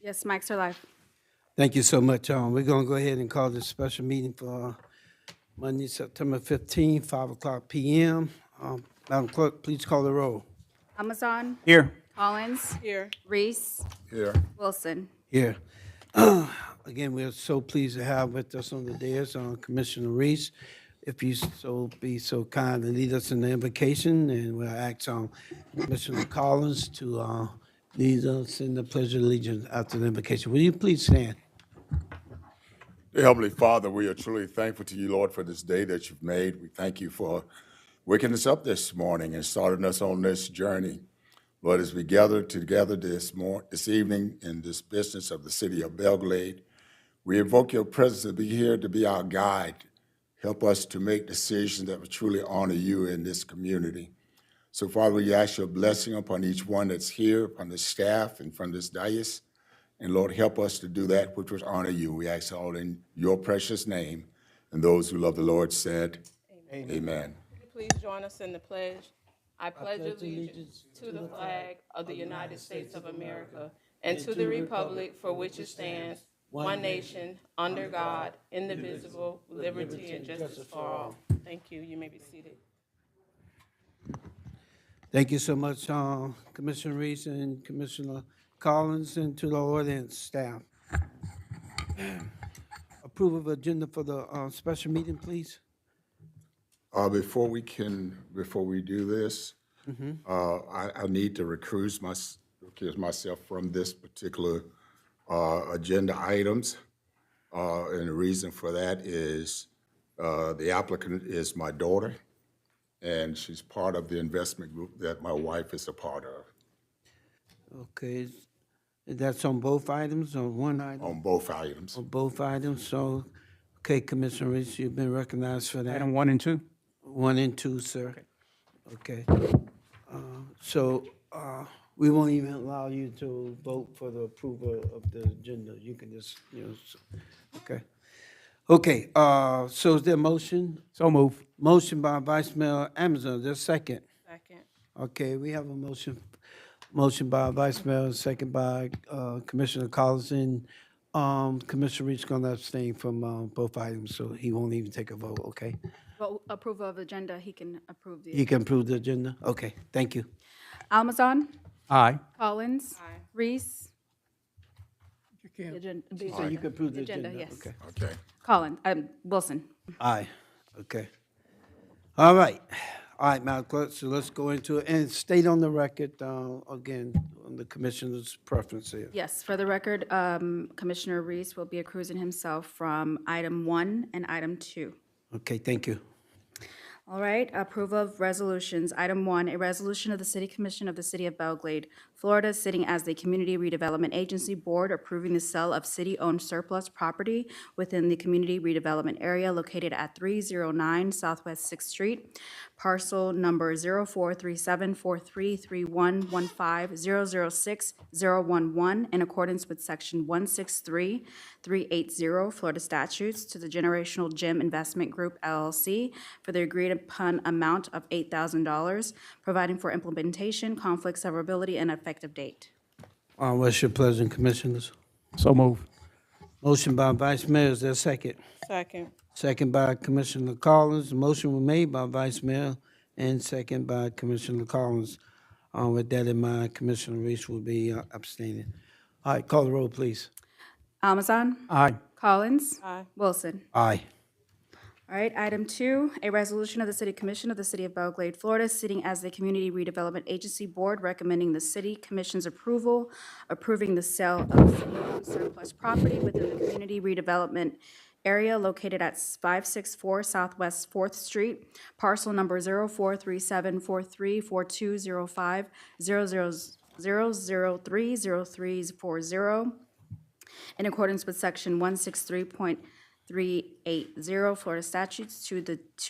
Yes, mics are live. Thank you so much. We're going to go ahead and call this special meeting for Monday, September 15th, 5 o'clock p.m. Madam Clerk, please call the roll. Amazon, Here. Collins, Here. Reese, Here. Wilson. Here. Again, we're so pleased to have with us on the dais Commissioner Reese. If you be so kind to lead us in the invocation, and we'll ask Commissioner Collins to lead us in the pledge of allegiance after the invocation. Will you please stand? Dear Heavenly Father, we are truly thankful to you, Lord, for this day that you've made. We thank you for waking us up this morning and starting us on this journey. Lord, as we gather together this evening in this business of the city of Belle, Glade, we invoke your presence to be here to be our guide. Help us to make decisions that will truly honor you in this community. So, Father, we ask your blessing upon each one that's here, upon the staff and from this dais. And Lord, help us to do that which would honor you. We ask all in your precious name. And those who love the Lord said, Amen. Please join us in the pledge. I pledge allegiance to the flag of the United States of America and to the republic for which it stands, one nation, under God, indivisible, with liberty and justice for all. Thank you. You may be seated. Thank you so much, Commissioner Reese and Commissioner Collins, and to the audience staff. Approval of agenda for the special meeting, please. Before we do this, I need to recuse myself from this particular agenda items. And the reason for that is the applicant is my daughter, and she's part of the investment group that my wife is a part of. Okay, that's on both items or one item? On both items. On both items, so, okay, Commissioner Reese, you've been recognized for that. Item 1 and 2. 1 and 2, sir. Okay. So we won't even allow you to vote for the approval of the agenda. You can just, okay. Okay, so is there a motion? So move. Motion by Vice Mayor Amazon, there's a second. Second. Okay, we have a motion by Vice Mayor, second by Commissioner Collins, and Commissioner Reese going to abstain from both items, so he won't even take a vote, okay? Well, approval of agenda, he can approve the. He can approve the agenda? Okay, thank you. Amazon, Aye. Collins, Aye. Reese. You can. So you can approve the agenda? Yes. Okay. Okay. Collins, Wilson. Aye, okay. All right, Madam Clerk, so let's go into it, and state on the record, again, on the commissioner's preference here. Yes, for the record, Commissioner Reese will be accusing himself from item 1 and item 2. Okay, thank you. All right, approval of resolutions. Item 1, a resolution of the City Commission of the City of Belle Glade, Florida, sitting as the Community Redevelopment Agency Board, approving the sale of city-owned surplus property within the Community Redevelopment Area located at 309 Southwest 6th Street, parcel number 0437433115006011, in accordance with Section 163380 Florida statutes, to the Generational Gym Investment Group LLC for the agreed-upon amount of $8,000, providing for implementation, conflict severability, and effective date. What's your pleasure, commissioners? So move. Motion by Vice Mayor, is there a second? Second. Second by Commissioner Collins. The motion was made by Vice Mayor and second by Commissioner Collins. With that in mind, Commissioner Reese will be abstaining. All right, call the roll, please. Amazon, Aye. Collins, Aye. Wilson. Aye. All right, item 2, a resolution of the City Commission of the City of Belle Glade, Florida, sitting as the Community Redevelopment Agency Board, recommending the City Commission's approval, approving the sale of surplus property within the Community Redevelopment Area located at 564 Southwest 4th Street, parcel number 04374342050000300340, in accordance with Section 163.380 Florida statutes, to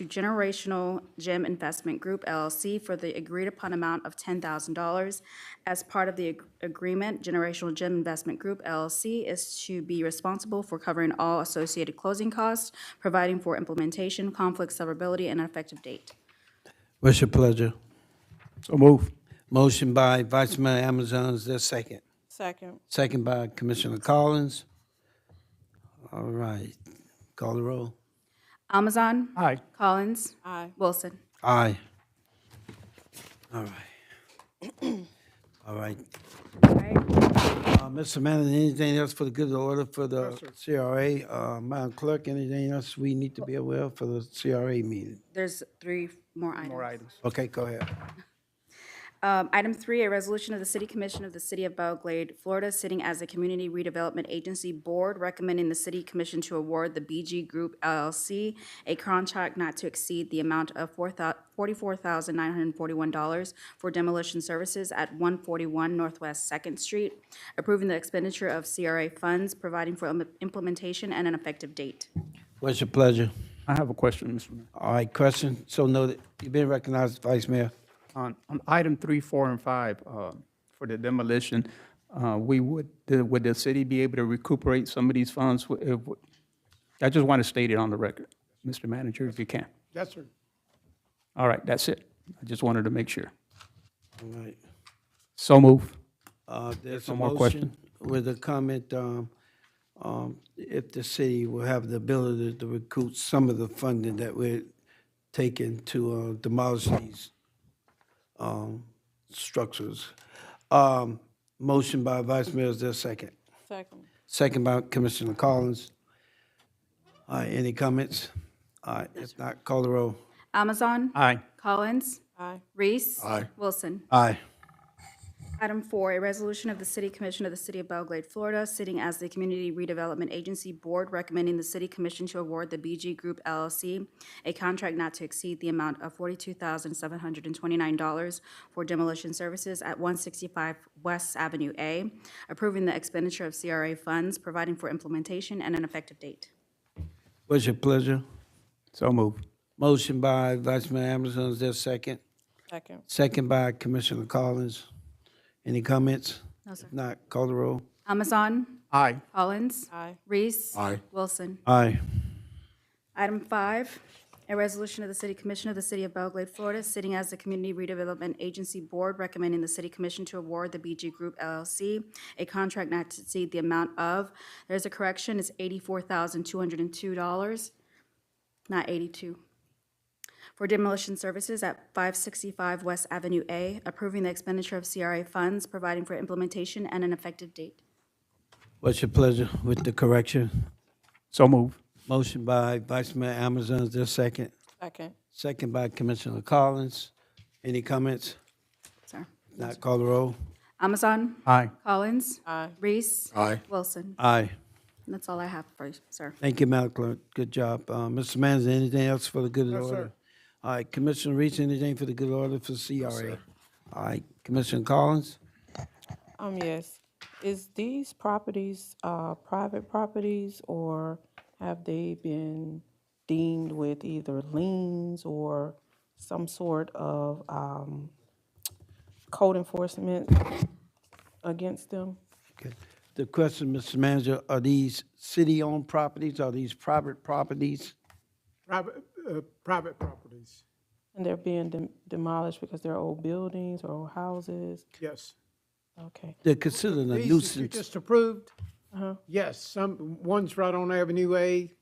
Generational Gym Investment Group LLC for the agreed-upon amount of $10,000. As part of the agreement, Generational Gym Investment Group LLC is to be responsible for covering all associated closing costs, providing for implementation, conflict severability, and an effective date. What's your pleasure? So move. Motion by Vice Mayor Amazon, is there a second? Second. second by Commissioner Collins. All right, call the roll. Amazon. Aye. Collins. Aye. Wilson. Aye. All right. All right. All right. Mr. Manager, anything else for the good of the order for the CRA? Madam Clerk, anything else we need to be aware of for the CRA meeting? There's 3 more items. More items. Okay, go ahead. Item 3, a resolution of the City Commission of the City of Belle Glade, Florida, sitting as the Community Redevelopment Agency Board, recommending the City Commission to award the BG Group LLC a contract not to exceed the amount of $44,941 for demolition services at 141 Northwest Second Street, approving the expenditure of CRA funds, providing for implementation and an effective date. What's your pleasure? I have a question, Mr. Mayor. All right, question. So noted. You've been recognized, Vice Mayor. On item 3, 4, and 5, for the demolition, would the city be able to recuperate some of these funds? I just want to state it on the record, Mr. Manager, if you can. Yes, sir. All right, that's it. I just wanted to make sure. All right. So move. There's a No more motion question. with a comment, if the city will have the ability to recoup some of the funding that we're taking to demolish these structures. Motion by Vice Mayor, is there a second? Second. Second by Commissioner Collins. All right, any comments? All right, if not, call the roll. Amazon. Aye. Collins. Aye. Reese. Aye. Wilson. Aye. Item 4, a resolution of the City Commission of the City of Belle Glade, Florida, sitting as the Community Redevelopment Agency Board, recommending the City Commission to award the BG Group LLC a contract not to exceed the amount of $42,729 for demolition services at 165 West Avenue A, approving the expenditure of CRA funds, providing for implementation and an effective date. What's your pleasure? So move. Motion by Vice Mayor Amazon, is there a second? Second. Second by Commissioner Collins. Any comments? No, sir. If not, call the roll. Amazon. Aye. Collins. Aye. Reese. Aye. Wilson. Aye. Item 5, a resolution of the City Commission of the City of Belle Glade, Florida, sitting as the Community Redevelopment Agency Board, recommending the City Commission to award the BG Group LLC a contract not to exceed the amount of, there's a correction, it's $84,202, not 82, for demolition services at 565 West Avenue A, approving the expenditure of CRA funds, providing for implementation and an effective date. What's your pleasure with the correction? So move. Motion by Vice Mayor Amazon, is there a second? Second. Second by Commissioner Collins. Any comments? Sir. Not call the roll. Amazon. Aye. Collins. Aye. Reese. Aye. Wilson. Aye. And that's all I have for you, sir. Thank you, Madam Clerk. Good job. Mr. Manager, anything else for the good of the No, sir. order? All right, Commissioner Reese, anything for the good order for CRA? All right, Commissioner Collins? Yes. Is these properties, private properties, or have they been deemed with either liens or some sort of, code enforcement against them? Okay. The question, Mr. Manager, are these city-owned properties? Are these private properties? Private properties, And they're being demolished because they're old buildings or old houses? yes. Okay. They're considered a These that you nuisance. just approved, Uh-huh. yes, one's right on Avenue A,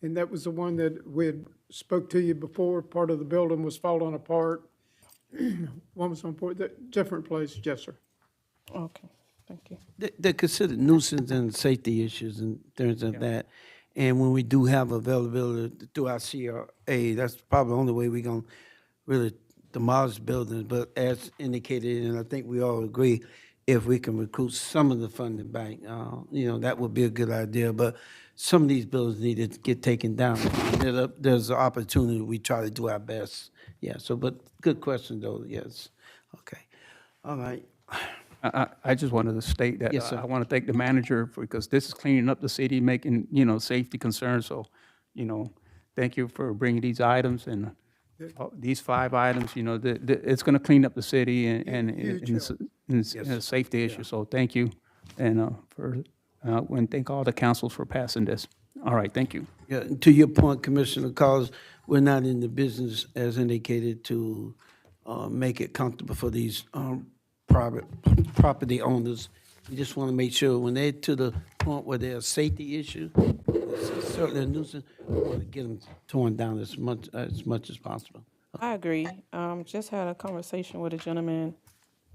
and that was the one that we had spoke to you before. Part of the building was falling apart. One was on different place, yes, sir. Okay, thank you. They're considered nuisance and safety issues and things like that. And when we do have availability through our CRA, that's probably the only way we're going to really demolish buildings. But as indicated, and I think we all agree, if we can recruit some of the funding back, that would be a good idea. But some of these buildings need to get taken down. There's an opportunity. We try to do our best. Yeah, but good question, though, yes. Okay. All right. I just wanted to state that Yes, sir. I want to thank the manager because this is cleaning up the city, making, safety concerns. So, thank you for bringing these items and these 5 items, it's going to clean up the city and it's a safety issue. So thank you. And thank all the councils for passing this. All right, thank you. Yeah, to your point, Commissioner Collins, we're not in the business, as indicated, to make it comfortable for these private property owners We just want to make sure when they're to the point where there's a safety issue, it's certainly a nuisance, we want to get them torn down as much as possible. I agree. Just had a conversation with a gentleman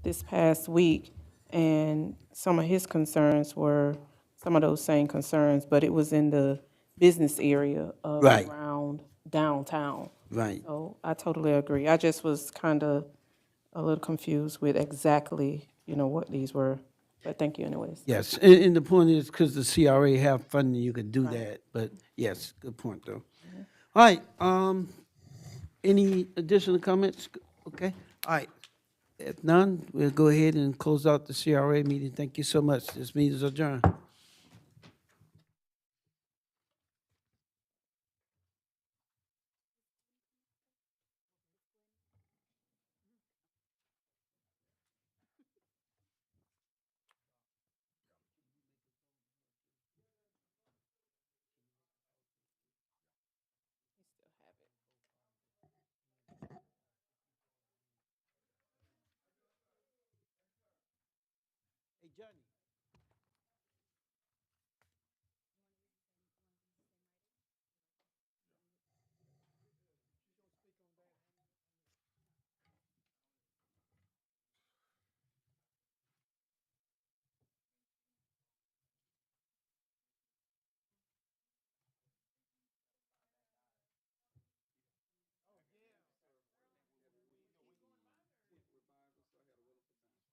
this past week, and some of his concerns were some of those same concerns, but it was in the business area of Right. around downtown. Right. So I totally agree. I just was kind of a little confused with exactly, what these were, but thank you anyways. Yes, and the point is, because the CRA have funding, you could do that, but yes, good point, though. All right, any additional comments? Okay, all right. If none, we'll go ahead and close out the CRA meeting. Thank you so much. This meeting is adjourned. Hey, Johnny.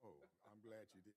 Oh, I'm glad you did.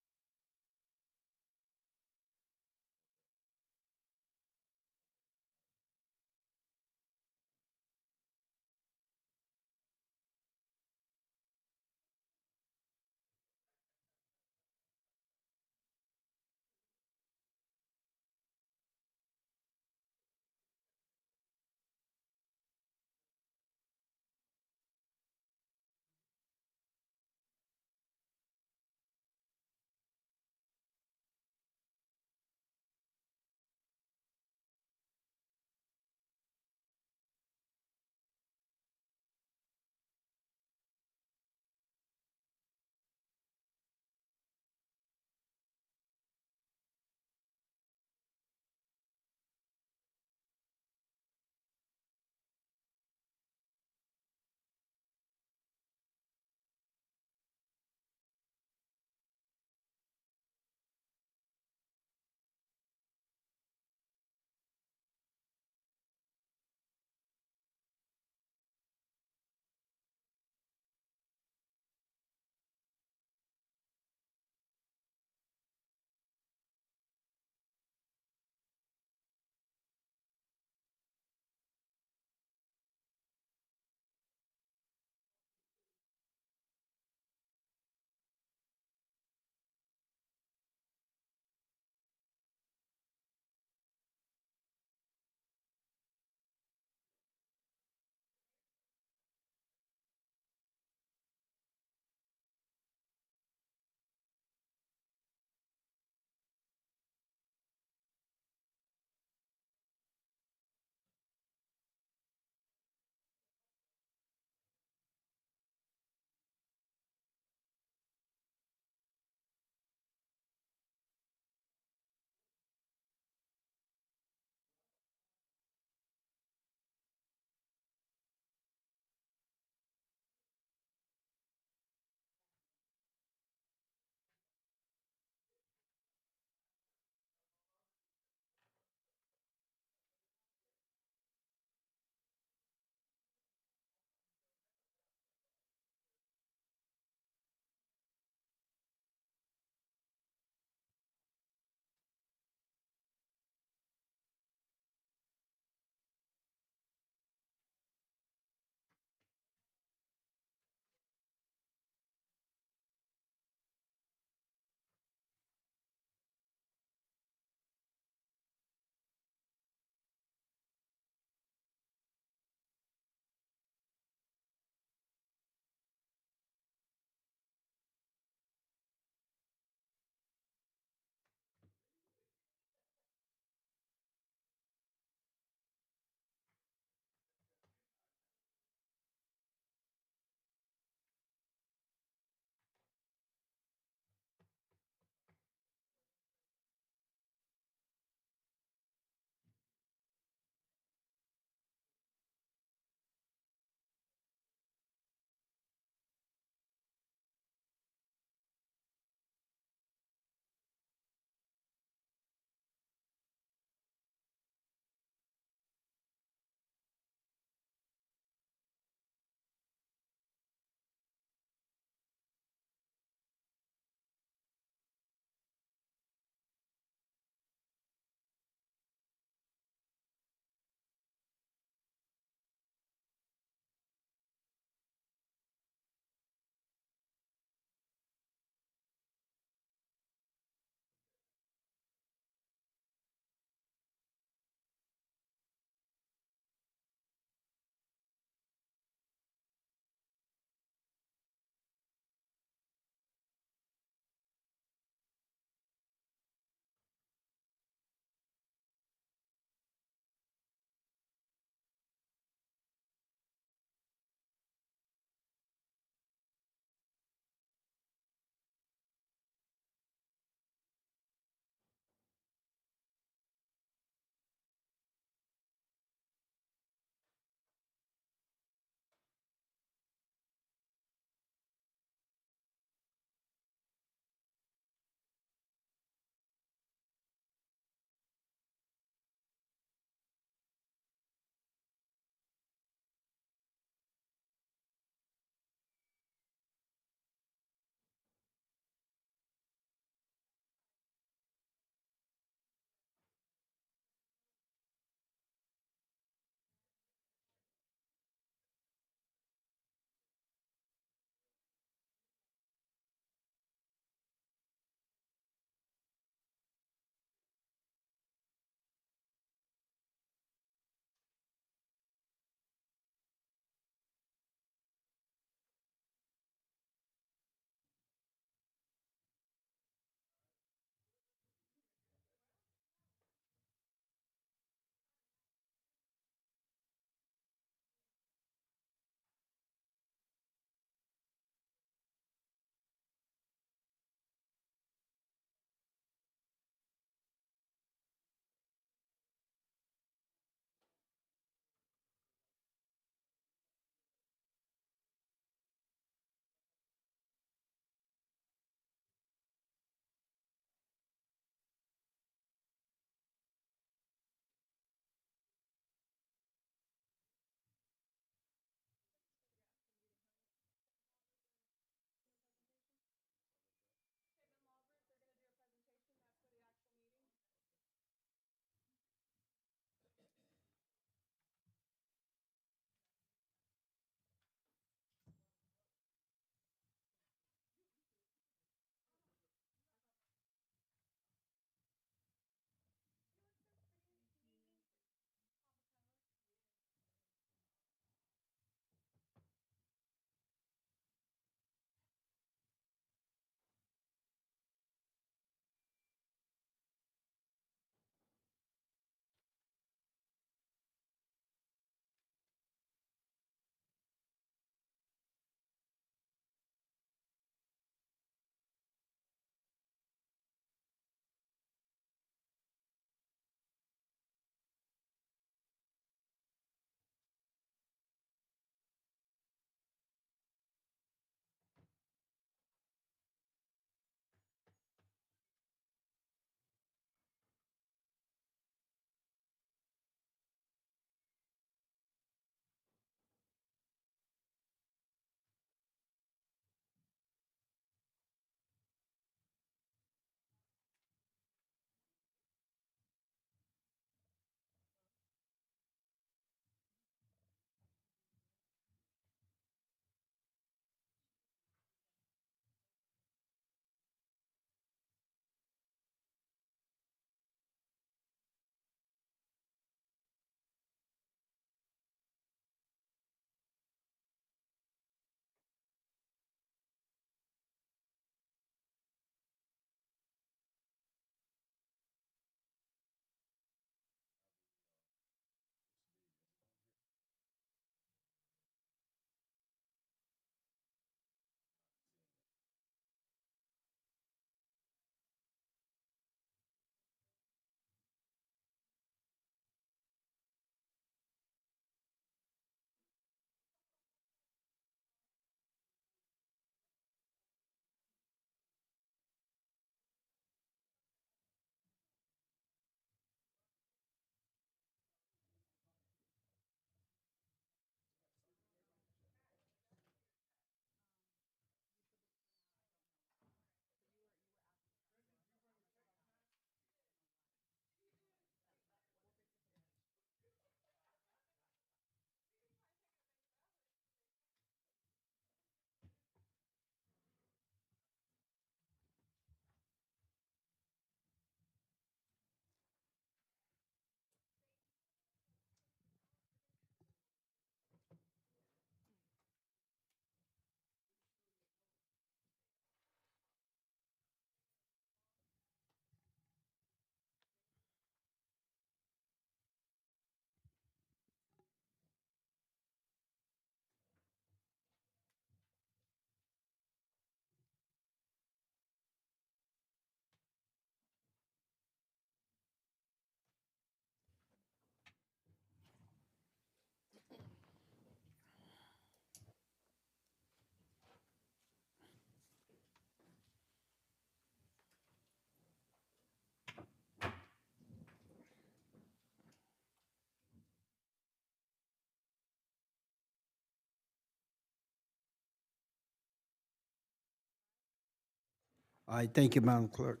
All right, thank you, Madam Clerk.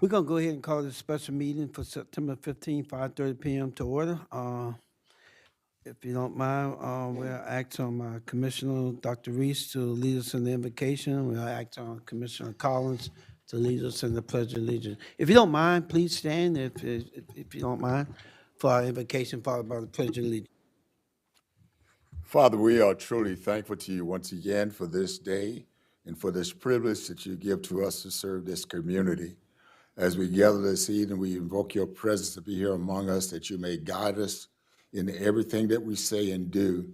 We're gonna go ahead and call this special meeting for September 15, 5:30 PM to order. If you don't mind, we'll act on my Commissioner, Dr. Reese, to lead us in the invocation. We'll act on Commissioner Collins to lead us in the Pledge of Allegiance. If you don't mind, please stand, if you don't mind, for our invocation, followed by the Pledge of Allegiance. Father, we are truly thankful to you once again for this day and for this privilege that you give to us to serve this community. As we gather this evening, we invoke your presence to be here among us, that you may guide us in everything that we say and do,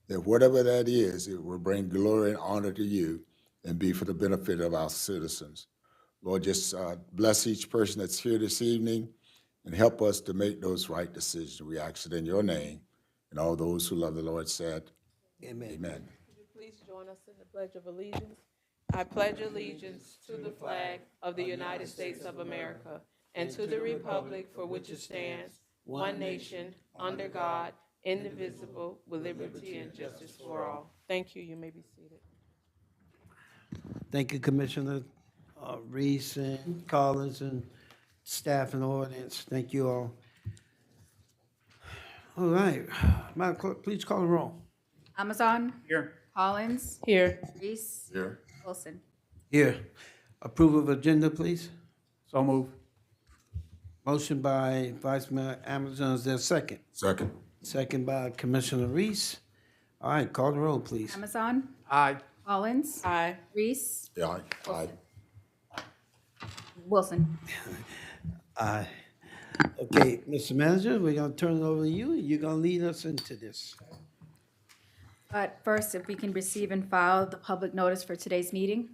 that whatever that is, it will bring glory and honor to you and be for the benefit of our citizens. Lord, just bless each person that's here this evening and help us to make those right decisions. We ask it in your name. And all those who love the Lord said, Amen. amen. Would you please join us in the Pledge of Allegiance? I pledge allegiance to the flag of the United States of America and to the republic for which it stands, one nation, under God, indivisible, with liberty and justice for all. Thank you. You may be seated. Thank you, Commissioner Reese and Collins and staff and audience. Thank you all. All right, Madam Clerk, please call the roll. Amazon. Here. Collins. Here. Reese. Here. Wilson. Here. Approval of agenda, please. So move. Motion by Vice Mayor Amazon, is there a second? Second. Second by Commissioner Reese. All right, call the roll, please. Amazon. Aye. Collins. Aye. Reese. Yeah, aye. Wilson. Aye. Okay, Mr. Manager, we're gonna turn it over to you. You're gonna lead us into this. But first, if we can receive and file the public notice for today's meeting.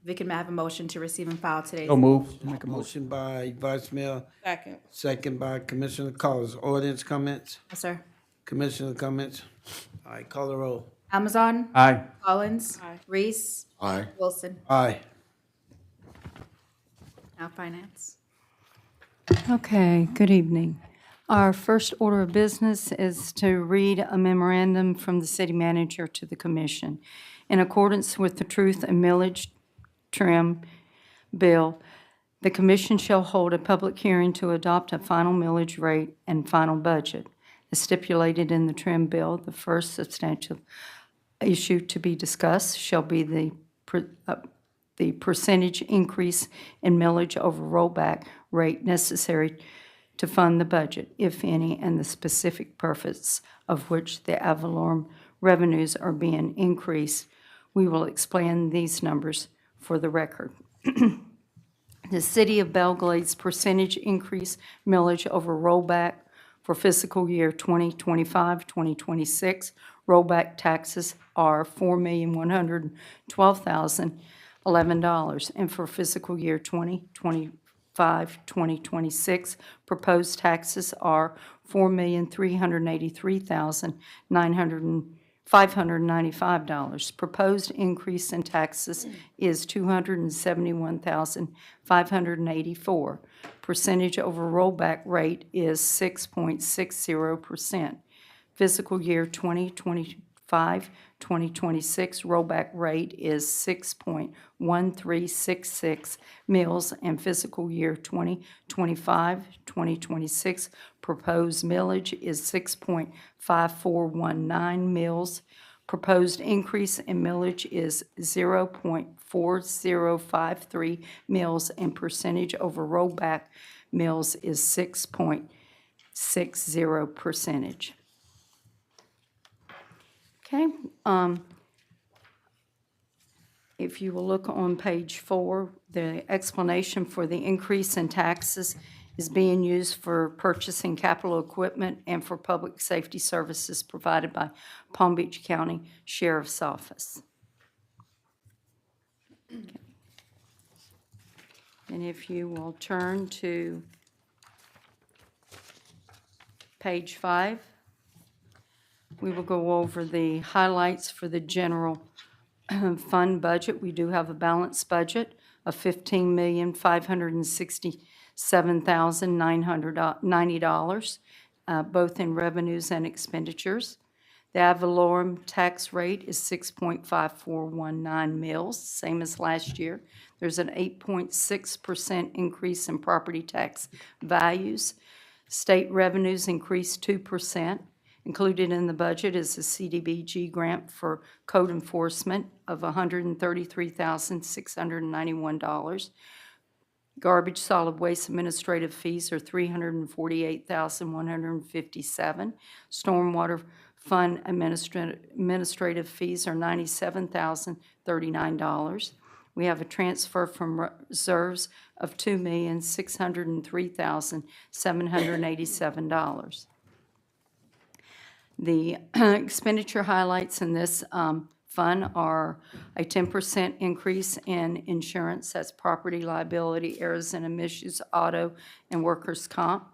We can have a motion to receive and file today's. So move. Make a motion. Motion by Vice Mayor, Second. second by Commissioner Collins. Audience comments? Yes, sir. Commissioner comments? All right, call the roll. Amazon. Aye. Collins. Aye. Reese. Aye. Wilson. Aye. Now finance. Okay, good evening. Our first order of business is to read a memorandum from the city manager to the commission. In accordance with the Truth and Millage Trim Bill, the commission shall hold a public hearing to adopt a final millage rate and final budget. As stipulated in the Trim Bill, the first substantial issue to be discussed shall be the percentage increase in millage over rollback rate necessary to fund the budget, if any, and the specific purpose of which the ad valorem revenues are being increased. We will explain these numbers for the record. The City of Belle Glade's percentage increase millage over rollback for fiscal year 2025, 2026. Rollback taxes are $4,112,011, and for fiscal year 2025, 2026, proposed taxes are $4,383,595. Proposed increase in taxes is $271,584. Percentage over rollback rate is 6.60%. Fiscal year 2025, 2026 rollback rate is 6.1366 mills, and fiscal year 2025, 2026 proposed millage is 6.5419 mills. Proposed increase in millage is 0.4053 mills, and percentage over rollback mills is 6.60 percentage. Okay, if you will look on page 4, the explanation for the increase in taxes is being used for purchasing capital equipment and for public safety services provided by Palm Beach County Sheriff's Office. Okay. And if you will turn to page 5. We will go over the highlights for the general fund budget. We do have a balanced budget of $15,567,990, both in revenues and expenditures. The ad valorem tax rate is 6.5419 mils, same as last year. There's an 8.6% increase in property tax values. State revenues increased 2%. Included in the budget is a CDBG grant for code enforcement of $133,691. Garbage solid waste administrative fees are $348,157. Stormwater fund administrative fees are $97,039. We have a transfer from reserves of $2,603,787. The expenditure highlights in this fund are a 10% increase in insurance, that's property liability, errors and omissions, auto, and workers' comp.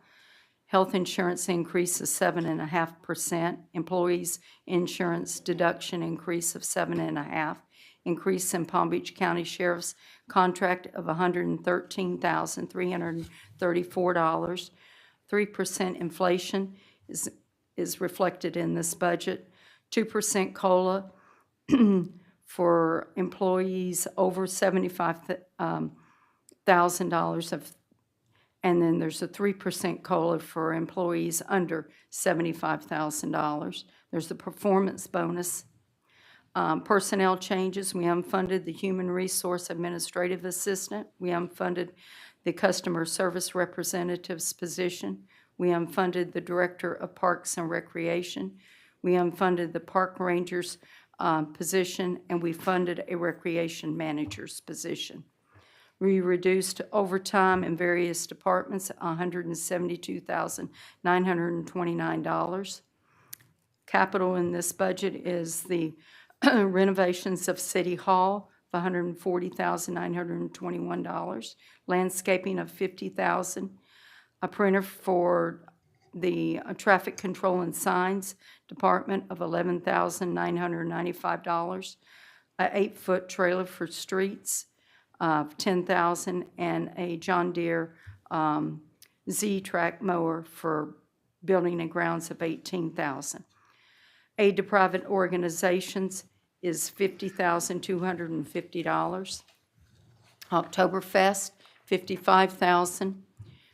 Health insurance increase of 7.5%. Employees insurance deduction increase of 7.5%. Increase in Palm Beach County Sheriff's contract of $113,334. 3% inflation is reflected in this budget. 2% COLA for employees over $75,000 and then there's a 3% COLA for employees under $75,000. There's the performance bonus. Personnel changes, we unfunded the human resource administrative assistant. We unfunded the customer service representative's position. We unfunded the director of parks and recreation. We unfunded the park ranger's position, and we funded a recreation manager's position. We reduced overtime in various departments, $172,929. Capital in this budget is the renovations of City Hall of $140,921, landscaping of $50,000, a printer for the traffic control and signs department of $11,995, an 8-foot trailer for streets of $10,000, and a John Deere Z-Track mower for building and grounds of $18,000. Aid to private organizations is $50,250. Oktoberfest, $55,000.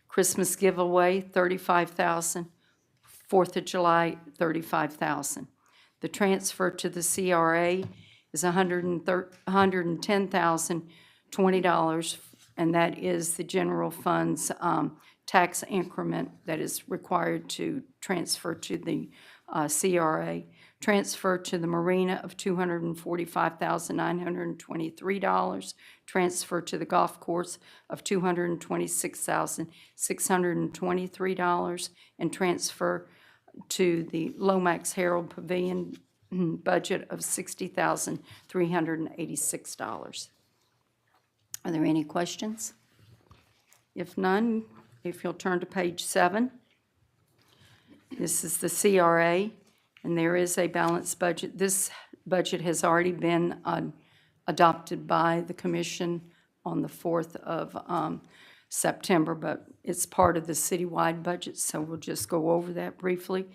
Christmas giveaway, $35,000. 4th of July, $35,000. The transfer to the CRA is $110,020, and that is the general fund's tax increment that is required to transfer to the CRA. Transfer to the marina of $245,923. Transfer to the golf course of $226,623. And transfer to the Lomax Herald Pavilion budget of $60,386. Are there any questions? If none, if you'll turn to page 7. This is the CRA, and there is a balanced budget. This budget has already been adopted by the commission on the 4th of September, but it's part of the citywide budget, so we'll just go over that briefly.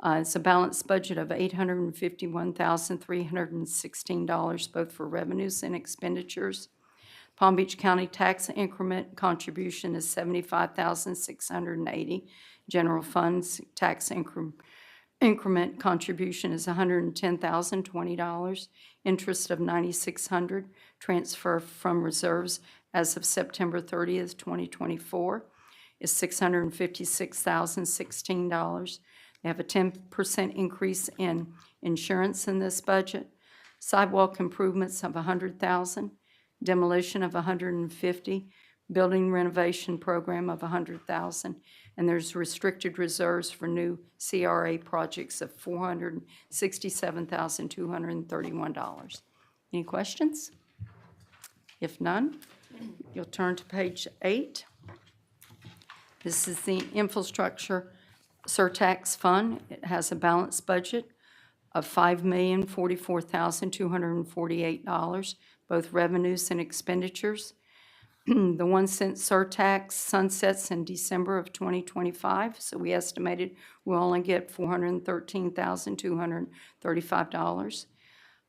It's a balanced budget of $851,316, both for revenues and expenditures. Palm Beach County tax increment contribution is $75,680. General funds tax increment contribution is $110,020. Interest of $9,600. Transfer from reserves as of September 30th, 2024 is $656,016. They have a 10% increase in insurance in this budget. Sidewalk improvements of $100,000. Demolition of $150,000, building renovation program of $100,000, and there's restricted reserves for new CRA projects of $467,231. Any questions? If none, you'll turn to page 8. This is the infrastructure surtax fund. It has a balanced budget of $5,044,248, both revenues and expenditures. The 1 cent surtax sunsets in December of 2025, so we estimated we'll only get $413,235.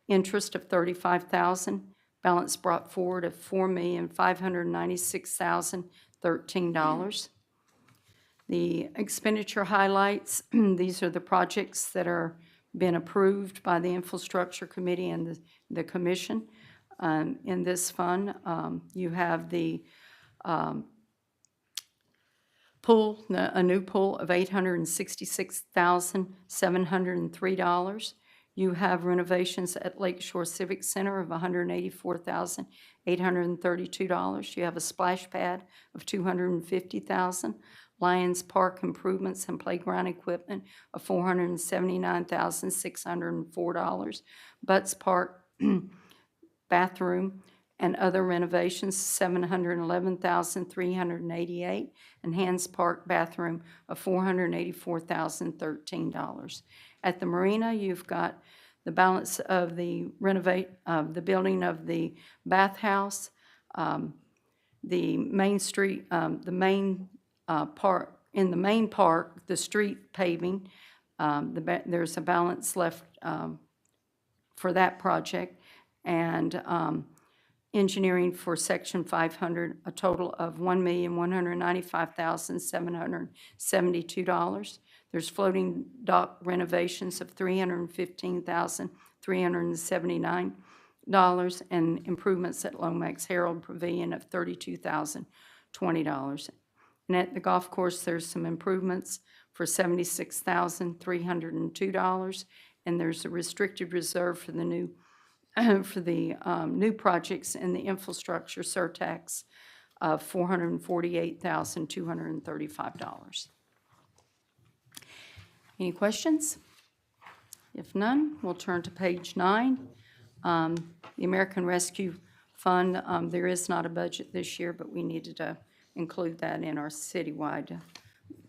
Interest of $35,000, balance brought forward of $4,596,013. The expenditure highlights, these are the projects that are been approved by the Infrastructure Committee and the Commission. In this fund, you have the pool, a new pool of $866,703. You have renovations at Lakeshore Civic Center of $184,832. You have a splash pad of $250,000. Lions Park improvements and playground equipment of $479,604. Butts Park bathroom and other renovations, $711,388, and Hands Park bathroom of $484,013. At the marina, you've got the balance of the the building of the bathhouse, the Main Street, the main park, in the main park, the street paving, there's a balance left for that project, and engineering for Section 500, a total of $1,195,772. There's floating dock renovations of $315,379, and improvements at Lomax Herald Pavilion of $32,020. And at the golf course, there's some improvements for $76,302, and there's a restricted reserve for the new new projects in the infrastructure surtax of $448,235. Any questions? If none, we'll turn to page 9. The American Rescue Fund, there is not a budget this year, but we needed to include that in our citywide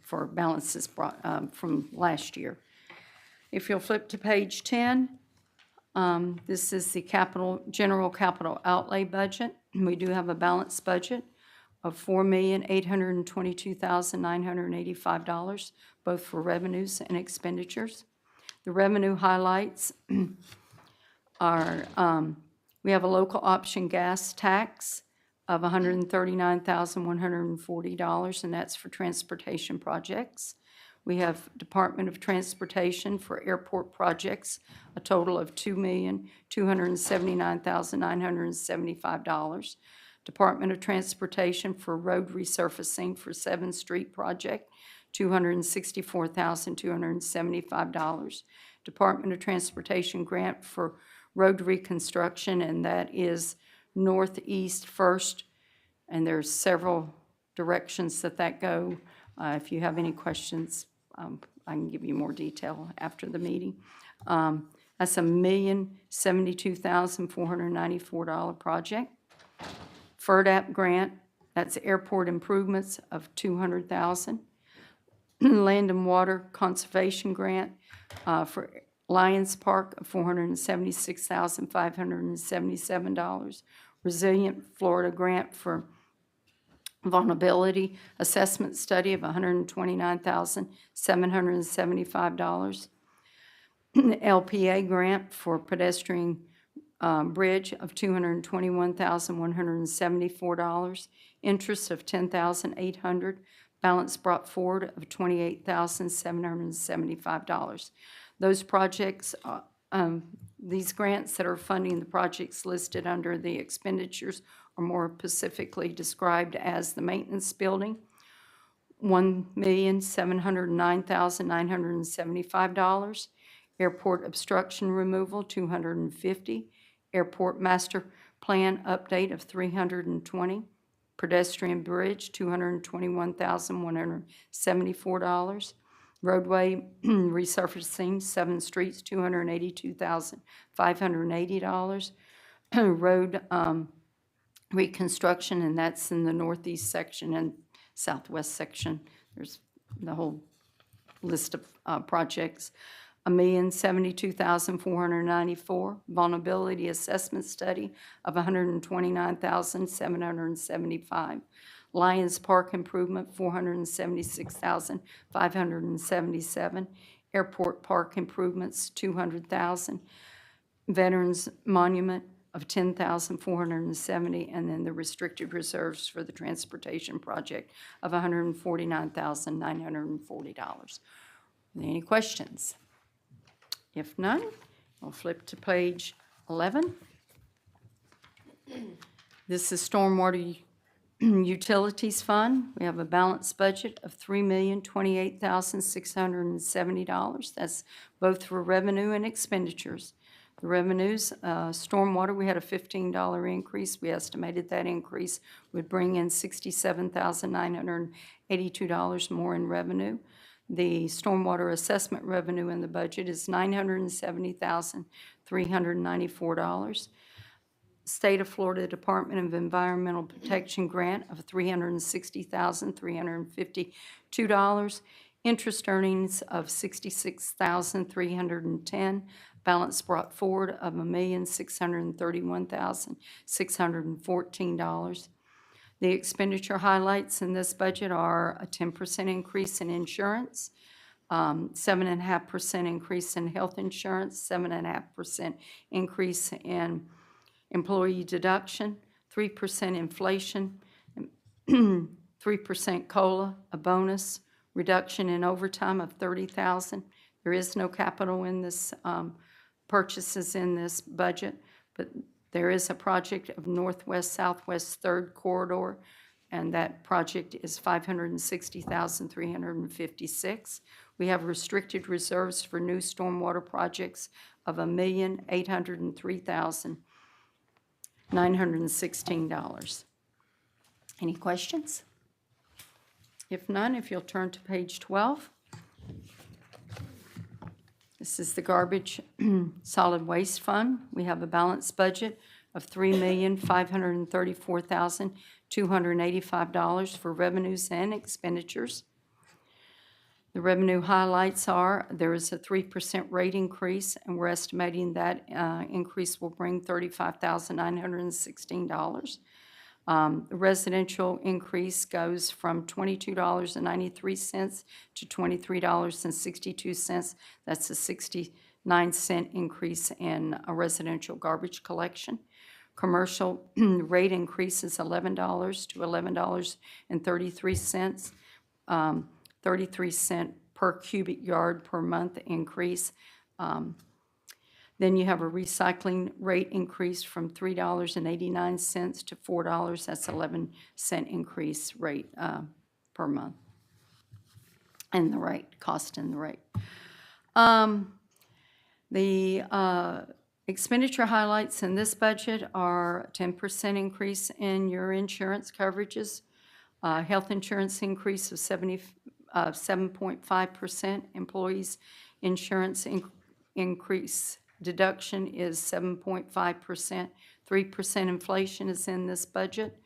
for balances brought, from last year. If you'll flip to page 10, this is the general capital outlay budget. We do have a balanced budget of $4,822,985, both for revenues and expenditures. The revenue highlights are, we have a local option gas tax of $139,140, and that's for transportation projects. We have Department of Transportation for airport projects, a total of $2,279,975. Department of Transportation for road resurfacing for 7th Street project, $264,275. Department of Transportation grant for road reconstruction, and that is Northeast First, and there's several directions that go. If you have any questions, I can give you more detail after the meeting. That's a $1,072,494 project. FERDAP grant, that's airport improvements of $200,000. Land and Water Conservation grant for Lions Park of $476,577. Resilient Florida grant for vulnerability assessment study of $129,775. LPA grant for pedestrian bridge of $221,174. Interest of $10,800. Balance brought forward of $28,775. Those projects, these grants that are funding the projects listed under the expenditures are more specifically described as the maintenance building, $1,709,975. Airport obstruction removal, $250. Airport master plan update of $320. Pedestrian bridge, $221,174. Roadway resurfacing, 7 streets, $282,580. Road reconstruction, and that's in the northeast section and southwest section. There's the whole list of projects. $1,072,494. Vulnerability assessment study of $129,775. Lions Park improvement, $476,577. Airport Park improvements, $200,000. Veterans Monument of $10,470, and then the restricted reserves for the transportation project of $149,940. Any questions? If none, we'll flip to page 11. This is Stormwater Utilities Fund. We have a balanced budget of $3,028,670. That's both for revenue and expenditures. The revenues, stormwater, we had a $15 increase. We estimated that increase would bring in $67,982 more in revenue. The stormwater assessment revenue in the budget is $970,394. State of Florida Department of Environmental Protection grant of $360,352. Interest earnings of $66,310. Balance brought forward of $1,631,614. The expenditure highlights in this budget are a 10% increase in insurance, 7.5% increase in health insurance, 7.5% increase in employee deduction, 3% inflation, 3% COLA, a bonus, reduction in overtime of $30,000. There is no capital in this, purchases in this budget, but there is a project of Northwest-Southwest Third Corridor, and that project is $560,356. We have restricted reserves for new stormwater projects of $1,803,916. Any questions? If none, if you'll turn to page 12. This is the Garbage Solid Waste Fund. We have a balanced budget of $3,534,285 for revenues and expenditures. The revenue highlights are there is a 3% rate increase, and we're estimating that increase will bring $35,916. The residential increase goes from $22.93 to $23.62. That's a 69-cent increase in a residential garbage collection. Commercial rate increase is $11 to $11.33, 33-cent per cubic yard per month increase. Then you have a recycling rate increase from $3.89 to $4. That's 11-cent increase rate per month. And the rate, cost and the rate. The expenditure highlights in this budget are a 10% increase in your insurance coverages, health insurance increase of 7.5%, employees insurance increase deduction is 7.5%, 3% inflation is in this budget,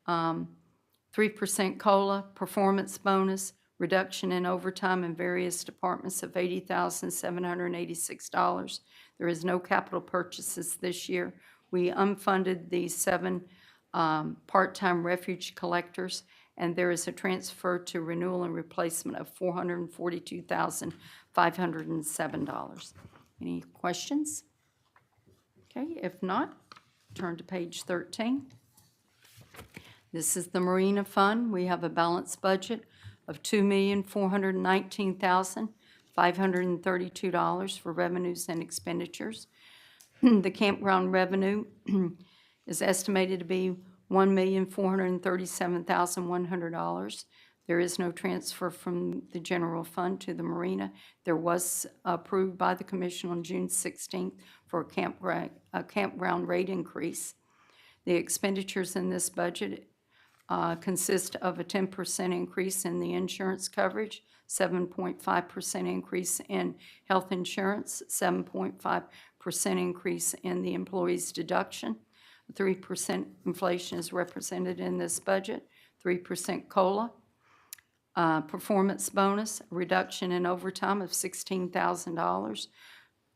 3% COLA, performance bonus, reduction in overtime in various departments of $80,786. There is no capital purchases this year. We unfunded the 7 part-time refuge collectors, and there is a transfer to renewal and replacement of $442,507. Any questions? Okay, if not, turn to page 13. This is the Marina Fund. We have a balanced budget of $2,419,532 for revenues and expenditures. The campground revenue is estimated to be $1,437,100. There is no transfer from the general fund to the marina. There was approved by the commission on June 16th for a campground rate increase. The expenditures in this budget consist of a 10% increase in the insurance coverage, 7.5% increase in health insurance, 7.5% increase in the employee's deduction, 3% inflation is represented in this budget, 3% COLA, Performance bonus, a reduction in overtime of $16,000.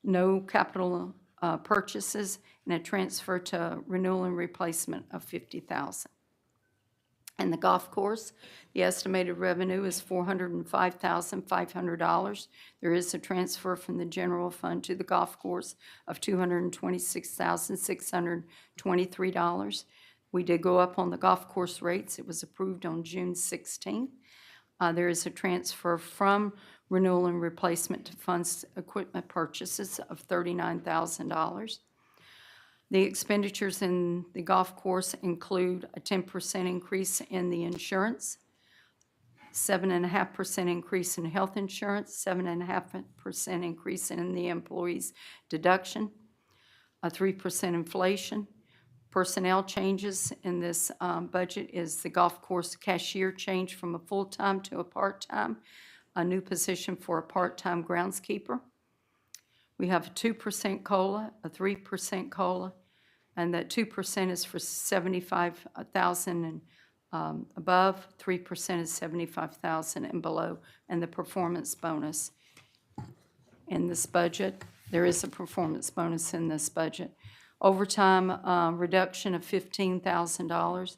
No capital purchases, and a transfer to renewal and replacement of $50,000. And the golf course, the estimated revenue is $405,500. There is a transfer from the general fund to the golf course of $226,623. We did go up on the golf course rates. It was approved on June 16th. There is a transfer from renewal and replacement to funds equipment purchases of $39,000. The expenditures in the golf course include a 10% increase in the insurance, 7.5% increase in health insurance, 7.5% increase in the employee's deduction, a 3% inflation. Personnel changes in this budget is the golf course cashier change from a full-time to a part-time, a new position for a part-time groundskeeper. We have a 2% COLA, a 3% COLA, and that 2% is for 75,000 and above, 3% is 75,000 and below, and the performance bonus in this budget. There is a performance bonus in this budget. Overtime reduction of $15,000.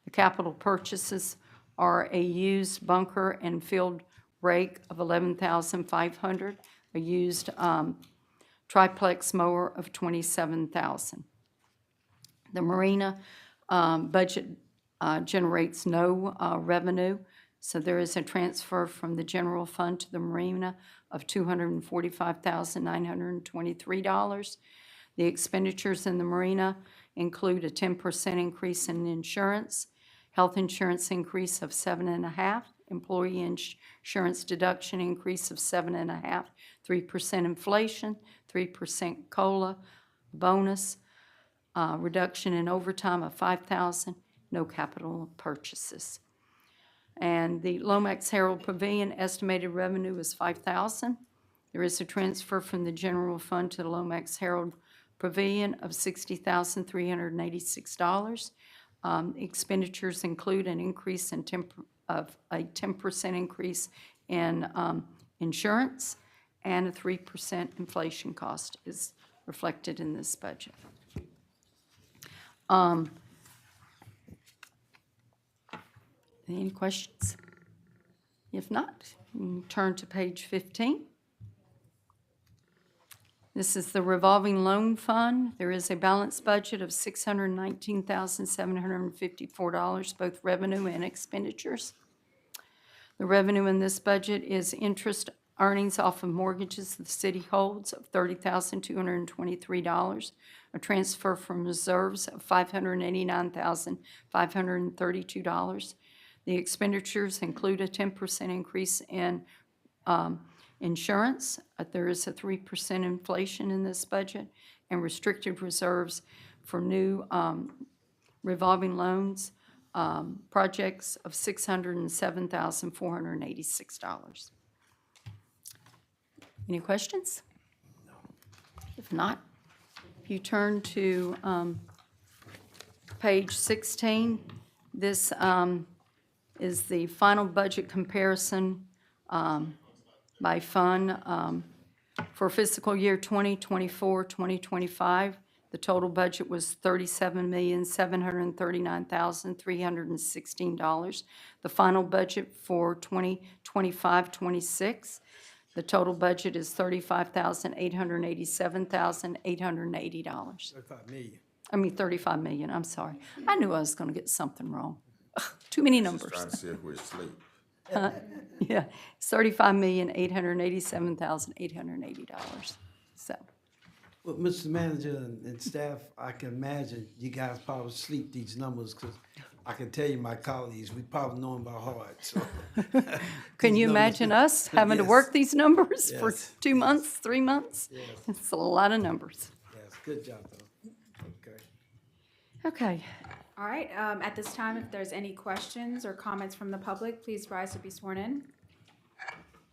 The capital purchases are a used bunker and field rake of $11,500, a used triplex mower of $27,000. The marina budget generates no revenue, so there is a transfer from the general fund to the marina of $245,923. The expenditures in the marina include a 10% increase in insurance, health insurance increase of 7.5%, employee insurance deduction increase of 7.5%, 3% inflation, 3% COLA, bonus, reduction in overtime of $5,000, no capital purchases. And the Lomax Herald Pavilion estimated revenue is $5,000. There is a transfer from the general fund to the Lomax Herald Pavilion of $60,386. Expenditures include an increase in a 10% increase in insurance, and a 3% inflation cost is reflected in this budget. Any questions? If not, you can turn to page 15. This is the revolving loan fund. There is a balanced budget of $619,754, both revenue and expenditures. The revenue in this budget is interest earnings off of mortgages the city holds of $30,223, a transfer from reserves of $589,532. The expenditures include a 10% increase in insurance. There is a 3% inflation in this budget, and restricted reserves for new revolving loans projects of $607,486. Any questions? No. If not, if you turn to page 16, this is the final budget comparison by fund for fiscal year 2024-2025. The total budget was $37,739,316. The final budget for 2025-26, the total budget is $35,887,880. 35 million. I mean, $35 million, I'm sorry. I knew I was going to get something wrong. Too many numbers. Trying to see if we're asleep. Yeah, it's $35,887,880. So, Well, Mr. Manager and staff, I can imagine you guys probably sleep these numbers, because I can tell you, my colleagues, we probably know them by heart, so. can you imagine us having to Yes. work these numbers for Yes. 2 months, 3 months? Yes. It's a lot of numbers. Yes, good job, though. Okay. Okay. All right, at this time, if there's any questions or comments from the public, please rise to be sworn in.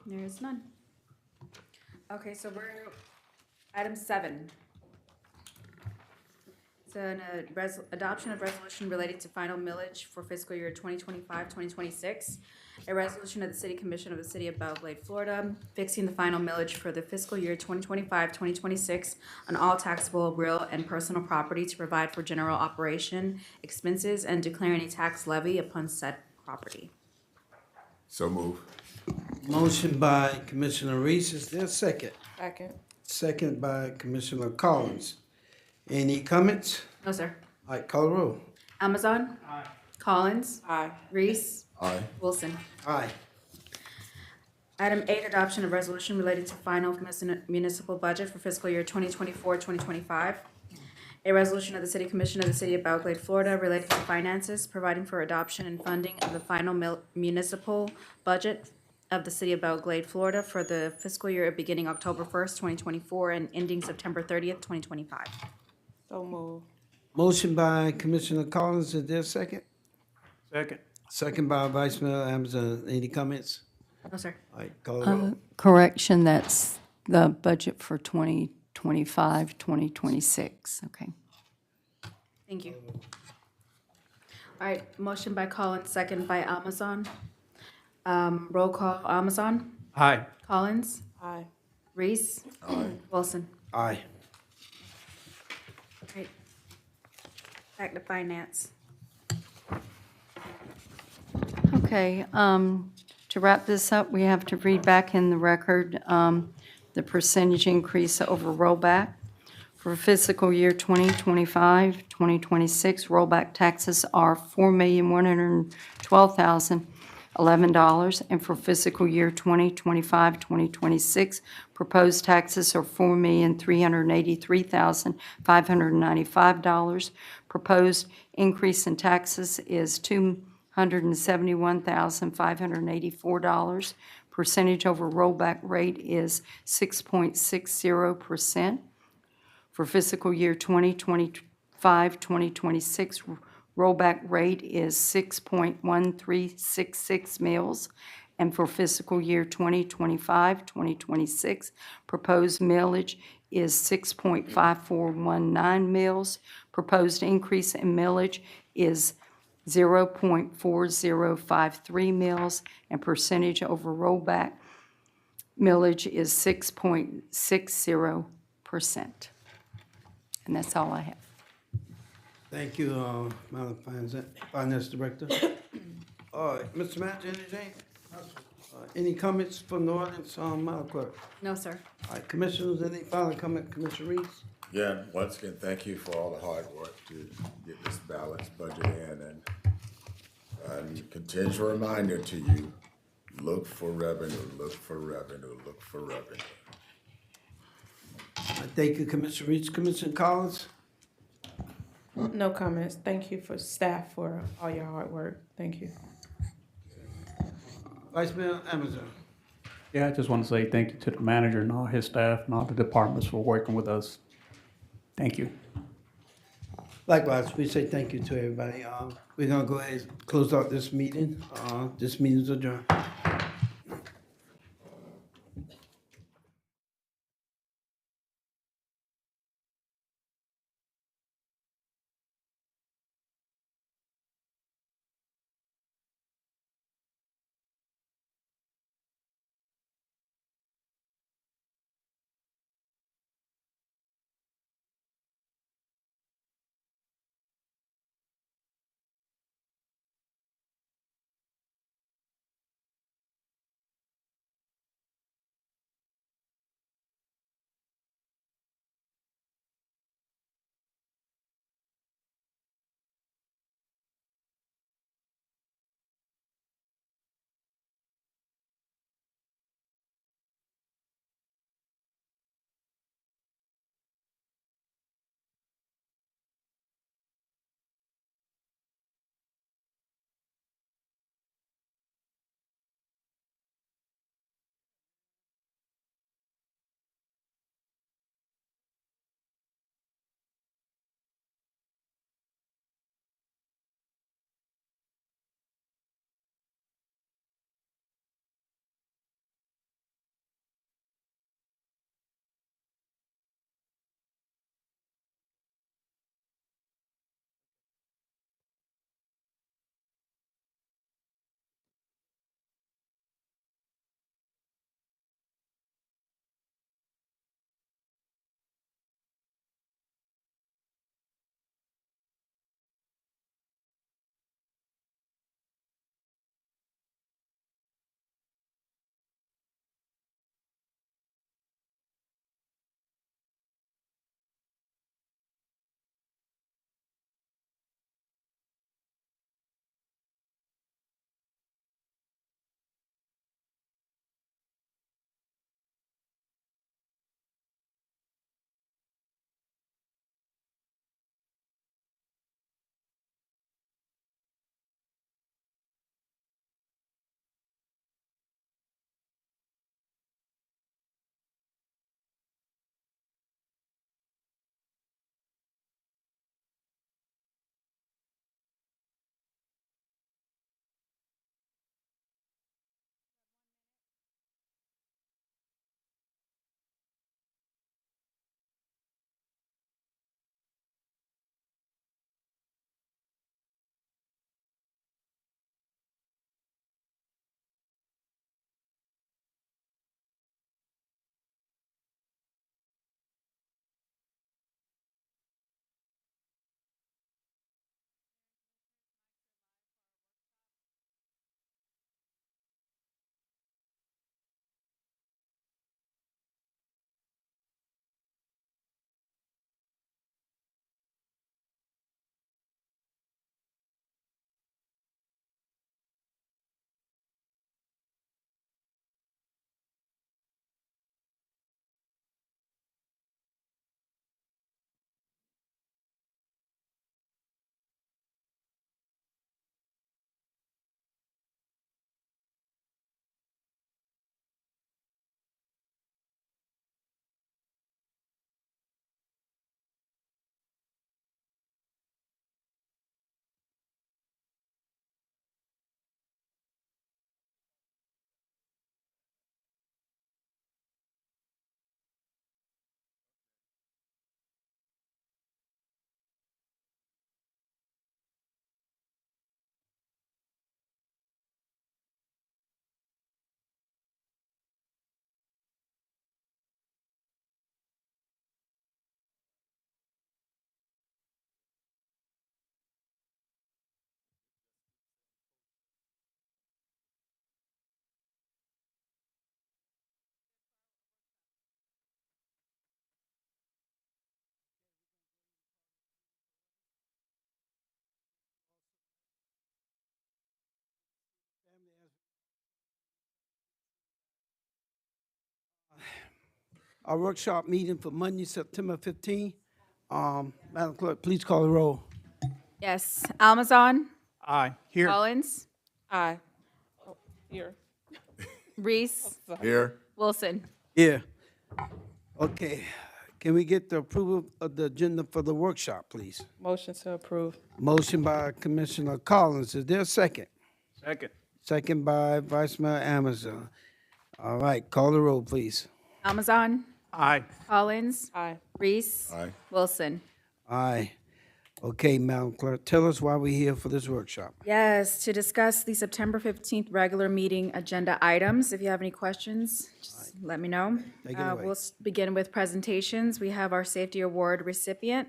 There is none. Okay, so we're, item 7. It's an adoption of resolution relating to final millage for fiscal year 2025-2026. A resolution of the City Commission of the City of Belle Glade, Florida, fixing the final millage for the fiscal year 2025-2026 on all taxable real and personal property to provide for general operation expenses and declaring a tax levy upon said property. So move. Motion by Commissioner Reese, is there a second? Second. Second by Commissioner Collins. Any comments? No, sir. All right, call the roll. Amazon. Aye. Collins. Aye. Reese. Aye. Wilson. Aye. Item 8, adoption of resolution related to final municipal budget for fiscal year 2024-2025. A resolution of the City Commission of the City of Belle Glade, Florida, relating to finances, providing for adoption and funding of the final municipal budget of the City of Belle Glade, Florida, for the fiscal year beginning October 1st, 2024, and ending September 30th, 2025. So move. Motion by Commissioner Collins, is there a second? Second. Second by Vice Mayor Amazon. Any comments? No, sir. All right, call the roll. Correction, that's the budget for 2025, 2026, okay. Thank you. All right, motion by Collins, second by Amazon. Roll call, Amazon. Aye. Collins. Aye. Reese. Wilson. Aye. Right. Back to finance. Okay, to wrap this up, we have to read back in the record the percentage increase over rollback. For fiscal year 2025, 2026, rollback taxes are $4,112,011, and for fiscal year 2025, 2026, proposed taxes are $4,383,595. Proposed increase in taxes is $271,584. Percentage over rollback rate is 6.60%. For fiscal year 2025, 2026, rollback rate is 6.1366 mills. And for fiscal year 2025, 2026, proposed millage is 6.5419 mills. Proposed increase in millage is 0.4053 mills, and percentage over rollback millage is 6.60%. And that's all I have. Thank you, Madam Finance Director. All right, Mr. Manager, anything? Any comments from the audience, Madam Clerk? No, sir. All right, Commissioners, any final comment, Commissioner Reese? Yeah, once again, thank you for all the hard work to get this balanced budget in, and continuous reminder to you, look for revenue, look for revenue, look for revenue. Thank you, Commissioner Reese. Commissioner Collins? No comments. Thank you for staff for all your hard work. Thank you. Vice Mayor Amazon? Yeah, I just want to say thank you to the manager and all his staff and all the departments for working with us. Thank you. Likewise, we say thank you to everybody. We're gonna go ahead and close out this meeting. This meeting's adjourned. our workshop meeting for Monday, September 15. Madam Clerk, please call the roll. Yes. Almazan, Aye. Here. Collins, Aye. Here. Reese, Here. Wilson. Here. Okay. Can we get the approval of the agenda for the workshop, please? Motion to approve. Motion by Commissioner Collins. Is there a second? Second. Second by Vice Mayor Amazon. All right, call the roll, please. Almazan, Aye. Collins, Aye. Reese, Aye. Wilson. Aye. Okay, Madam Clerk, tell us why we're here for this workshop. Yes, to discuss the September 15th regular meeting agenda items. If you have any questions, just let me know. Take it away. We'll begin with presentations. We have our Safety Award recipient.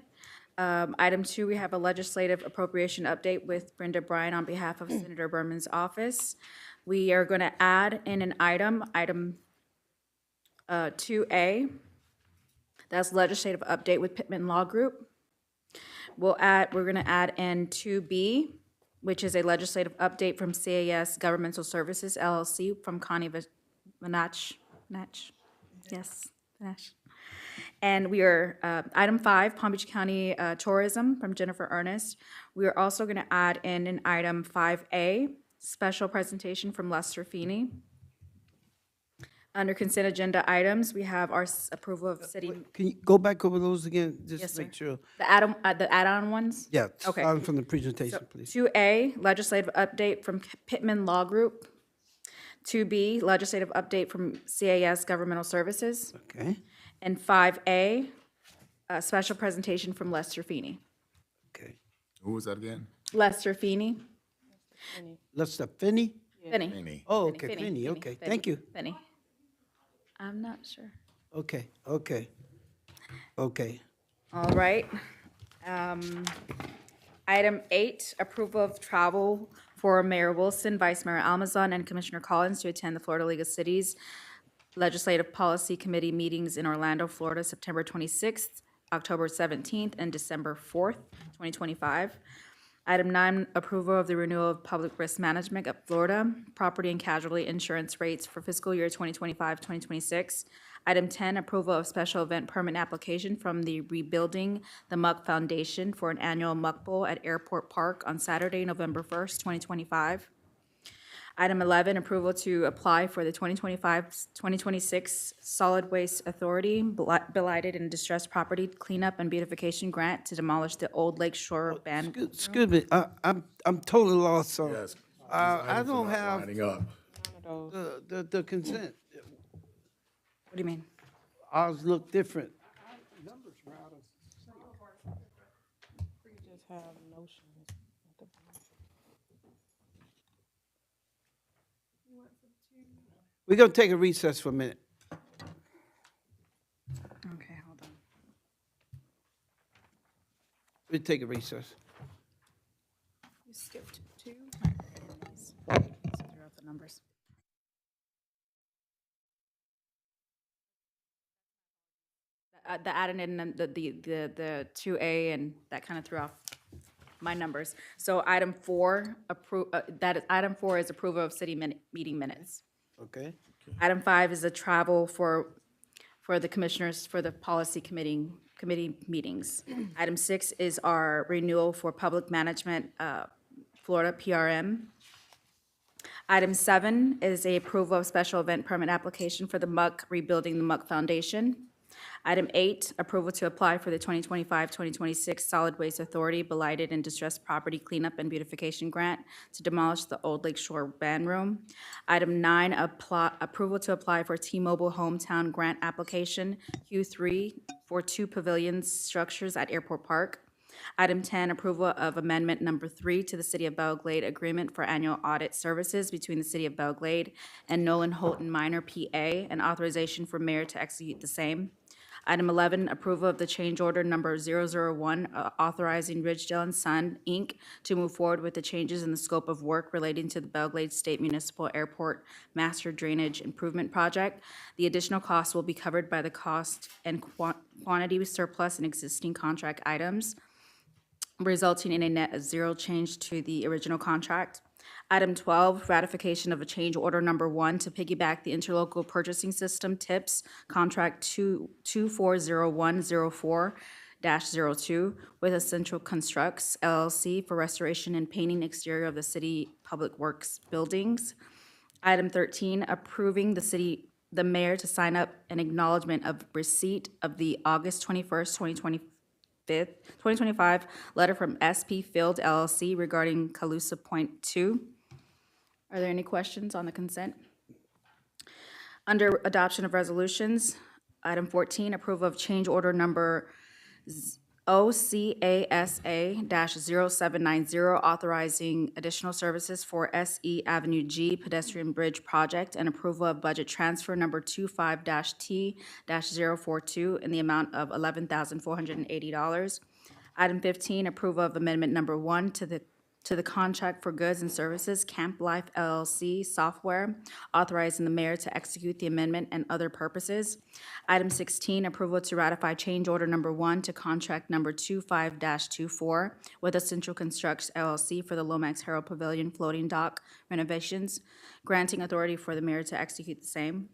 Item 2, we have a legislative appropriation update with Brenda Bryan on behalf of Senator Berman's office. We are going to add in an item 2A. That's legislative update with Pittman Law Group. We're going to add in 2B, which is a legislative update from CAS Governmental Services LLC from Connie Vanach. Yes, Vanach. And we are, item 5, Palm Beach County Tourism from Jennifer Ernest. We are also going to add in an item 5A, special presentation from Lester Feeney. Under consent agenda items, we have our approval of city, Can you go back over those again, just Yes, to make sir. sure? the add-on ones? Yeah, Okay. starting from the presentation, please. 2A, legislative update from Pittman Law Group. 2B, legislative update from CAS Governmental Services. Okay, And 5A, a special presentation from Lester Feeney. okay. Who was that again? Lester Feeney? Lester Finney? Finney. Finney. Oh, okay, Finney, okay, thank you. Finney. I'm not sure. Okay. All right. Item 8, approval of travel for Mayor Wilson, Vice Mayor Almazan, and Commissioner Collins to attend the Florida League of Cities Legislative Policy Committee meetings in Orlando, Florida, September 26th, October 17th, and December 4th, 2025. Item 9, approval of the renewal of public risk management of Florida property and casualty insurance rates for fiscal year 2025-2026. Item 10, approval of special event permit application from the Rebuilding the Muck Foundation for an annual Muck Bowl at Airport Park on Saturday, November 1st, 2025. Item 11, approval to apply for the 2025-2026 Solid Waste Authority Blighted and Distressed Property Cleanup and Beautification Grant to demolish the old Lake Shore Band. Excuse me, I'm totally lost, so, Yes. I don't have Lining up. the consent. What do you mean? Ours look different. We just have notions. We're gonna take a recess for a minute. Okay, hold on. We'll take a recess. You skipped 2. Throw out the numbers. The added in the 2A and that kind of threw off my numbers. So item 4, item 4 is approval of city meeting minutes. Okay. Item 5 is a travel for the commissioners for the policy committee meetings. Item 6 is our renewal for public management, Florida PRM. Item 7 is a approval of special event permit application for the Muck, Rebuilding the Muck Foundation. Item 8, approval to apply for the 2025-2026 Solid Waste Authority Blighted and Distressed Property Cleanup and Beautification Grant to demolish the old Lake Shore Band Room. Item 9, approval to apply for T-Mobile Hometown Grant Application Q3 for 2 pavilion structures at Airport Park. Item 10, approval of amendment number 3 to the City of Belle Glade Agreement for Annual Audit Services between the City of Belle Glade and Nolan Holton Minor, PA, and authorization for mayor to execute the same. Item 11, approval of the change order number 001, authorizing Ridgedale and Son, Inc. to move forward with the changes in the scope of work relating to the Belle Glade State Municipal Airport Master Drainage Improvement Project. The additional costs will be covered by the cost and quantity surplus in existing contract items, resulting in a net of 0 change to the original contract. Item 12, ratification of a change order number 1 to piggyback the interlocal purchasing system TIPS contract 240104-02 with Essential Constructs LLC for restoration and painting exterior of the city public works buildings. Item 13, approving the mayor to sign up an acknowledgement of receipt of the August 21st, 2025 letter from SP Field LLC regarding Calusa Point 2. Are there any questions on the consent? Under adoption of resolutions, item 14, approval of change order number OCASA-0790, authorizing additional services for SE Avenue G pedestrian bridge project and approval of budget transfer number 25-T-042 in the amount of $11,480. Item 15, approval of amendment number 1 to the contract for goods and services, Camp Life LLC software, authorizing the mayor to execute the amendment and other purposes. Item 16, approval to ratify change order number 1 to contract number 25-24 with Essential Constructs LLC for the Lomax Herald Pavilion floating dock renovations, granting authority for the mayor to execute the same.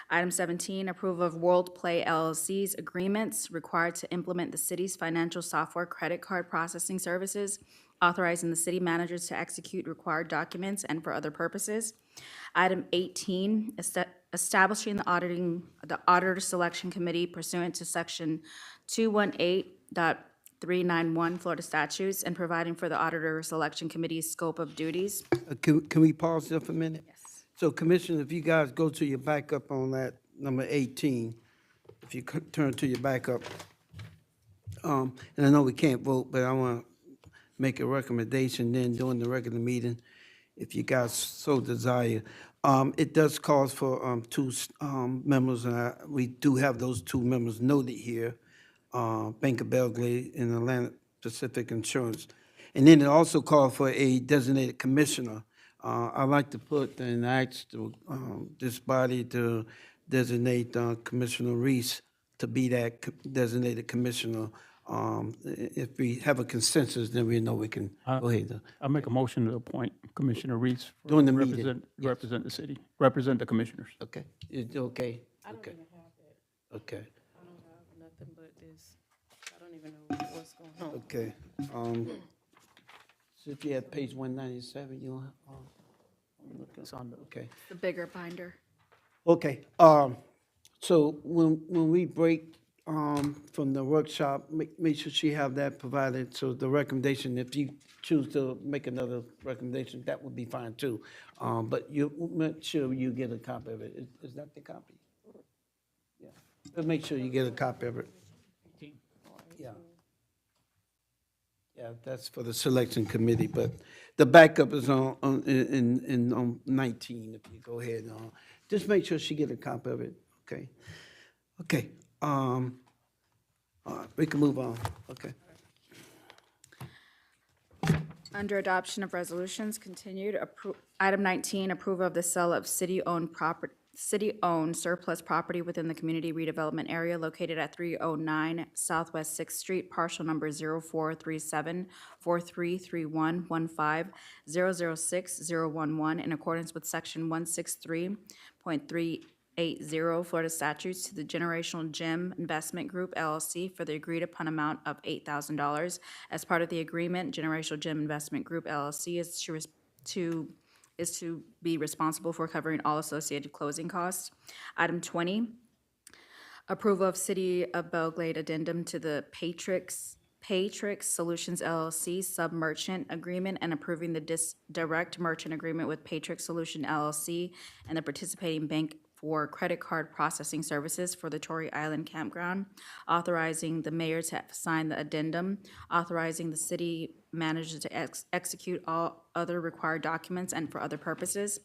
Item 17, approval of World Play LLC's agreements required to implement the city's financial software credit card processing services, authorizing the city managers to execute required documents and for other purposes. Item 18, establishing the auditor selection committee pursuant to section 218.391 Florida statutes and providing for the auditor selection committee's scope of duties. Can we pause there for a minute? Yes. So Commissioner, if you guys go to your backup on that number 18, if you turn to your backup, and I know we can't vote, but I want to make a recommendation then during the regular meeting, if you guys so desire. It does call for two members, and we do have those two members noted here, Bank of Belle, Glade, and Atlantic Pacific Insurance. And then it also called for a designated commissioner. I'd like to put and ask this body to designate Commissioner Reese to be that designated commissioner. If we have a consensus, then we know we can go ahead. I make a motion to appoint Commissioner Reese for During the meeting, represent the city, represent the commissioners. Okay, is it okay? I don't Okay. even have that. Okay, I don't have nothing but this. I don't even know what's going on. okay. So if you have page 197, you don't have, It's on the, okay. The bigger binder. Okay, so when we break from the workshop, make sure she have that provided, so the recommendation, if you choose to make another recommendation, that would be fine too. But you, make sure you get a copy of it. Is that the copy? Yeah, but make sure you get a copy of it. Yeah. Yeah, that's for the selection committee, but the backup is on 19, if you go ahead and, just make sure she get a copy of it, okay? Okay, all right, we can move on, okay. Under adoption of resolutions, continued, item 19, approval of the sale of city-owned surplus property within the community redevelopment area located at 309 Southwest 6th Street, parcel number 0437-433115-006011, in accordance with section 163.380 Florida statutes to the Generational Gem Investment Group LLC for the agreed-upon amount of $8,000. As part of the agreement, Generational Gem Investment Group LLC is to be responsible for covering all associated closing costs. Item 20, approval of City of Belle Glade addendum to the Patrix Solutions LLC sub-merchant agreement and approving the direct merchant agreement with Patrix Solution LLC and the participating bank for credit card processing services for the Torrey Island Campground, authorizing the mayor to sign the addendum, authorizing the city manager to execute all other required documents and for other purposes.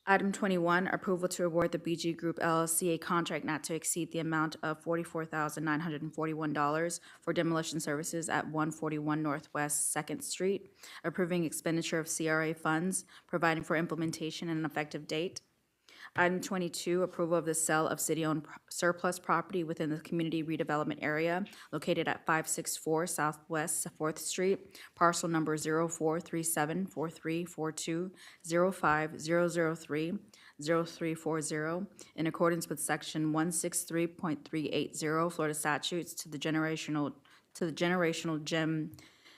Item 21, approval to award the BG Group LLC a contract not to exceed the amount of $44,941 for demolition services at 141 Northwest 2nd Street, approving expenditure of CRA funds, providing for implementation and an effective date. Item 22, approval of the sale of city-owned surplus property within the community redevelopment area located at 564 Southwest 4th Street, parcel number 0437434205003003, in accordance with section 163.380 Florida statutes to the generational gem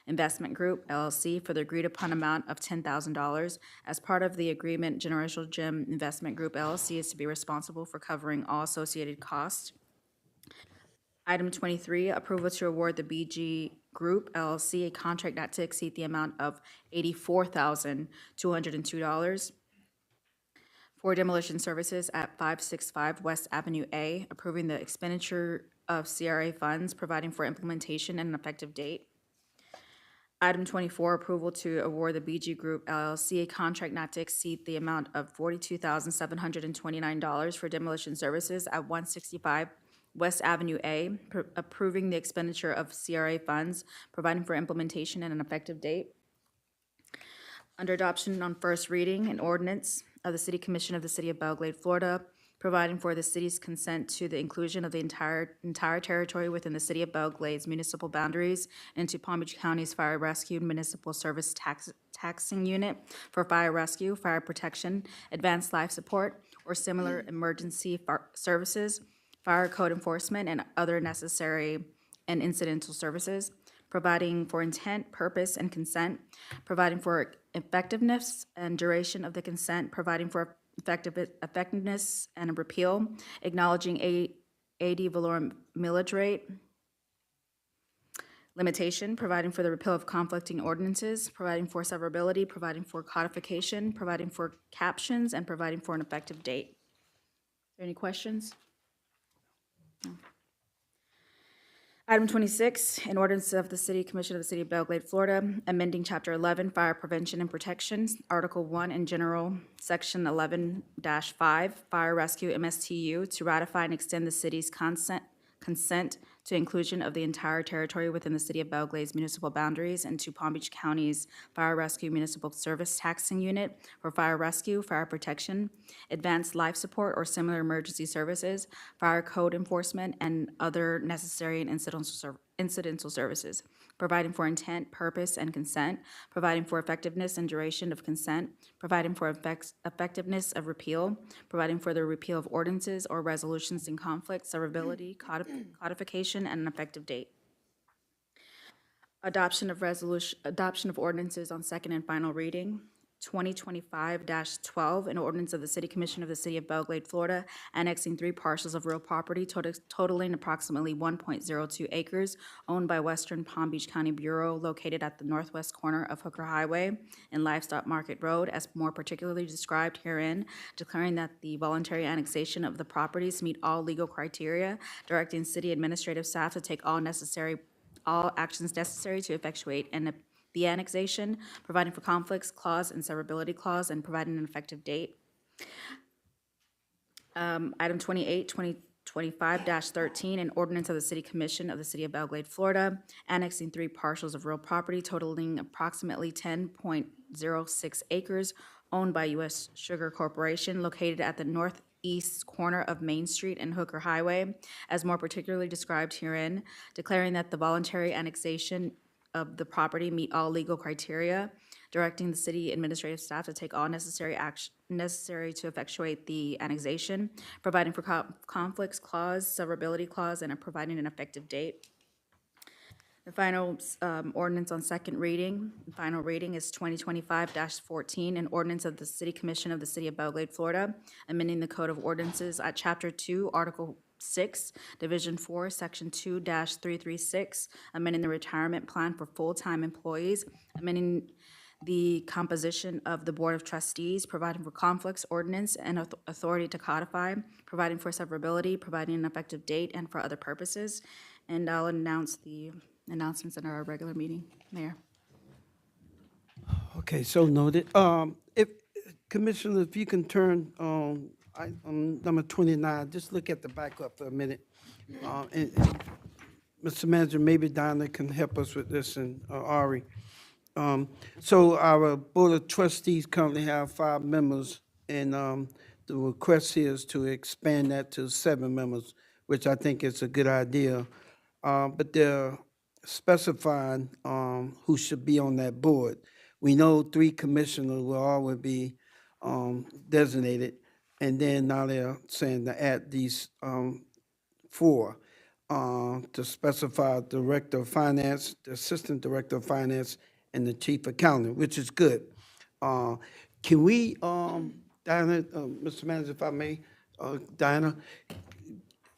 Investment Group, LLC, for the agreed-upon amount of $10,000. As part of the agreement, Generational Gem Investment Group, LLC, is to be responsible for covering all associated costs. Item 23, approval to award the BG Group, LLC, a contract not to exceed the amount of $84,202 for demolition services at 565 West Avenue A, approving the expenditure of CRA funds, providing for implementation and an effective date. Item 24, approval to award the BG Group LLC a contract not to exceed the amount of $42,729 for demolition services at 165 West Avenue A, approving the expenditure of CRA funds, providing for implementation and an effective date. Under adoption on first reading, an ordinance of the City Commission of the City of Belle Glade, Florida, providing for the city's consent to the inclusion of the entire territory within the City of Belle Glade's municipal boundaries into Palm Beach County's Fire Rescue Municipal Service Taxing Unit for fire rescue, fire protection, advanced life support, or similar emergency services, fire code enforcement, and other necessary and incidental services, providing for intent, purpose, and consent, providing for effectiveness and duration of the consent, providing for effectiveness and a repeal, acknowledging ad valorem millage rate limitation, providing for the repeal of conflicting ordinances, providing for severability, providing for codification, providing for captions, and providing for an effective date. Are there any questions? No. Item 26, an ordinance of the City Commission of the City of Belle Glade, Florida, amending Chapter 11, Fire Prevention and Protection, Article 1 in general, Section 11-5, Fire Rescue MSTU, to ratify and extend the city's consent to inclusion of the entire territory within the City of Belle Glade's municipal boundaries into Palm Beach County's Fire Rescue Municipal Service Taxing Unit for fire rescue, fire protection, advanced life support or similar emergency services, fire code enforcement, and other necessary and incidental services, providing for intent, purpose, and consent, providing for effectiveness and duration of consent, providing for effectiveness of repeal, providing for the repeal of ordinances or resolutions in conflict, severability, codification, and an effective date. Adoption of ordinances on second and final reading. 2025-12, an ordinance of the City Commission of the City of Belle Glade, Florida, annexing 3 parcels of real property totaling approximately 1.02 acres owned by Western Palm Beach County Bureau located at the northwest corner of Hooker Highway and Livestock Market Road, as more particularly described herein, declaring that the voluntary annexation of the properties meet all legal criteria, directing city administrative staff to take all actions necessary to effectuate the annexation, providing for conflicts clause and severability clause, and providing an effective date. Item 28, 2025-13, an ordinance of the City Commission of the City of Belle Glade, Florida, annexing 3 parcels of real property totaling approximately 10.06 acres owned by U.S. Sugar Corporation located at the northeast corner of Main Street and Hooker Highway, as more particularly described herein, declaring that the voluntary annexation of the property meet all legal criteria, directing the city administrative staff to take all necessary action necessary to effectuate the annexation, providing for conflicts clause, severability clause, and providing an effective date. The final ordinance on second reading, the final reading is 2025-14, an ordinance of the City Commission of the City of Belle Glade, Florida, amending the Code of Ordinances at Chapter 2, Article 6, Division 4, Section 2-336, amending the retirement plan for full-time employees, amending the composition of the Board of Trustees, providing for conflicts, ordinance, and authority to codify, providing for severability, providing an effective date, and for other purposes. And I'll announce the announcements in our regular meeting. Mayor. Okay, so noted. If, Commissioner, if you can turn on number 29, just look at the backup for a minute. And Mr. Manager, maybe Donna can help us with this, and Ari. So our Board of Trustees currently have 5 members, and the request here is to expand that to 7 members, which I think is a good idea. But they're specifying who should be on that board. We know 3 commissioners will always be designated, and then now they're saying to add these 4 to specify Director of Finance, the Assistant Director of Finance, and the Chief Accountant, which is good. Can we, Diana, Mr. Manager, if I may, Diana,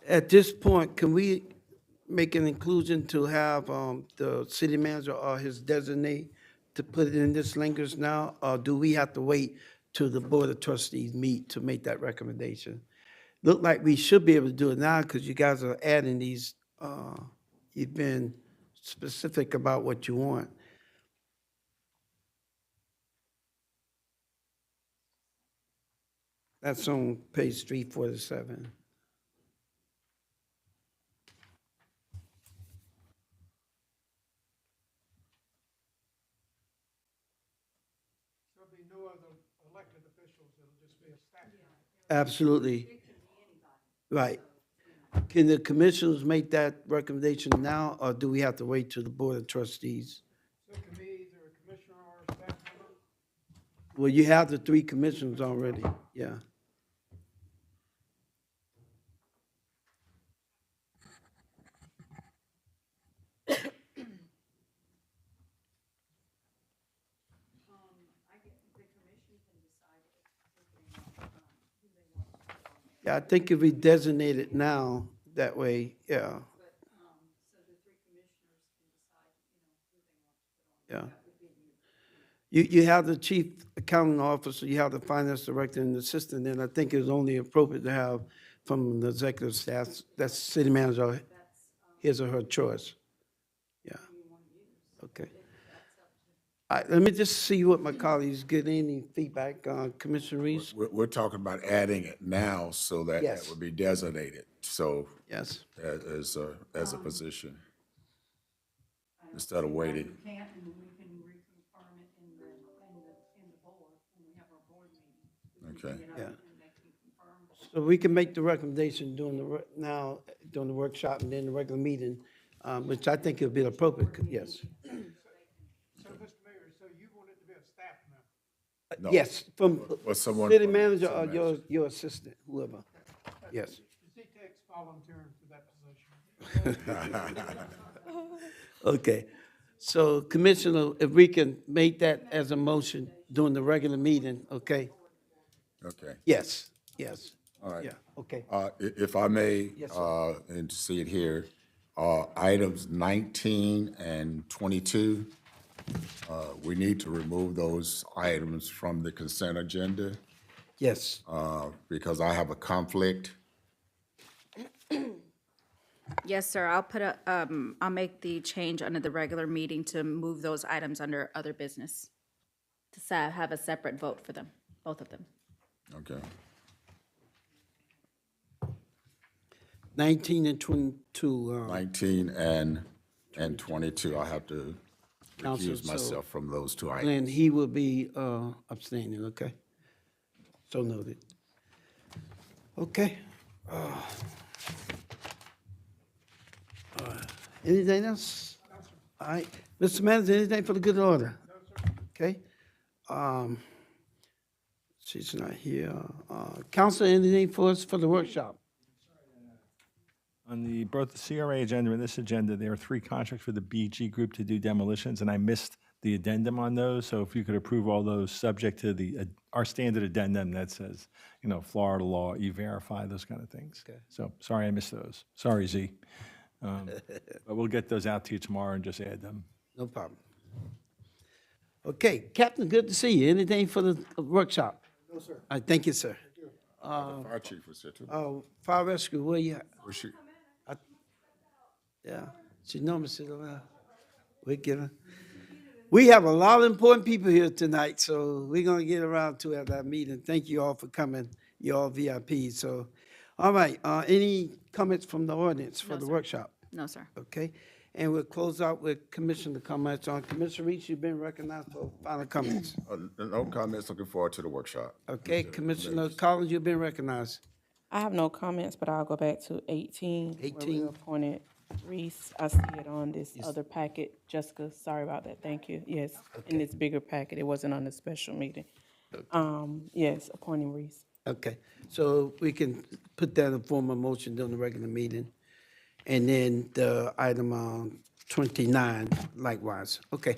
at this point, can we make an inclusion to have the city manager or his designee to put it in this language now? Or do we have to wait till the Board of Trustees meet to make that recommendation? Look like we should be able to do it now because you guys are adding these, you've been specific about what you want. That's on page 347. There'll be no other elected officials, it'll just be a staff. Absolutely. Right. Can the commissioners make that recommendation now, or do we have to wait till the Board of Trustees? So it can be either a commissioner or a staff member. Well, you have the 3 commissioners already, yeah. Yeah, I think if we designate it now, that way, yeah. Yeah. You have the chief accounting officer, you have the finance director and the assistant, and I think it's only appropriate to have from the executive staff, that's city manager, his or her choice. Yeah. Okay. All right, let me just see what my colleagues get any feedback, Commissioner Reese? We're talking about adding it now so that Yes. that would be designated, so Yes. as a position. Instead of waiting. We can't, and we can reconfirm it in the board, when we have our board meeting. Okay. Yeah. And they can confirm. So we can make the recommendation during now, during the workshop and then the regular meeting, which I think would be appropriate, yes. So, Mr. Mayor, so you want it to be a staff member? No. Yes, from Or someone city from- manager or city your assistant, whoever. Yes. Z-Tech's volunteering for that position. Okay. So Commissioner, if we can make that as a motion during the regular meeting, okay? Okay. Yes, yes. All right. Yeah, okay. If I may, Yes, sir. and to see it here, items 19 and 22, we need to remove those items from the consent agenda Yes, because I have a conflict. Yes, sir. I'll make the change under the regular meeting to move those items under other business. To have a separate vote for them, both of them. Okay. 19 and 22. 19 and 22, I have to Counsel, recuse so- myself from those 2 And items. he will be abstaining, okay? So noted. Okay. Anything else? All right. Mr. Manager, anything for the good order? Okay. She's not here. Council, anything for us for the workshop? On the, both the CRA agenda and this agenda, there are 3 contracts for the BG Group to do demolitions, and I missed the addendum on those, so if you could approve all those subject to the, our standard addendum that says, you know, Florida law, E-Verify, those kind of things. Okay. So, sorry I missed those. Sorry, Z. But we'll get those out to you tomorrow and just add them. No problem. Okay, Captain, good to see you. Anything for the workshop? No, sir. All right, thank you, sir. The fire chief was here too. Fire rescue, where you at? Was she? Yeah, she normally sit around. We get her. We have a lot of important people here tonight, so we're gonna get around to at that meeting. Thank you all for coming. You all VIP. So, all right. Any comments from the audience for No, the sir. workshop? No, sir. Okay. And we'll close out with commissioner comments on. Commissioner Reese, you've been recognized for final comments. No comments, looking forward to the workshop. Okay, Commissioner Collins, you've been recognized. I have no comments, but I'll go back to 18. Where 18. we appointed Reese. I see it on this other packet. Jessica, sorry about that. Thank you. Yes, in this bigger packet. It wasn't on the special meeting. Yes, appointing Reese. Okay, so we can put that in form of motion during the regular meeting. And then the item 29 likewise. Okay.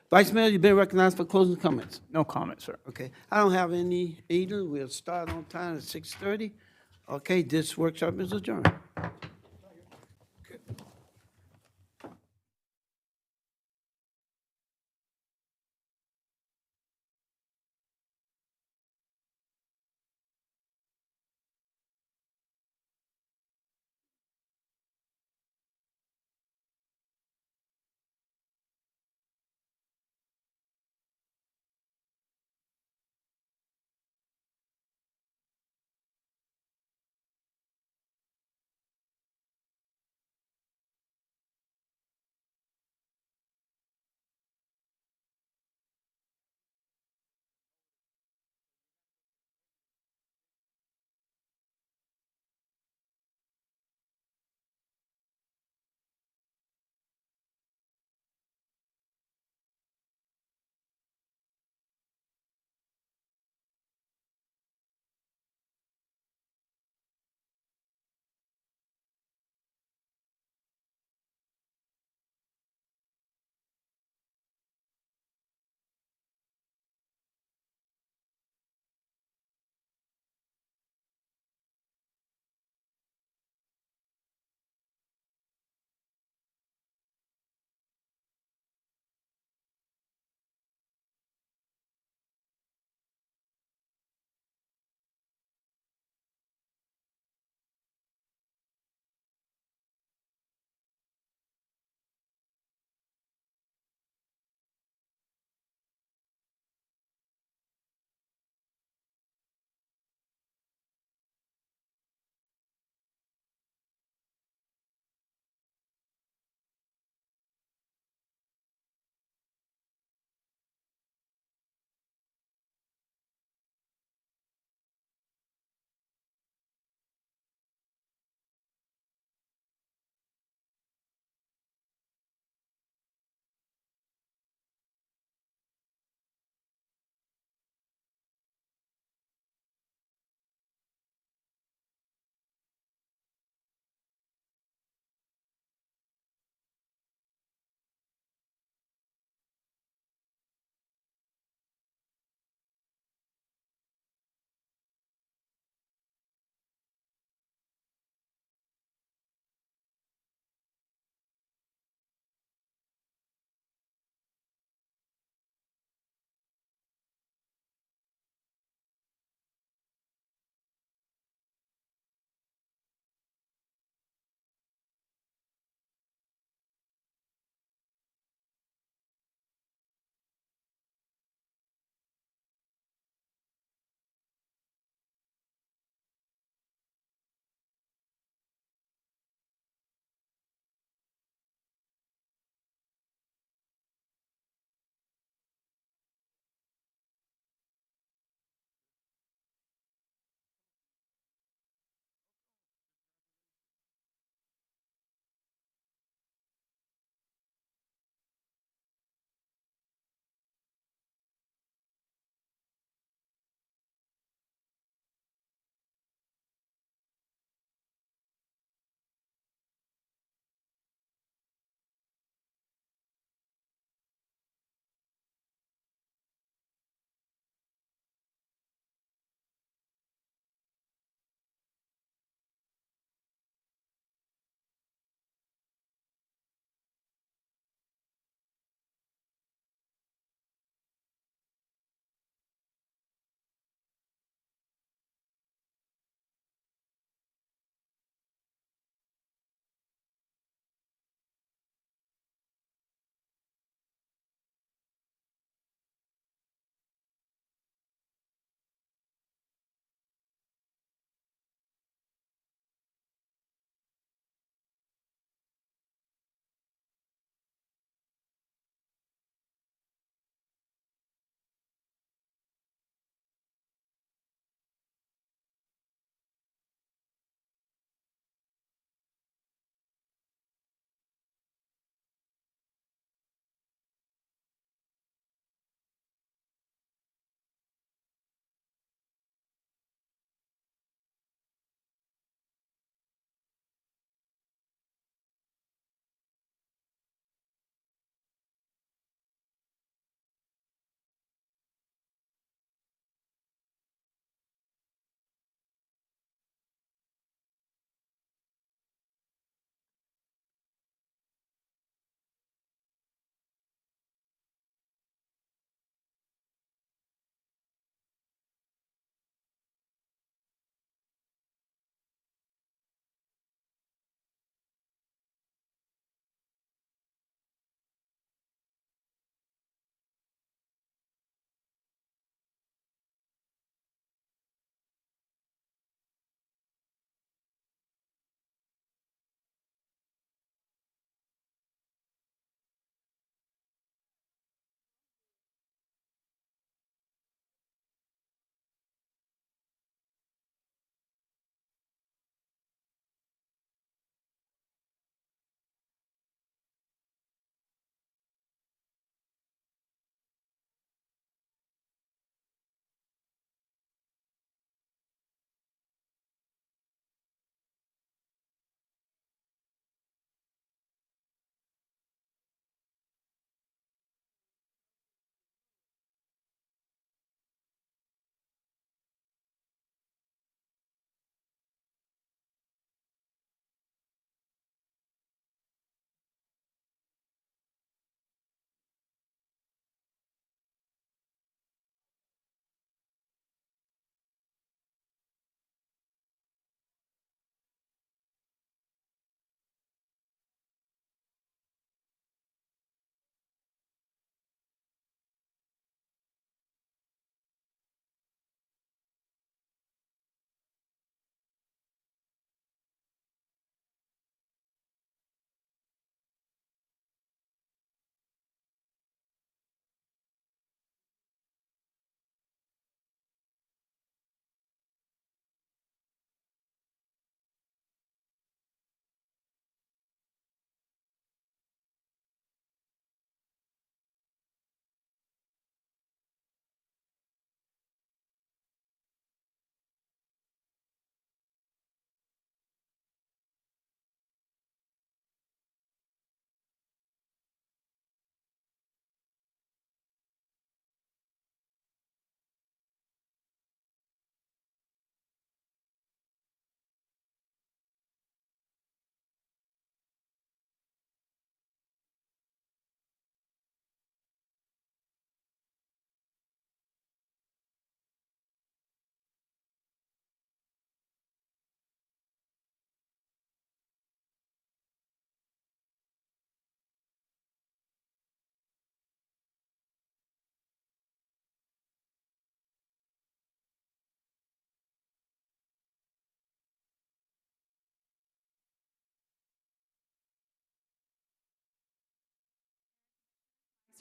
Vice Mayor, you've been recognized for closing comments. No comment, sir. Okay, I don't have any either. We'll start on time at 6:30. Okay, this workshop is adjourned.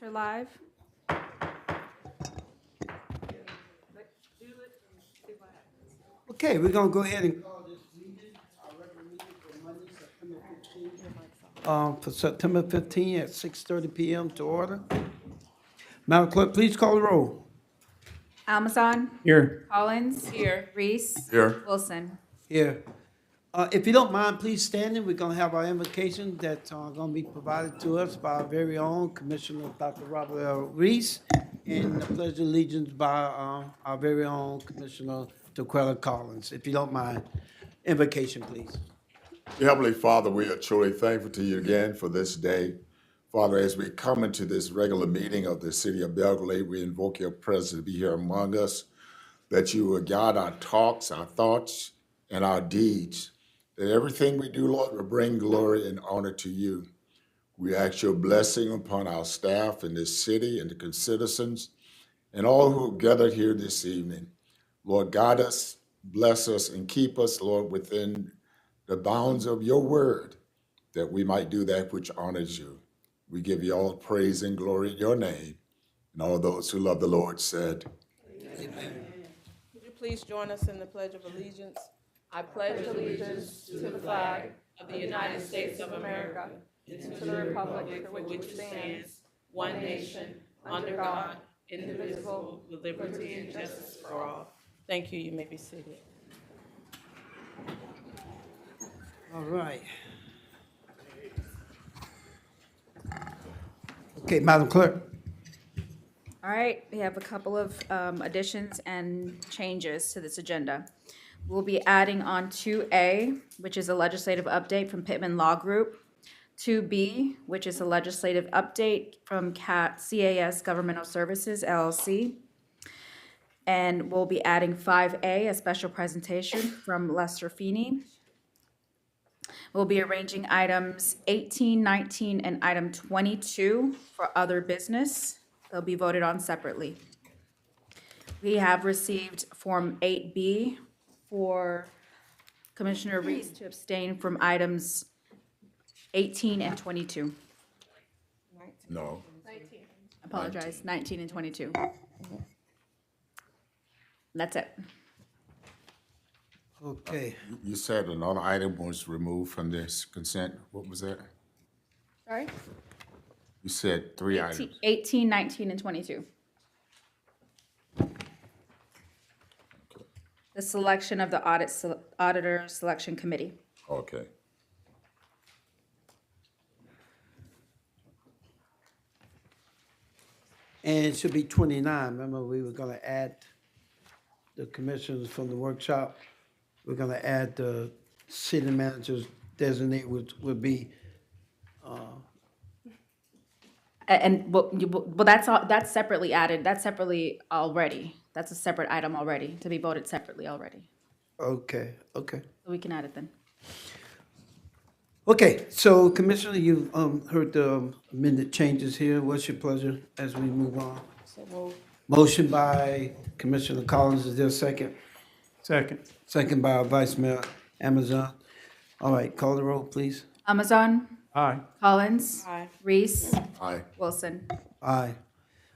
Enter live. Okay, we're gonna go ahead and call this meeting, our regular meeting for Monday, September 15th. For September 15 at 6:30 PM to order. Madam Clerk, please call the roll. Almazan. Here. Collins. Here. Reese. Here. Wilson. Here. If you don't mind, please stand in. We're gonna have our invocation that's gonna be provided to us by our very own Commissioner Dr. Robert L. Reese, and the pledge of allegiance by our very own Commissioner Tequila Collins. If you don't mind, invocation, please. Dear Heavenly Father, we are truly thankful to you again for this day. Father, as we come into this regular meeting of the city of Belle, Glade, we invoke your presence to be here among us, that you will guide our talks, our thoughts, and our deeds, that everything we do, Lord, will bring glory and honor to you. We ask your blessing upon our staff in this city and the citizens and all who have gathered here this evening. Lord, guide us, bless us, and keep us, Lord, within the bounds of your word, that we might do that which honors you. We give you all praise and glory in your name. And all those who love the Lord said, Would you please join us in the Pledge of Allegiance? I pledge allegiance to the flag of the United States of America and to the republic for which it stands, one nation, under God, indivisible, with liberty and justice for all. Thank you. You may be seated. All right. Okay, Madam Clerk. All right, we have a couple of additions and changes to this agenda. We'll be adding on 2A, which is a legislative update from Pittman Law Group, 2B, which is a legislative update from CAS Governmental Services LLC, and we'll be adding 5A, a special presentation from Lester Feeney. We'll be arranging items 18, 19, and item 22 for other business. They'll be voted on separately. We have received Form 8B for Commissioner Reese to abstain from items 18 and 22. no. Apologize, 19 and 22. That's it. Okay. You said another item was removed from this consent. What was that? Sorry? You said 3 items. 18, 19, and 22. The selection of the auditor selection committee. Okay. And it should be 29. Remember, we were gonna add the commissioners from the workshop. We're gonna add the city managers designate, which would be, That's separately added, that's separately already. That's a separate item already, to be voted separately already. okay, okay. So we can add it then. Okay, so Commissioner, you've heard the amended changes here. What's your pleasure as we move on? So move. Motion by Commissioner Collins, is there a second? Second. Second by our Vice Mayor Amazon. All right, call the roll, please. Amazon, Aye. Collins. Aye. Reese, Aye. Wilson. Aye.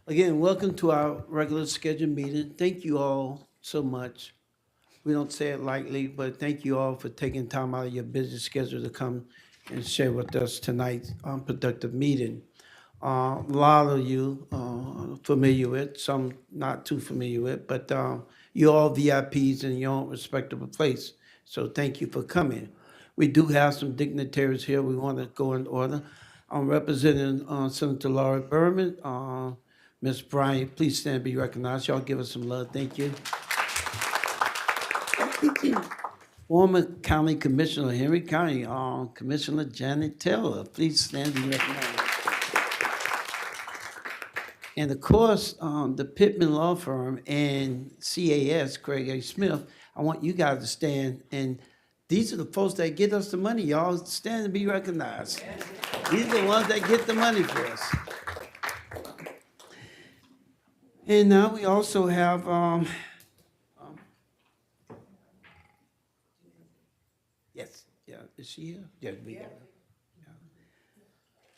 Again, welcome to our regular scheduled meeting. Thank you all so much. We don't say it lightly, but thank you all for taking time out of your busy schedule to come and share with us tonight's productive meeting. A lot of you familiar with, some not too familiar with, but you're all VIPs in your own respectable place. So thank you for coming. We do have some dignitaries here. We want to go in order. I'm representing Senator Laurie Berman. Ms. Bryant, please stand and be recognized. Y'all give us some love. Thank you. Former County Commissioner, Henry County, Commissioner Janet Taylor, please stand and be recognized. And of course, the Pittman Law Firm and CAS, Craig A. Smith, I want you guys to stand, and these are the folks that get us the money, y'all. Stand and be recognized. These are the ones that get the money for us. And now we also have, yes, yeah, is she here? Yeah, we got her.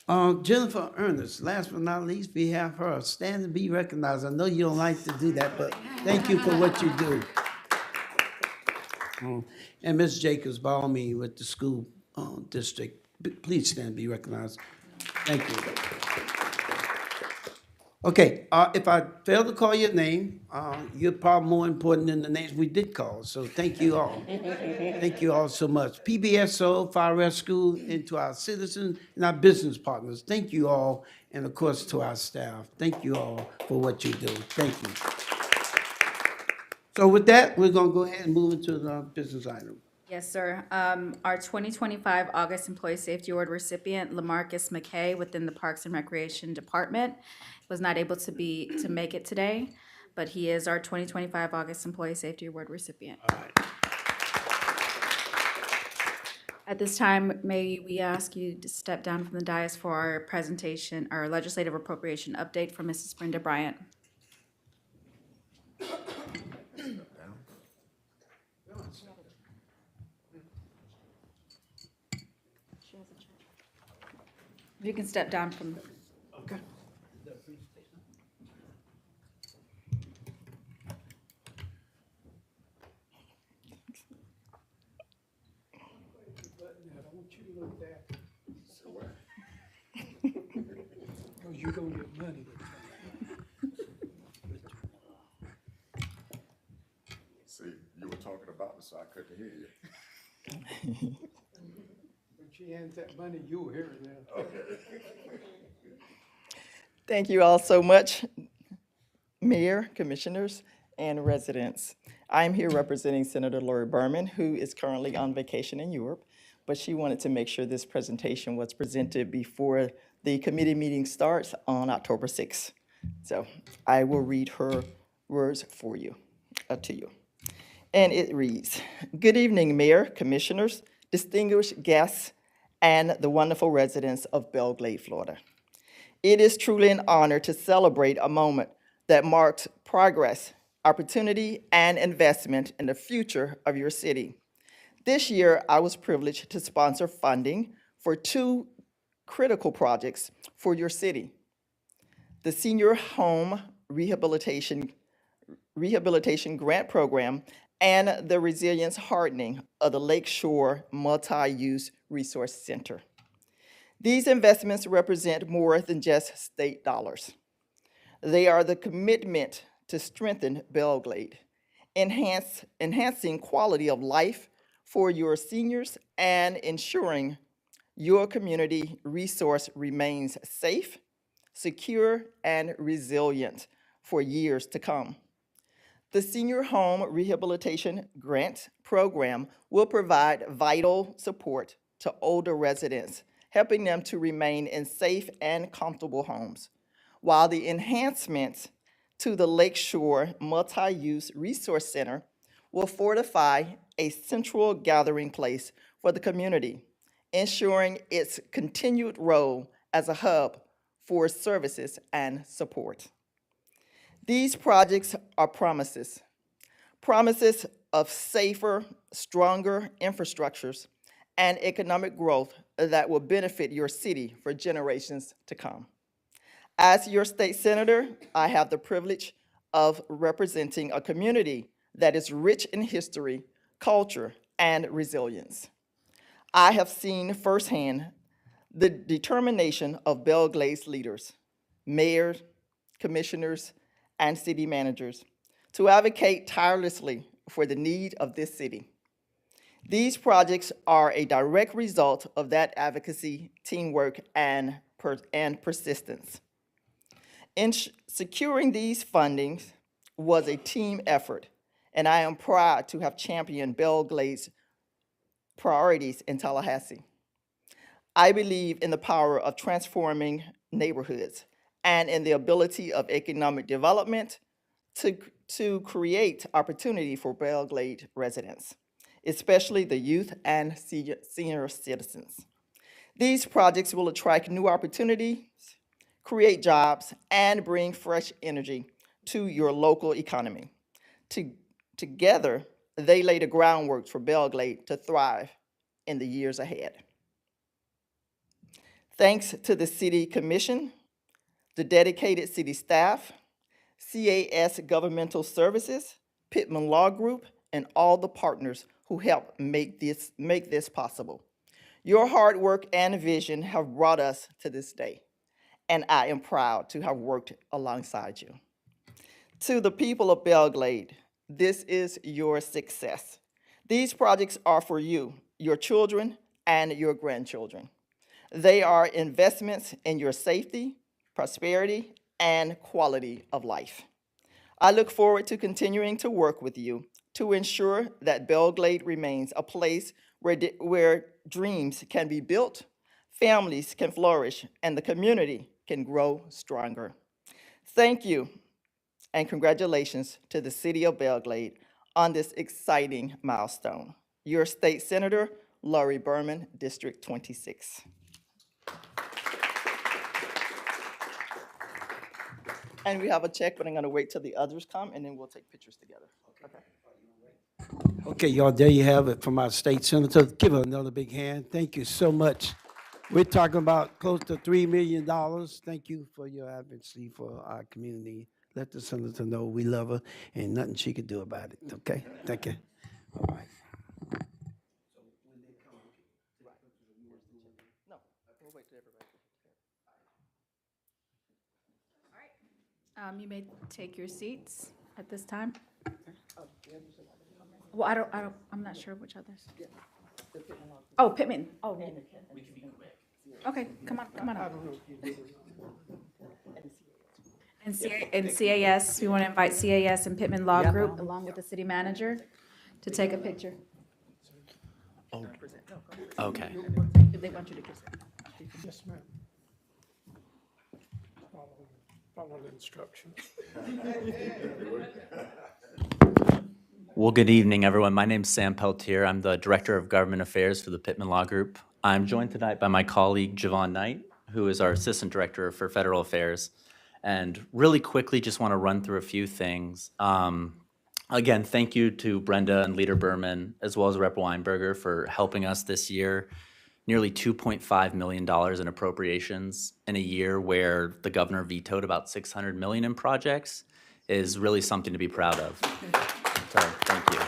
Jennifer Ernest, last but not least, we have her stand and be recognized. I know you don't like to do that, but thank you for what you do. And Ms. Jacobs, by all means, with the school district, please stand and be recognized. Thank you. Okay, if I fail to call your name, you're probably more important than the names we did call, so thank you all. Thank you all so much. PBSO, Fire Rescue, and to our citizens and our business partners, thank you all, and of course to our staff, thank you all for what you do. Thank you. So with that, we're gonna go ahead and move into the business item. Yes, sir. Our 2025 August Employee Safety Award recipient, LaMarcus McKay, within the Parks and Recreation Department, was not able to make it today, but he is our 2025 August Employee Safety Award recipient. At this time, may we ask you to step down from the dais for our presentation, our legislative appropriation update from Mrs. Brenda Bryant. If you can step down from. Okay. Because you're gonna get money. See, you were talking about it, so I couldn't hear you. When she hands that money, you'll hear it now. Thank you all so much, Mayor, Commissioners, and residents. I'm here representing Senator Lori Berman, who is currently on vacation in Europe, but she wanted to make sure this presentation was presented before the committee meeting starts on October 6th. So I will read her words for you, to you. And it reads, "Good evening, Mayor, Commissioners, distinguished guests, and the wonderful residents of Belle, Glade, Florida. It is truly an honor to celebrate a moment that marks progress, opportunity, and investment in the future of your city. This year, I was privileged to sponsor funding for two critical projects for your city: the Senior Home Rehabilitation Grant Program and the Resilience Hardening of the Lakeshore Multi-Use Resource Center. These investments represent more than just state dollars. They are the commitment to strengthen Belle Glade, enhancing quality of life for your seniors and ensuring your community resource remains safe, secure, and resilient for years to come. The Senior Home Rehabilitation Grant Program will provide vital support to older residents, helping them to remain in safe and comfortable homes, while the enhancements to the Lakeshore Multi-Use Resource Center will fortify a central gathering place for the community, ensuring its continued role as a hub for services and support. These projects are promises of safer, stronger infrastructures and economic growth that will benefit your city for generations to come. As your state senator, I have the privilege of representing a community that is rich in history, culture, and resilience. I have seen firsthand the determination of Belle Glade's leaders, mayors, commissioners, and city managers to advocate tirelessly for the need of this city. These projects are a direct result of that advocacy, teamwork, and persistence. In securing these fundings was a team effort, and I am proud to have championed Belle Glade's priorities in Tallahassee. I believe in the power of transforming neighborhoods and in the ability of economic development to create opportunity for Belle Glade residents, especially the youth and senior citizens. These projects will attract new opportunities, create jobs, and bring fresh energy to your local economy. Together, they lay the groundwork for Belle Glade to thrive in the years ahead. Thanks to the City Commission, the dedicated city staff, CAS Governmental Services, Pittman Law Group, and all the partners who helped make this possible. Your hard work and vision have brought us to this day, and I am proud to have worked alongside you. To the people of Belle Glade, this is your success. These projects are for you, your children, and your grandchildren. They are investments in your safety, prosperity, and quality of life. I look forward to continuing to work with you to ensure that Belle Glade remains a place where dreams can be built, families can flourish, and the community can grow stronger. Thank you, and congratulations to the City of Belle Glade on this exciting milestone. Your State Senator, Laurie Berman, District 26. And we have a check, but I'm gonna wait till the others come, and then we'll take pictures together. Okay. Okay, y'all, there you have it from our state senator. Give her another big hand. Thank you so much. We're talking about close to $3 million. Thank you for your advocacy for our community. Let the senator know we love her and nothing she can do about it, okay? Thank you. All right. No, we'll wait till everybody. You may take your seats at this time. Well, I'm not sure which others. Oh, Pittman. Oh, no. Okay, come on up. And CAS, we want to invite CAS and Pittman Law Group, along with the city manager, to take a picture. Okay. If they want you to kiss them. Yes, ma'am. Follow the instructions. Well, good evening, everyone. My name's Sam Peltier. I'm the Director of Government Affairs for the Pittman Law Group. I'm joined tonight by my colleague, Javon Knight, who is our Assistant Director for Federal Affairs. And really quickly, just want to run through a few things. Again, thank you to Brenda and Leader Berman, as well as Rep. Weinberger, for helping us this year. Nearly $2.5 million in appropriations in a year where the governor vetoed about $600 million in projects is really something to be proud of. So thank you.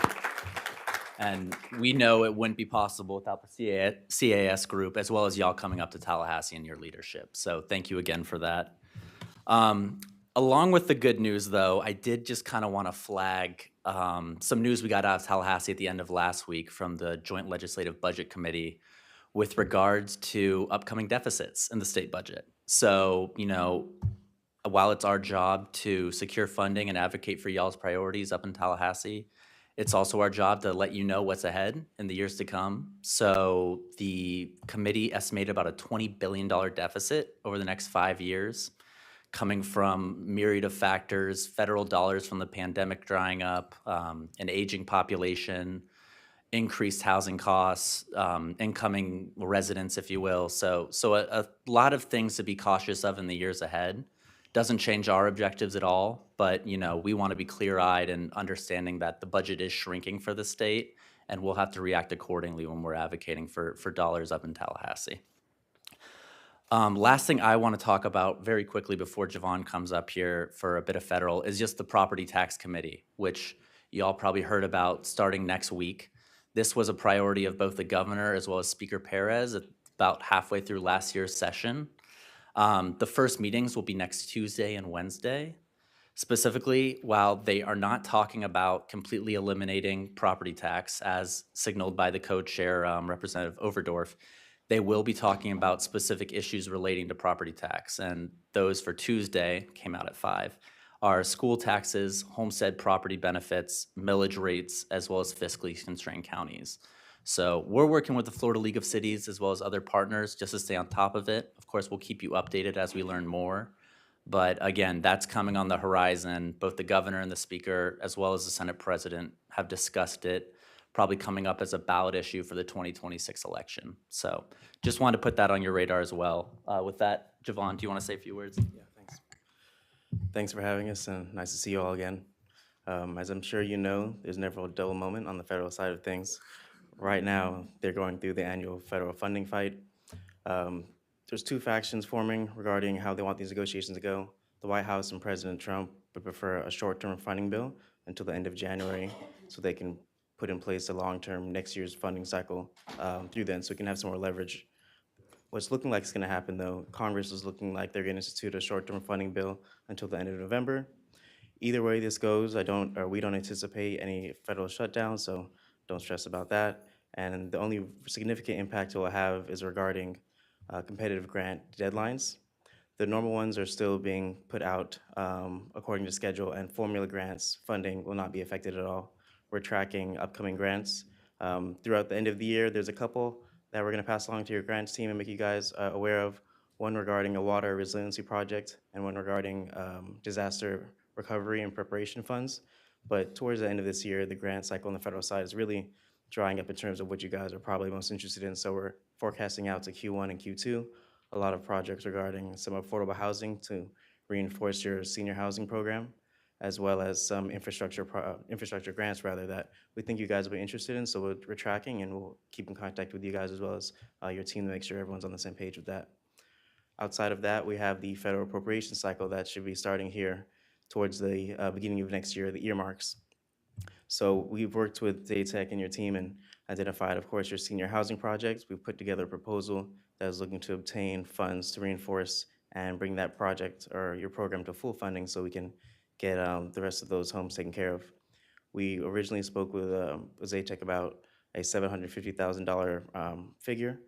And we know it wouldn't be possible without the CAS group, as well as y'all coming up to Tallahassee and your leadership. So thank you again for that. Along with the good news, though, I did just kind of want to flag some news we got out of Tallahassee at the end of last week from the Joint Legislative Budget Committee with regards to upcoming deficits in the state budget. So, you know, while it's our job to secure funding and advocate for y'all's priorities up in Tallahassee, it's also our job to let you know what's ahead in the years to come. So the committee estimated about a $20 billion deficit over the next 5 years, coming from myriad of factors, federal dollars from the pandemic drying up, an aging population, increased housing costs, incoming residents, if you will. So a lot of things to be cautious of in the years ahead. Doesn't change our objectives at all, but you know, we want to be clear-eyed and understanding that the budget is shrinking for the state, and we'll have to react accordingly when we're advocating for dollars up in Tallahassee. Last thing I want to talk about very quickly before Javon comes up here for a bit of federal is just the Property Tax Committee, which y'all probably heard about starting next week. This was a priority of both the governor as well as Speaker Perez about halfway through last year's session. The first meetings will be next Tuesday and Wednesday. Specifically, while they are not talking about completely eliminating property tax as signaled by the co-chair, Representative Overdorf, they will be talking about specific issues relating to property tax. And those for Tuesday came out at 5. Are school taxes, homestead property benefits, millage rates, as well as fiscally constrained counties. So we're working with the Florida League of Cities as well as other partners just to stay on top of it. Of course, we'll keep you updated as we learn more. But again, that's coming on the horizon. Both the governor and the speaker, as well as the Senate president, have discussed it, probably coming up as a ballot issue for the 2026 election. So just wanted to put that on your radar as well. With that, Javon, do you want to say a few words? Yeah, thanks. Thanks for having us, and nice to see you all again. As I'm sure you know, there's never a dull moment on the federal side of things. Right now, they're going through the annual federal funding fight. there's two factions forming regarding how they want these negotiations to go. The White House and President Trump would prefer a short-term funding bill until the end of January, so they can put in place a long-term next year's funding cycle through then, so we can have some more leverage. What's looking like is going to happen, though, Congress is looking like they're going to institute a short-term funding bill until the end of November. Either way this goes, we don't anticipate any federal shutdown, so don't stress about that. And the only significant impact it will have is regarding competitive grant deadlines. The normal ones are still being put out according to schedule, and formula grants funding will not be affected at all. We're tracking upcoming grants. Throughout the end of the year, there's a couple that we're going to pass along to your grants team and make you guys aware of. One regarding a water resiliency project, and one regarding disaster recovery and preparation funds. But towards the end of this year, the grant cycle on the federal side is really drying up in terms of what you guys are probably most interested in. So we're forecasting out to Q1 and Q2 a lot of projects regarding some affordable housing to reinforce your senior housing program, as well as some infrastructure grants rather that we think you guys will be interested in. So we're tracking, and we'll keep in contact with you guys as well as your team to make sure everyone's on the same page with that. Outside of that, we have the federal appropriation cycle that should be starting here towards the beginning of next year, the earmarks. So we've worked with Daytech and your team and identified, of course, your senior housing projects. We've put together a proposal that is looking to obtain funds to reinforce and bring that project or your program to full funding so we can get the rest of those homes taken care of. We originally spoke with Daytech about a $750,000 figure,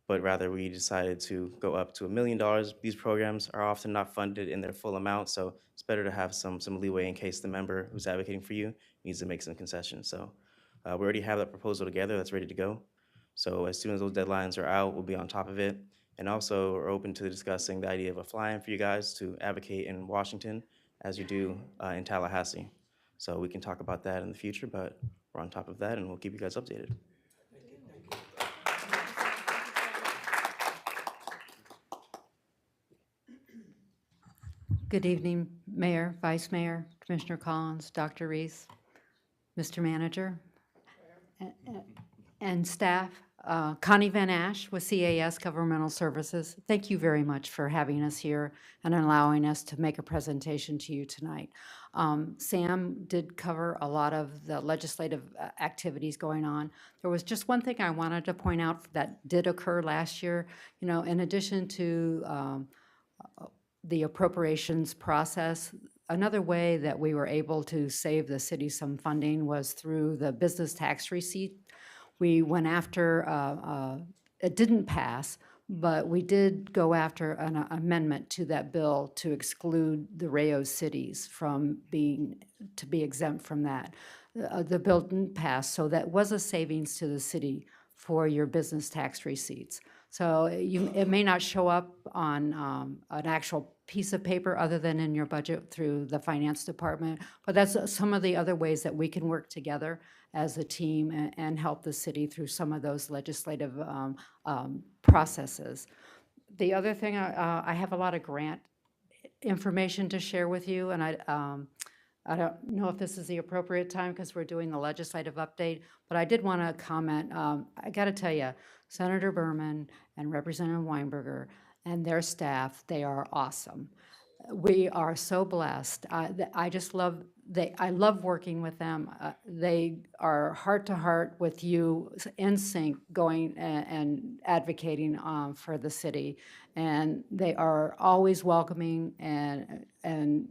but rather we decided to go up to $1 million. These programs are often not funded in their full amount, so it's better to have some leeway in case the member who's advocating for you needs to make some concessions. So we already have that proposal together that's ready to go. So as soon as those deadlines are out, we'll be on top of it. And also we're open to discussing the idea of a fly-in for you guys to advocate in Washington as you do in Tallahassee. So we can talk about that in the future, but we're on top of that and we'll keep you guys updated. Good evening, Mayor, Vice Mayor, Commissioner Collins, Dr. Reese, Mr. Manager, and staff. Connie Van Ash with CAS Governmental Services. Thank you very much for having us here and allowing us to make a presentation to you tonight. Sam did cover a lot of the legislative activities going on. There was just one thing I wanted to point out that did occur last year. You know, in addition to the appropriations process, another way that we were able to save the city some funding was through the business tax receipt. We went after, it didn't pass, but we did go after an amendment to that bill to exclude the Rayo cities from being exempt from that. The bill didn't pass, so that was a savings to the city for your business tax receipts. So it may not show up on an actual piece of paper other than in your budget through the finance department, but that's some of the other ways that we can work together as a team and help the city through some of those legislative processes. The other thing, I have a lot of grant information to share with you, and I don't know if this is the appropriate time because we're doing the legislative update, but I did want to comment. I got to tell you, Senator Berman and Representative Weinberger and their staff, they are awesome. We are so blessed. I just love, I love working with them. They are heart to heart with you, in sync, going and advocating for the city. And they are always welcoming and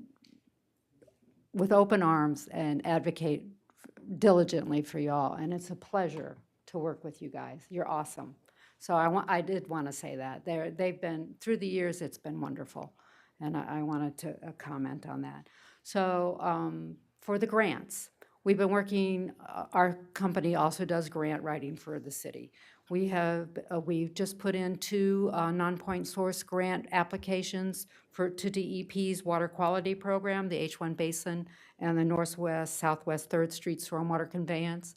with open arms and advocate diligently for y'all. And it's a pleasure to work with you guys. You're awesome. So I did want to say that. They've been, through the years, it's been wonderful. And I wanted to comment on that. So for the grants, we've been working, our company also does grant writing for the city. We've just put in 2 non-point source grant applications to DEP's water quality program, the H1 Basin and the Northwest Southwest 3rd Street Stormwater Conveyance.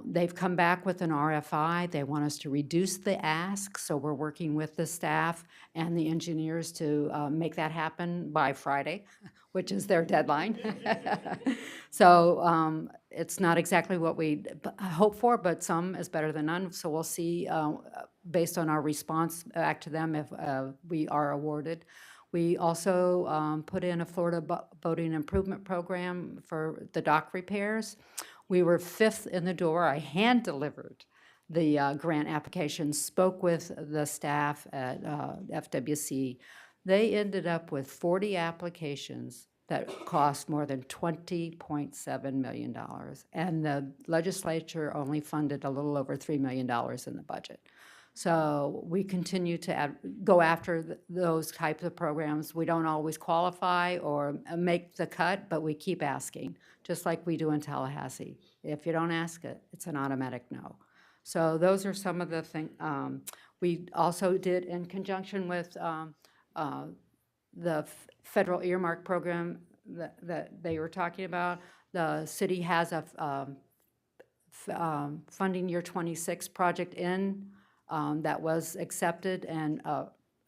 They've come back with an RFI. They want us to reduce the ask, so we're working with the staff and the engineers to make that happen by Friday, which is their deadline. So it's not exactly what we hope for, but some is better than none. So we'll see, based on our response back to them, if we are awarded. We also put in a Florida Boating Improvement Program for the dock repairs. We were 5th in the door. I hand-delivered the grant application, spoke with the staff at FWC. They ended up with 40 applications that cost more than $20.7 million. And the legislature only funded a little over $3 million in the budget. So we continue to go after those types of programs. We don't always qualify or make the cut, but we keep asking, just like we do in Tallahassee. If you don't ask it, it's an automatic no. So those are some of the things. We also did, in conjunction with the federal earmark program that they were talking about, the city has a funding year 26 project in that was accepted, and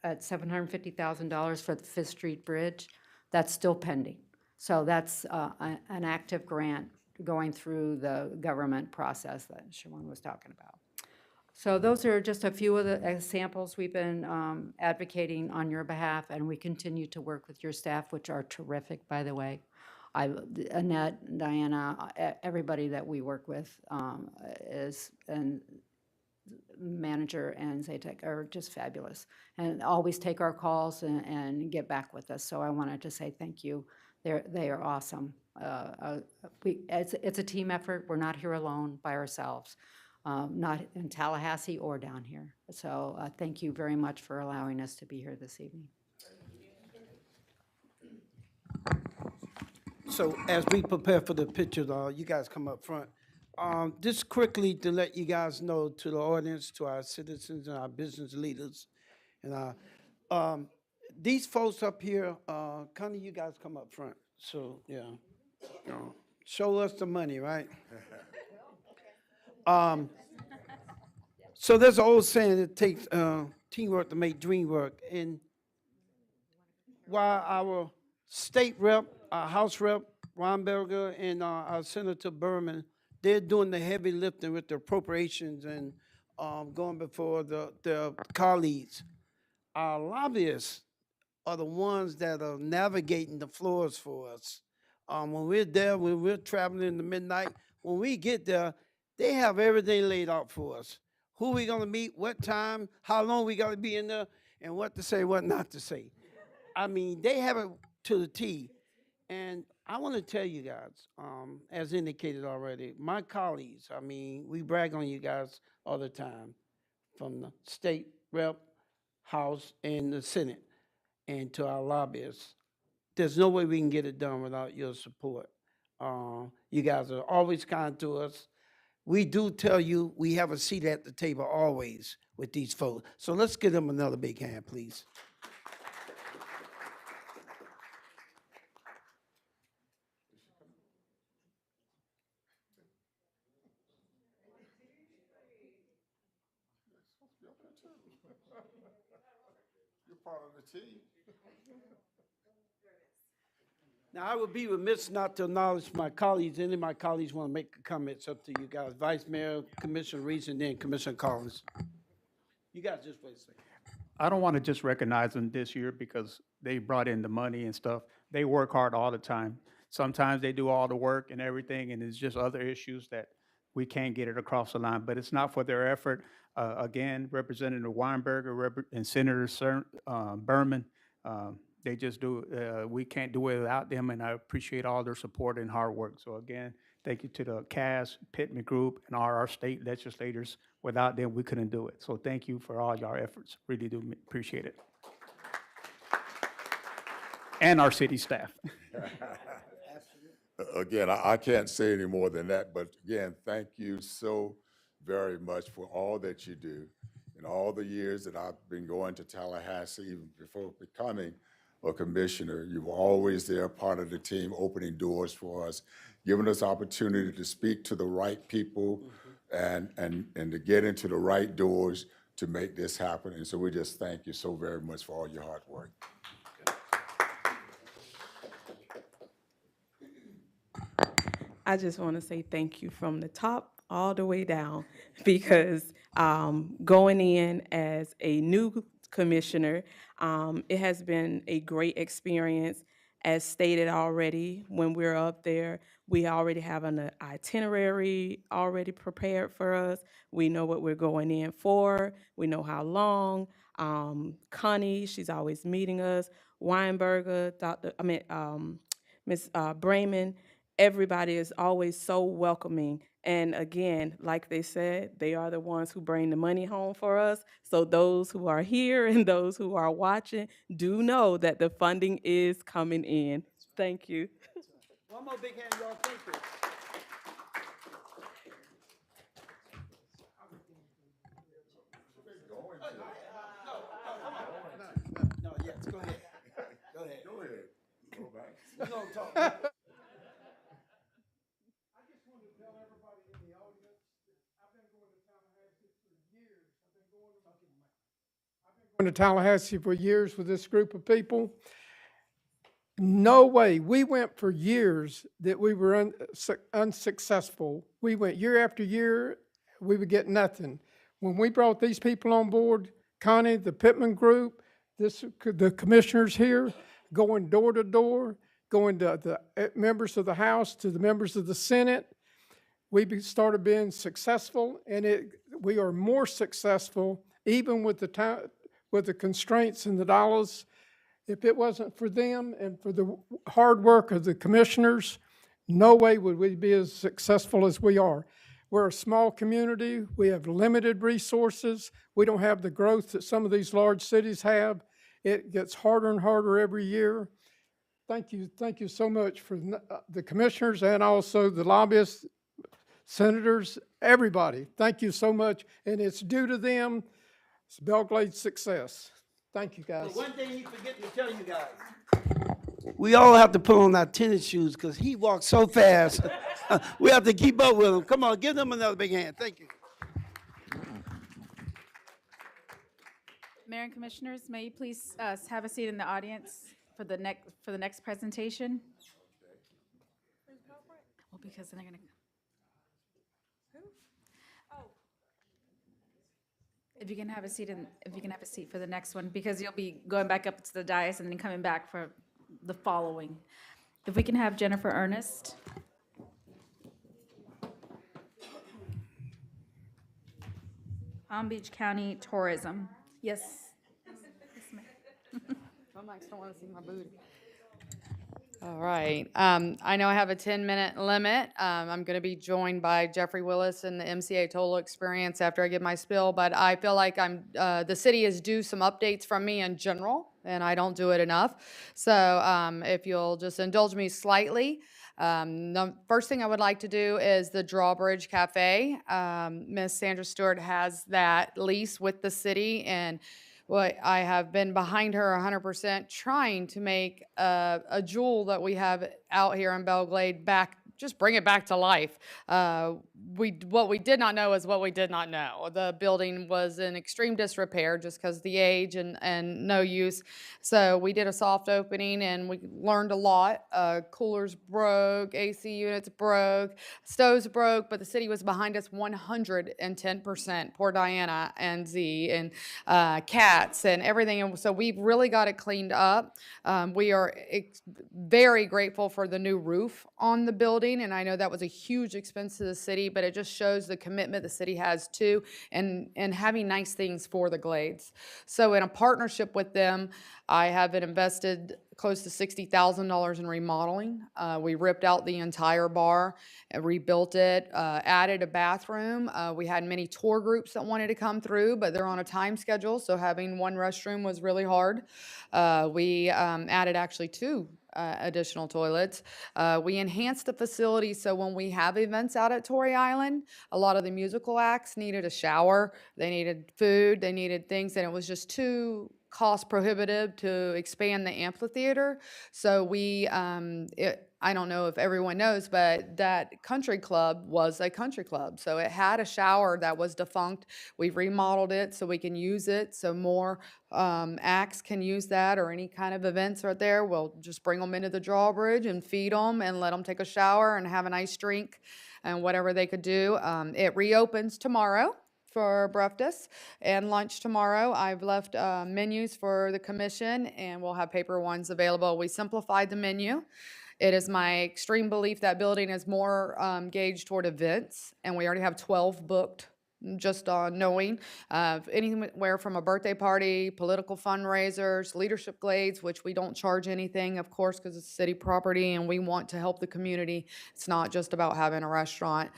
at $750,000 for the Fifth Street Bridge. That's still pending. So that's an active grant going through the government process that Siobhan was talking about. So those are just a few of the examples we've been advocating on your behalf, and we continue to work with your staff, which are terrific, by the way. Annette, Diana, everybody that we work with and manager and Zatek are just fabulous and always take our calls and get back with us. So I wanted to say thank you. They are awesome. It's a team effort. We're not here alone by ourselves, not in Tallahassee or down here. So thank you very much for allowing us to be here this evening. So as we prepare for the pictures, you guys come up front. Just quickly to let you guys know, to the audience, to our citizens and our business leaders, and these folks up here, kind of you guys come up front. So yeah, show us the money, right? So there's an old saying, it takes teamwork to make dream work. And while our state rep, our House rep, Weinberger, and our Senator Berman, they're doing the heavy lifting with the appropriations and going before the colleagues. Our lobbyists are the ones that are navigating the floors for us. When we're there, when we're traveling in the midnight, when we get there, they have everything laid out for us. Who we gonna meet, what time, how long we gotta be in there, and what to say, what not to say. I mean, they have it to the T. And I want to tell you guys, as indicated already, my colleagues, I mean, we brag on you guys all the time, from the state rep, House, and the Senate, and to our lobbyists. There's no way we can get it done without your support. You guys are always kind to us. We do tell you we have a seat at the table always with these folks. So let's give them another big hand, please. You're part of the team. Now, I would be remiss not to acknowledge my colleagues. Any of my colleagues want to make a comment, it's up to you guys. Vice Mayor, Commissioner Reese, and then Commissioner Collins. You guys just wait a second. I don't want to just recognize them this year because they brought in the money and stuff. They work hard all the time. Sometimes they do all the work and everything, and it's just other issues that we can't get it across the line. But it's not for their effort. Again, Representative Weinberger and Senator Berman, they just do, we can't do it without them, and I appreciate all their support and hard work. So again, thank you to the CAS, Pittman Group, and all our state legislators. Without them, we couldn't do it. So thank you for all your efforts. Really do appreciate it. And our city staff. Again, I can't say any more than that, but again, thank you so very much for all that you do. In all the years that I've been going to Tallahassee, even before becoming or commissioner, you were always there, part of the team, opening doors for us, giving us opportunity to speak to the right people and to get into the right doors to make this happen. And so we just thank you so very much for all your hard work. I just want to say thank you from the top all the way down because going in as a new commissioner, it has been a great experience. As stated already, when we're up there, we already have an itinerary already prepared for us. We know what we're going in for. We know how long. Connie, she's always meeting us. Weinberger, Miss Brayman, everybody is always so welcoming. And again, like they said, they are the ones who bring the money home for us. So those who are here and those who are watching do know that the funding is coming in. Thank you. One more big hand, y'all. Thank you. No, yes, go ahead. Go ahead. Go ahead. Go back. We're gonna talk. Going to Tallahassee for years with this group of people. No way. We went for years that we were unsuccessful. We went year after year, we would get nothing. When we brought these people on board, Connie, the Pittman Group, the commissioners here, going door to door, going to the members of the House, to the members of the Senate, we started being successful, and we are more successful even with the constraints and the dollars. If it wasn't for them and for the hard work of the commissioners, no way would we be as successful as we are. We're a small community. We have limited resources. We don't have the growth that some of these large cities have. It gets harder and harder every year. Thank you so much for the commissioners and also the lobbyists, senators, everybody. Thank you so much, and it's due to them. It's Belle Glade's success. Thank you, guys. But one thing he forget to tell you guys. We all have to put on our tennis shoes because he walks so fast. We have to keep up with him. Come on, give them another big hand. Thank you. Mayor and Commissioners, may you please have a seat in the audience for the next presentation? Well, because then they're gonna. If you can have a seat for the next one, because you'll be going back up to the dais and then coming back for the following. If we can have Jennifer Ernest. Palm Beach County Tourism. Yes. I'm like, I don't want to see my booty. All right. I know I have a 10-minute limit. I'm going to be joined by Jeffrey Willis and the MCA Total Experience after I give my spiel, but I feel like the city is due some updates from me in general, and I don't do it enough. So if you'll just indulge me slightly. The first thing I would like to do is the Drawbridge Cafe. Miss Sandra Stewart has that lease with the city, and I have been behind her 100%, trying to make a jewel that we have out here in Belle Glade back, just bring it back to life. What we did not know is what we did not know. The building was in extreme disrepair just because the age and no use. So we did a soft opening and we learned a lot. Coolers broke, AC units broke, stoves broke, but the city was behind us 110%. Poor Diana and Z and cats and everything. And so we've really got it cleaned up. We are very grateful for the new roof on the building, and I know that was a huge expense to the city, but it just shows the commitment the city has to and having nice things for the Glades. So in a partnership with them, I have invested close to $60,000 in remodeling. We ripped out the entire bar, rebuilt it, added a bathroom. We had many tour groups that wanted to come through, but they're on a time schedule, so having one restroom was really hard. We added actually two additional toilets. We enhanced the facility so when we have events out at Torrey Island, a lot of the musical acts needed a shower, they needed food, they needed things, and it was just too cost prohibitive to expand the amphitheater. So I don't know if everyone knows, but that country club was a country club. So it had a shower that was defunct. We've remodeled it so we can use it, so more acts can use that, or any kind of events right there. We'll just bring them into the drawbridge and feed them and let them take a shower and have a nice drink and whatever they could do. It reopens tomorrow for breakfast and lunch tomorrow. I've left menus for the commission, and we'll have paper ones available. We simplified the menu. It is my extreme belief that building is more gauged toward events, and we already have 12 booked, just on knowing anywhere from a birthday party, political fundraisers, leadership glades, which we don't charge anything, of course, because it's city property and we want to help the community. It's not just about having a restaurant.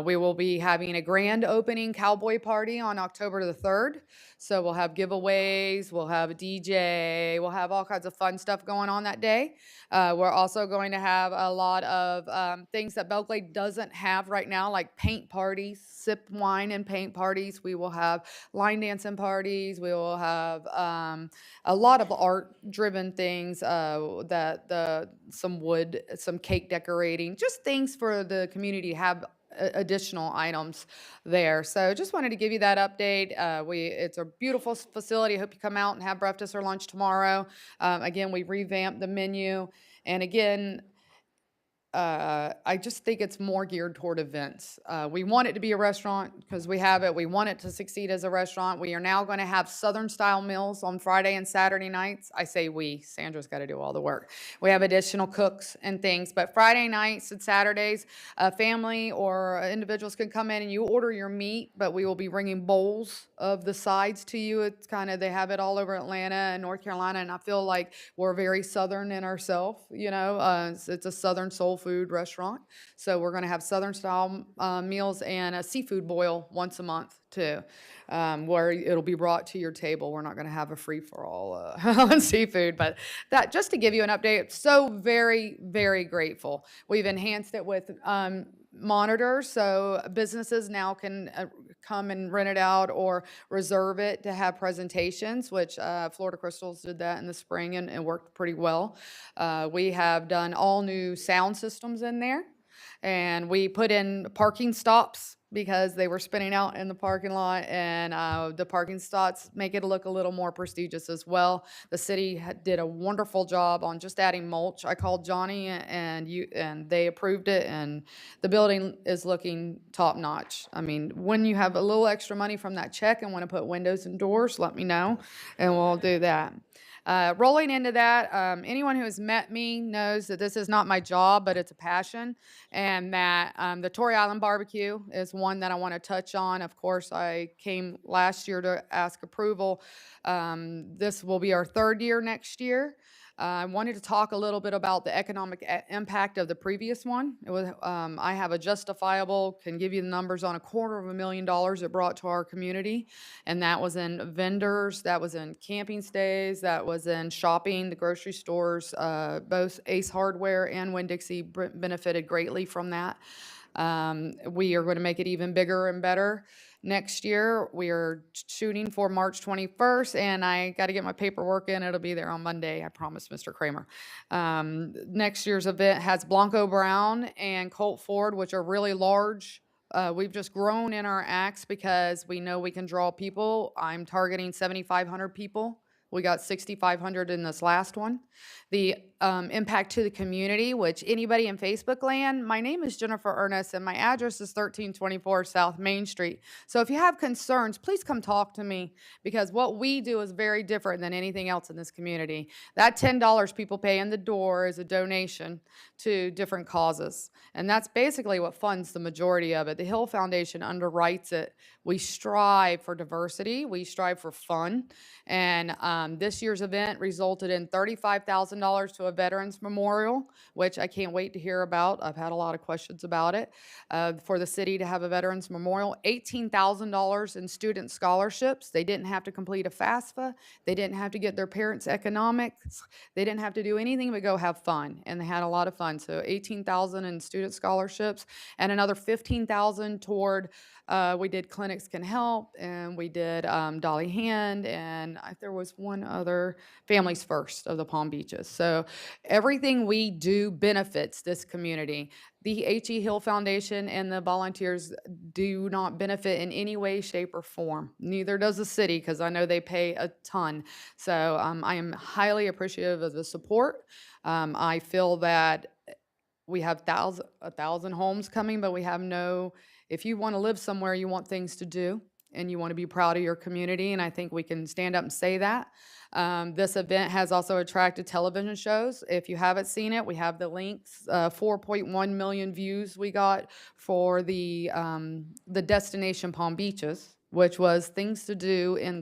We will be having a grand opening cowboy party on October the 3rd. So we'll have giveaways, we'll have a DJ, we'll have all kinds of fun stuff going on that day. We're also going to have a lot of things that Belle Glade doesn't have right now, like paint parties, sip wine and paint parties. We will have line dancing parties. We will have a lot of art-driven things, some wood, some cake decorating, just things for the community to have additional items there. So just wanted to give you that update. It's a beautiful facility. I hope you come out and have breakfast or lunch tomorrow. Again, we revamped the menu. And again, I just think it's more geared toward events. We want it to be a restaurant because we have it. We want it to succeed as a restaurant. We are now going to have Southern-style meals on Friday and Saturday nights. I say we. Sandra's got to do all the work. We have additional cooks and things. But Friday nights and Saturdays, a family or individuals can come in and you order your meat, but we will be bringing bowls of the sides to you. It's kind of, they have it all over Atlanta and North Carolina, and I feel like we're very Southern in ourselves, it's a Southern soul food restaurant. So we're going to have Southern style meals and a seafood boil once a month too, where it'll be brought to your table. We're not going to have a free-for-all on seafood, but that, just to give you an update, so very, very grateful. We've enhanced it with monitors, so businesses now can come and rent it out or reserve it to have presentations, which Florida Crystals did that in the spring and worked pretty well. We have done all new sound systems in there, and we put in parking stops because they were spinning out in the parking lot, and the parking stops make it look a little more prestigious as well. The city did a wonderful job on just adding mulch. I called Johnny and they approved it, and the building is looking top notch. I mean, when you have a little extra money from that check and want to put windows and doors, let me know, and we'll do that. Rolling into that, anyone who has met me knows that this is not my job, but it's a passion, and that the Torrey Island barbecue is one that I want to touch on. Of course, I came last year to ask approval. This will be our 3rd year next year. I wanted to talk a little bit about the economic impact of the previous one. It was, I have a justifiable, can give you the numbers on $250,000 it brought to our community. And that was in vendors, that was in camping stays, that was in shopping, the grocery stores. Both Ace Hardware and Winn-Dixie benefited greatly from that. We are going to make it even bigger and better. Next year, we are shooting for March 21st, and I got to get my paperwork in. It'll be there on Monday, I promise, Mr. Kramer. Next year's event has Blanco Brown and Colt Ford, which are really large. We've just grown in our acts because we know we can draw people. I'm targeting 7,500 people. We got 6,500 in this last one. The impact to the community, which anybody in Facebook land, my name is Jennifer Ernest and my address is 1324 South Main Street. So if you have concerns, please come talk to me, because what we do is very different than anything else in this community. That $10 people pay in the door is a donation to different causes. And that's basically what funds the majority of it. The Hill Foundation underwrites it. We strive for diversity. We strive for fun. And this year's event resulted in $35,000 to a Veterans Memorial, which I can't wait to hear about. I've had a lot of questions about it. For the city to have a Veterans Memorial, $18,000 in student scholarships. They didn't have to complete a FAFSA. They didn't have to get their parents' economics. They didn't have to do anything but go have fun, and they had a lot of fun. So $18,000 in student scholarships, and another $15,000 toward, we did Clinics Can Help, and we did Dolly Hand, and there was one other, Families First of the Palm Beaches. So everything we do benefits this community. The H.E. Hill Foundation and the volunteers do not benefit in any way, shape, or form. Neither does the city, because I know they pay a ton. So I am highly appreciative of the support. I feel that we have 1,000 homes coming, but we have no, if you want to live somewhere, you want things to do, and you want to be proud of your community, and I think we can stand up and say that. This event has also attracted television shows. If you haven't seen it, we have the links. 4.1 million views we got for the Destination Palm Beaches, which was things to do in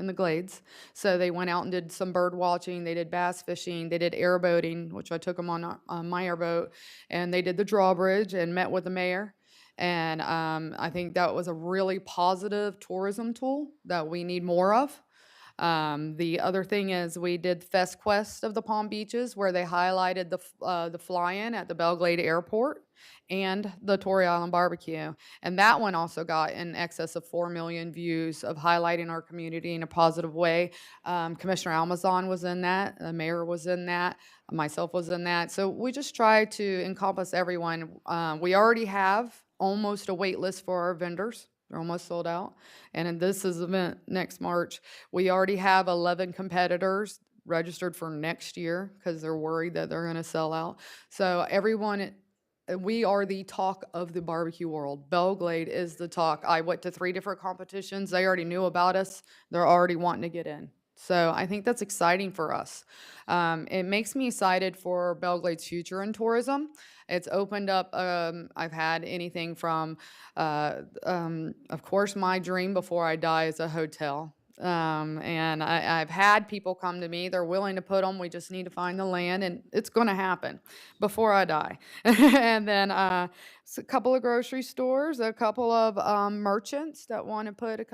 the Glades. So they went out and did some bird watching, they did bass fishing, they did airboating, which I took them on my airboat, and they did the drawbridge and met with the mayor. And I think that was a really positive tourism tool that we need more of. The other thing is we did Fest Quest of the Palm Beaches, where they highlighted the fly-in at the Belle Glade Airport and the Torrey Island Barbecue. And that one also got in excess of 4 million views of highlighting our community in a positive way. Commissioner Almazan was in that, the mayor was in that, myself was in that. So we just try to encompass everyone. We already have almost a wait list for our vendors. They're almost sold out. And in this is event next March. We already have 11 competitors registered for next year because they're worried that they're going to sell out. So everyone, we are the talk of the barbecue world. Belle Glade is the talk. I went to 3 different competitions. They already knew about us. They're already wanting to get in. So I think that's exciting for us. It makes me excited for Belle Glade's future in tourism. It's opened up, I've had anything from, of course, my dream before I die is a hotel. And I've had people come to me, they're willing to put them, we just need to find the land, and it's going to happen before I die. And then a couple of grocery stores, a couple of merchants that want to put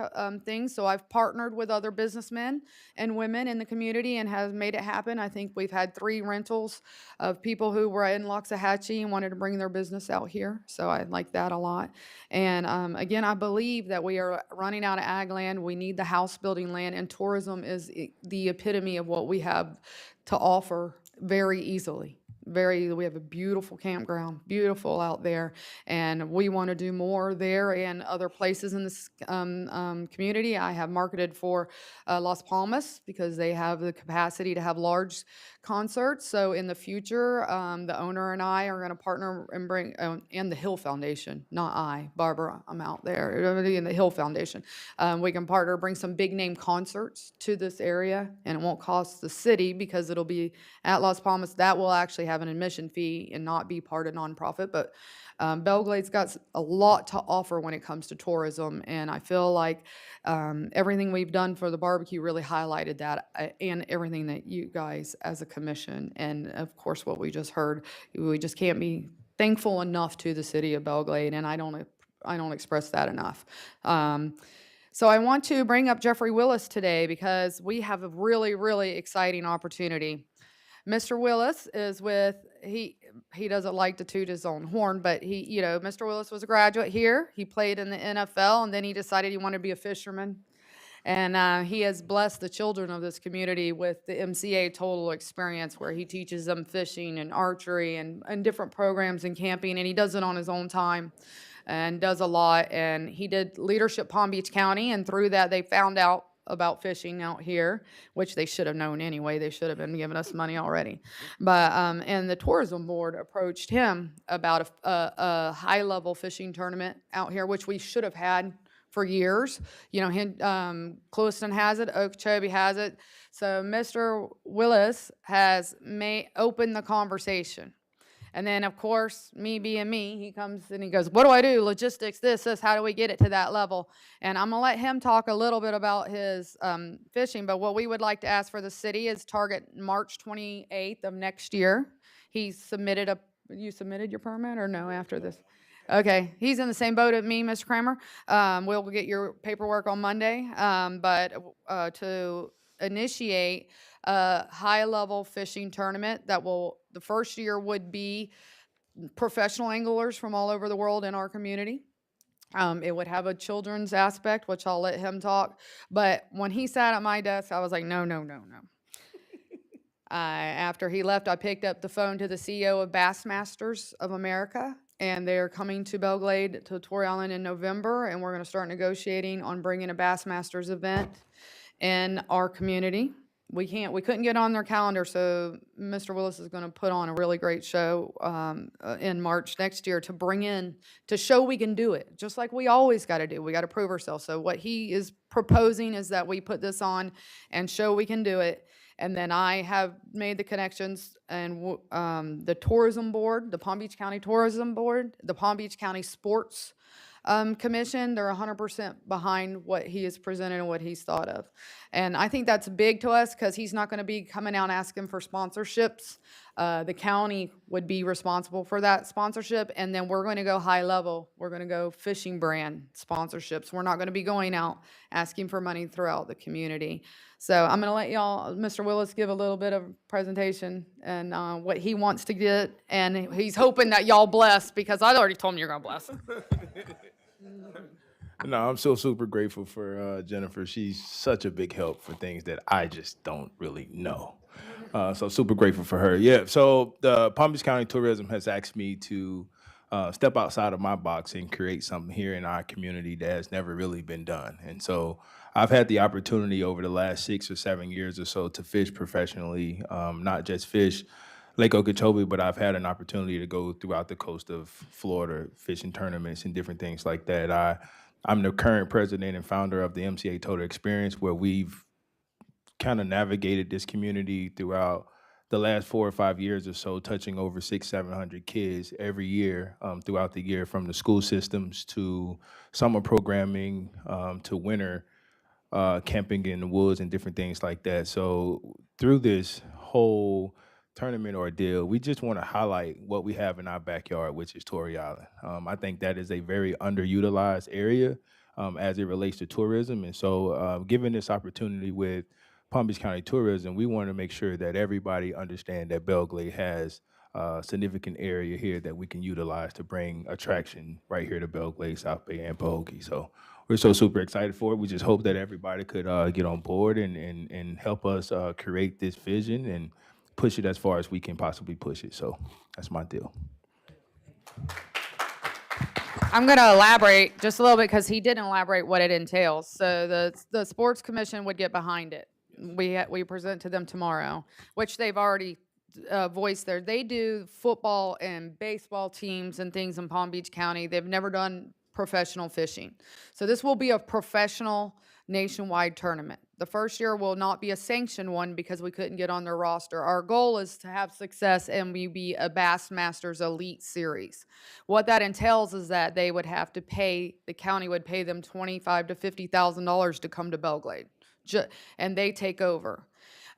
things. So I've partnered with other businessmen and women in the community and has made it happen. I think we've had 3 rentals of people who were in Loxahatchee and wanted to bring their business out here. So I like that a lot. And again, I believe that we are running out of ag land. We need the house building land, and tourism is the epitome of what we have to offer very easily. We have a beautiful campground, beautiful out there, and we want to do more there and other places in this community. I have marketed for Las Palmas because they have the capacity to have large concerts. So in the future, the owner and I are going to partner and bring, and the Hill Foundation, not I, Barbara, I'm out there, in the Hill Foundation. We can partner, bring some big name concerts to this area, and it won't cost the city because it'll be at Las Palmas. That will actually have an admission fee and not be part of nonprofit, but Belle Glade's got a lot to offer when it comes to tourism, and I feel like everything we've done for the barbecue really highlighted that, and everything that you guys as a commission, and of course what we just heard, we just can't be thankful enough to the city of Belle Glade, and I don't express that enough. So I want to bring up Jeffrey Willis today because we have a really, really exciting opportunity. Mr. Willis is with, he doesn't like to toot his own horn, but Mr. Willis was a graduate here. He played in the NFL, and then he decided he wanted to be a fisherman. And he has blessed the children of this community with the MCA Total Experience, where he teaches them fishing and archery and different programs and camping, and he does it on his own time and does a lot. And he did Leadership Palm Beach County, and through that they found out about fishing out here, which they should have known anyway. They should have been giving us money already. But and the tourism board approached him about a high-level fishing tournament out here, which we should have had for years. Clewiston has it, Okeechobee has it. So Mr. Willis has opened the conversation. And then, of course, me being me, he comes and he goes, what do I do? Logistics, this, how do we get it to that level? And I'm gonna let him talk a little bit about his fishing, but what we would like to ask for the city is target March 28th of next year. He submitted you submitted your permit or no after this? Okay, he's in the same boat as me, Mr. Kramer. We'll get your paperwork on Monday, but to initiate a high-level fishing tournament that the first year would be professional anglers from all over the world in our community. It would have a children's aspect, which I'll let him talk. But when he sat at my desk, I was like, no, no, no, no. After he left, I picked up the phone to the CEO of Bassmasters of America, and they're coming to Belle Glade to Torrey Island in November, and we're going to start negotiating on bringing a Bassmasters event in our community. We couldn't get on their calendar, so Mr. Willis is going to put on a really great show in March next year to show we can do it, just like we always got to do. We got to prove ourselves. So what he is proposing is that we put this on and show we can do it. And then I have made the connections, and the tourism board, the Palm Beach County Tourism Board, the Palm Beach County Sports Commission, they're 100% behind what he has presented and what he's thought of. And I think that's big to us because he's not going to be coming out asking for sponsorships. The county would be responsible for that sponsorship, and then we're going to go high level. We're going to go fishing brand sponsorships. We're not going to be going out asking for money throughout the community. So I'm going to let y'all, Mr. Willis, give a little bit of presentation and what he wants to get, and he's hoping that y'all bless because I already told him you're going to bless. No, I'm so super grateful for Jennifer. She's such a big help for things that I just don't really know. So super grateful for her. Yeah, so the Palm Beach County Tourism has asked me to step outside of my box and create something here in our community that has never really been done. And so I've had the opportunity over the last 6 or 7 years or so to fish professionally, not just fish Lake Okeechobee, but I've had an opportunity to go throughout the coast of Florida, fishing tournaments and different things like that. I'm the current president and founder of the MCA Total Experience, where we've kind of navigated this community throughout the last 4 or 5 years or so, touching over 600-700 kids every year throughout the year, from the school systems to summer programming to winter camping in the woods and different things like that. So through this whole tournament ordeal, we just want to highlight what we have in our backyard, which is Torrey Island. I think that is a very underutilized area as it relates to tourism. And so given this opportunity with Palm Beach County Tourism, we want to make sure that everybody understand that Belle Glade has a significant area here that we can utilize to bring attraction right here to Belle Glade, South Bay, and Pahokee. So we're so super excited for it. We just hope that everybody could get on board and help us create this vision and push it as far as we can possibly push it. So that's my deal. I'm going to elaborate just a little bit because he didn't elaborate what it entails. So the Sports Commission would get behind it. We present to them tomorrow, which they've already voiced there. They do football and baseball teams and things in Palm Beach County. They've never done professional fishing. So this will be a professional nationwide tournament. The first year will not be a sanctioned one because we couldn't get on their roster. Our goal is to have success and we be a Bassmasters Elite Series. What that entails is that they would have to pay, the county would pay them $25,000 to $50,000 to come to Belle Glade, and they take over.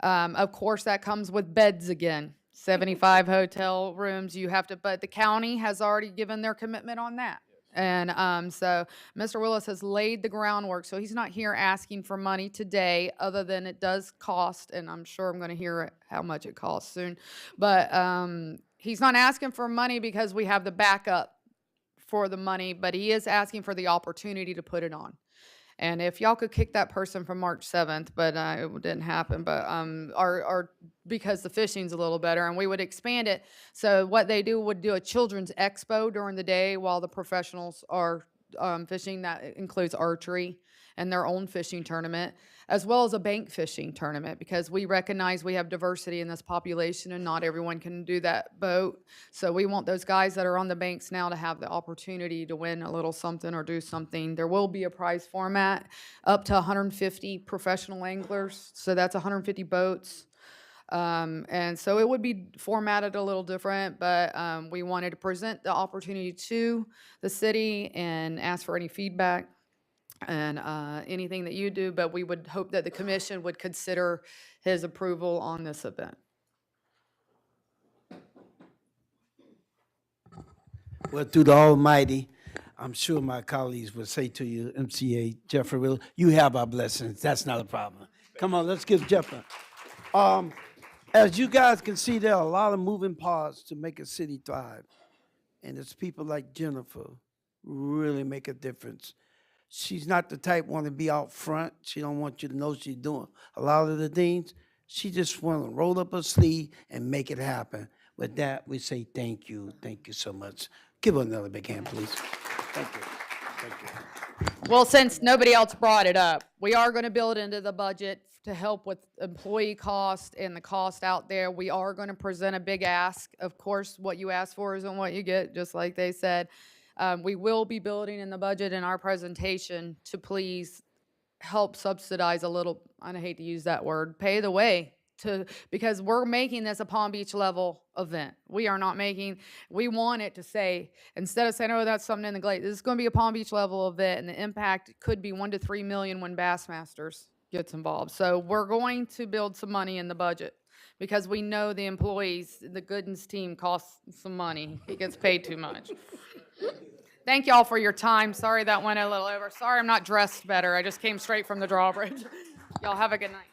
Of course, that comes with beds again. 75 hotel rooms you have to, but the county has already given their commitment on that. And so Mr. Willis has laid the groundwork. So he's not here asking for money today, other than it does cost, and I'm sure I'm going to hear how much it costs soon. But he's not asking for money because we have the backup for the money, but he is asking for the opportunity to put it on. And if y'all could kick that person from March 7th, but it didn't happen, but because the fishing's a little better, and we would expand it. So what they would do a children's expo during the day while the professionals are fishing. That includes archery and their own fishing tournament, as well as a bank fishing tournament, because we recognize we have diversity in this population and not everyone can do that boat. So we want those guys that are on the banks now to have the opportunity to win a little something or do something. There will be a prize format up to 150 professional anglers, so that's 150 boats. And so it would be formatted a little different, but we wanted to present the opportunity to the city and ask for any feedback and anything that you do, but we would hope that the commission would consider his approval on this event. Well, through the Almighty, I'm sure my colleagues will say to you, MCA Jeffrey Will, you have our blessings. That's not a problem. Come on, let's give Jeffrey. As you guys can see, there are a lot of moving parts to make a city thrive. And it's people like Jennifer who really make a difference. She's not the type want to be out front. She don't want you to know she's doing a lot of the things. She just want to roll up her sleeve and make it happen. With that, we say thank you. Thank you so much. Give her another big hand, please. Thank you. Thank you. Well, since nobody else brought it up, we are going to build into the budget to help with employee cost and the cost out there. We are going to present a big ask. Of course, what you ask for isn't what you get, just like they said. We will be building in the budget in our presentation to please help subsidize a little, I hate to use that word, pay the way to, because we're making this a Palm Beach level event. We are not making, we want it to say, instead of saying, oh, that's something in the Glade, this is going to be a Palm Beach level event, and the impact could be 1 to 3 million when Bassmasters gets involved. So we're going to build some money in the budget because we know the employees, the Goodens team costs some money. He gets paid too much. Thank y'all for your time. Sorry that went a little over. Sorry I'm not dressed better. I just came straight from the drawbridge. Y'all have a good night.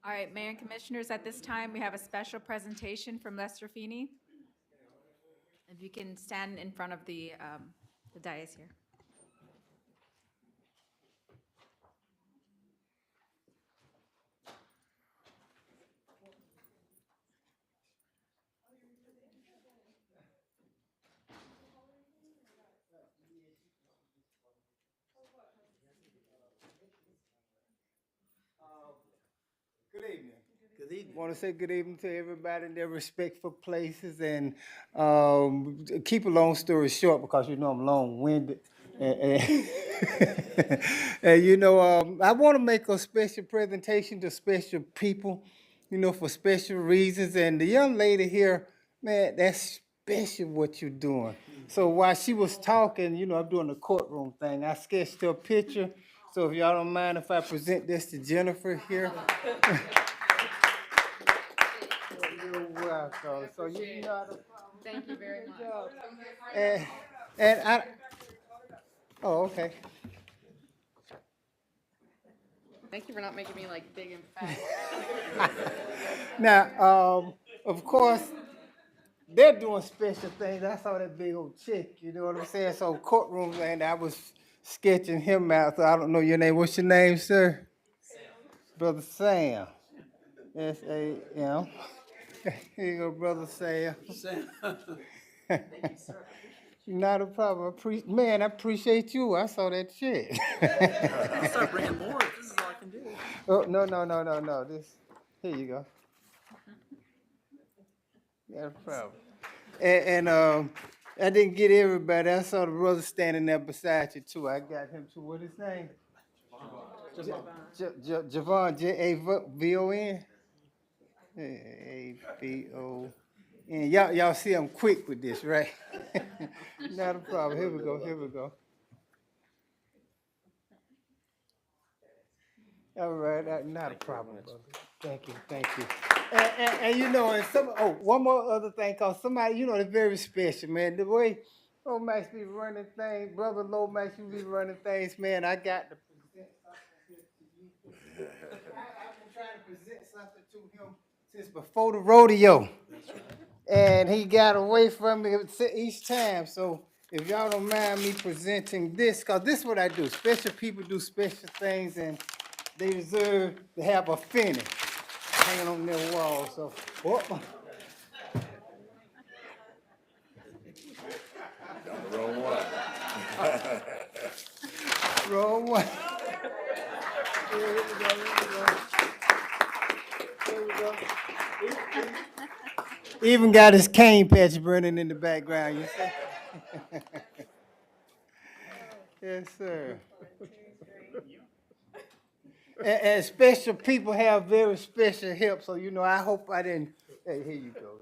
All right, Mayor and Commissioners, at this time, we have a special presentation from Lester Feeney. If you can stand in front of the dais here. Good evening. Good evening. Want to say good evening to everybody in their respectful places, and keep a long story short because you know I'm long-winded. And, and you know, I want to make a special presentation to special people, you know, for special reasons. And the young lady here, man, that's special what you're doing. So while she was talking, you know, I'm doing the courtroom thing. I sketched her picture. So if y'all don't mind if I present this to Jennifer here. You're welcome. So you know the Thank you very much. and I. Oh, okay. Thank you for not making me like big and fat. Now, of course, they're doing special things. I saw that big old chick. You know what I'm saying? So courtroom, and I was sketching him out. So I don't know your name. What's your name, sir? Sam. Brother Sam. S-A-M. Here you go, Brother Sam. Sam. Thank you, sir. Not a problem. Man, I appreciate you. I saw that shit. I'll start bringing more. This is all I can do. Oh, no. Here you go. Not a problem. And I didn't get everybody. I saw the brother standing there beside you, too. I got him, too. What's his name? Javon, J-A-V-O-N? A-V-O-N. Y'all see I'm quick with this, right? Not a problem. Here we go. All right, not a problem, brother. Thank you. And you know, one more other thing, cause somebody, you know, they're very special, man. The way Lomax be running things, brother Lomax, you be running things, man. I got to present something here to you. I've been trying to present something to him since before the rodeo. And he got away from me each time. So if y'all don't mind me presenting this, because this is what I do. Special people do special things, and they deserve to have a finish hanging on their wall. So, Wrong one. Wrong one. Here we go. Even got his cane patch burning in the background, you see? Yes, sir. And special people have very special help, so, you know, I hope I didn't, hey, here you go.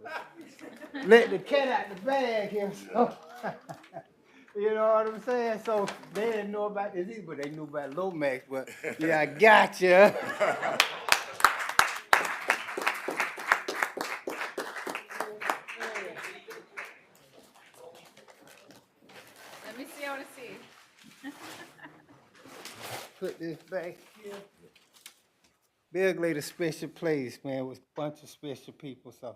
Let the cat out the bag here, so. You know what I'm saying? So they didn't know about this either, but they knew about Lomax, but yeah, I got you. Let me see, I want to see. Put this back here. Belle Glade a special place, man, with a bunch of special people, so.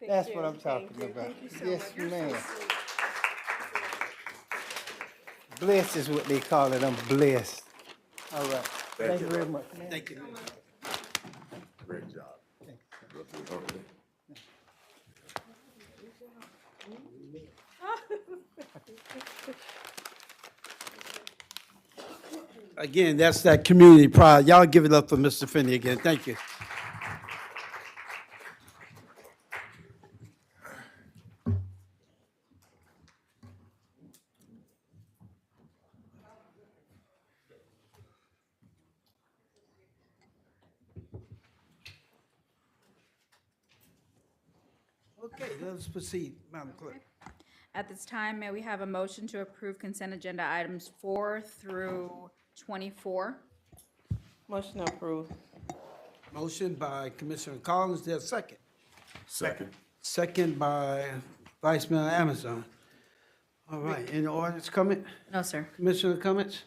That's what I'm talking about. Yes, ma'am. Blessed is what they call it. I'm blessed. All right. Thank you very much. Thank you. Great job. Again, that's that community pride. Y'all give it up for Mr. Finney again. Thank you. Okay, let's proceed, Madam Clerk. At this time, may we have a motion to approve consent agenda items 4 through 24? Motion approved. Motion by Commissioner Collins, there's a second. Second. Second by Vice Mayor Amazon. All right, any ordinance comment? No, sir. Commissioner comments?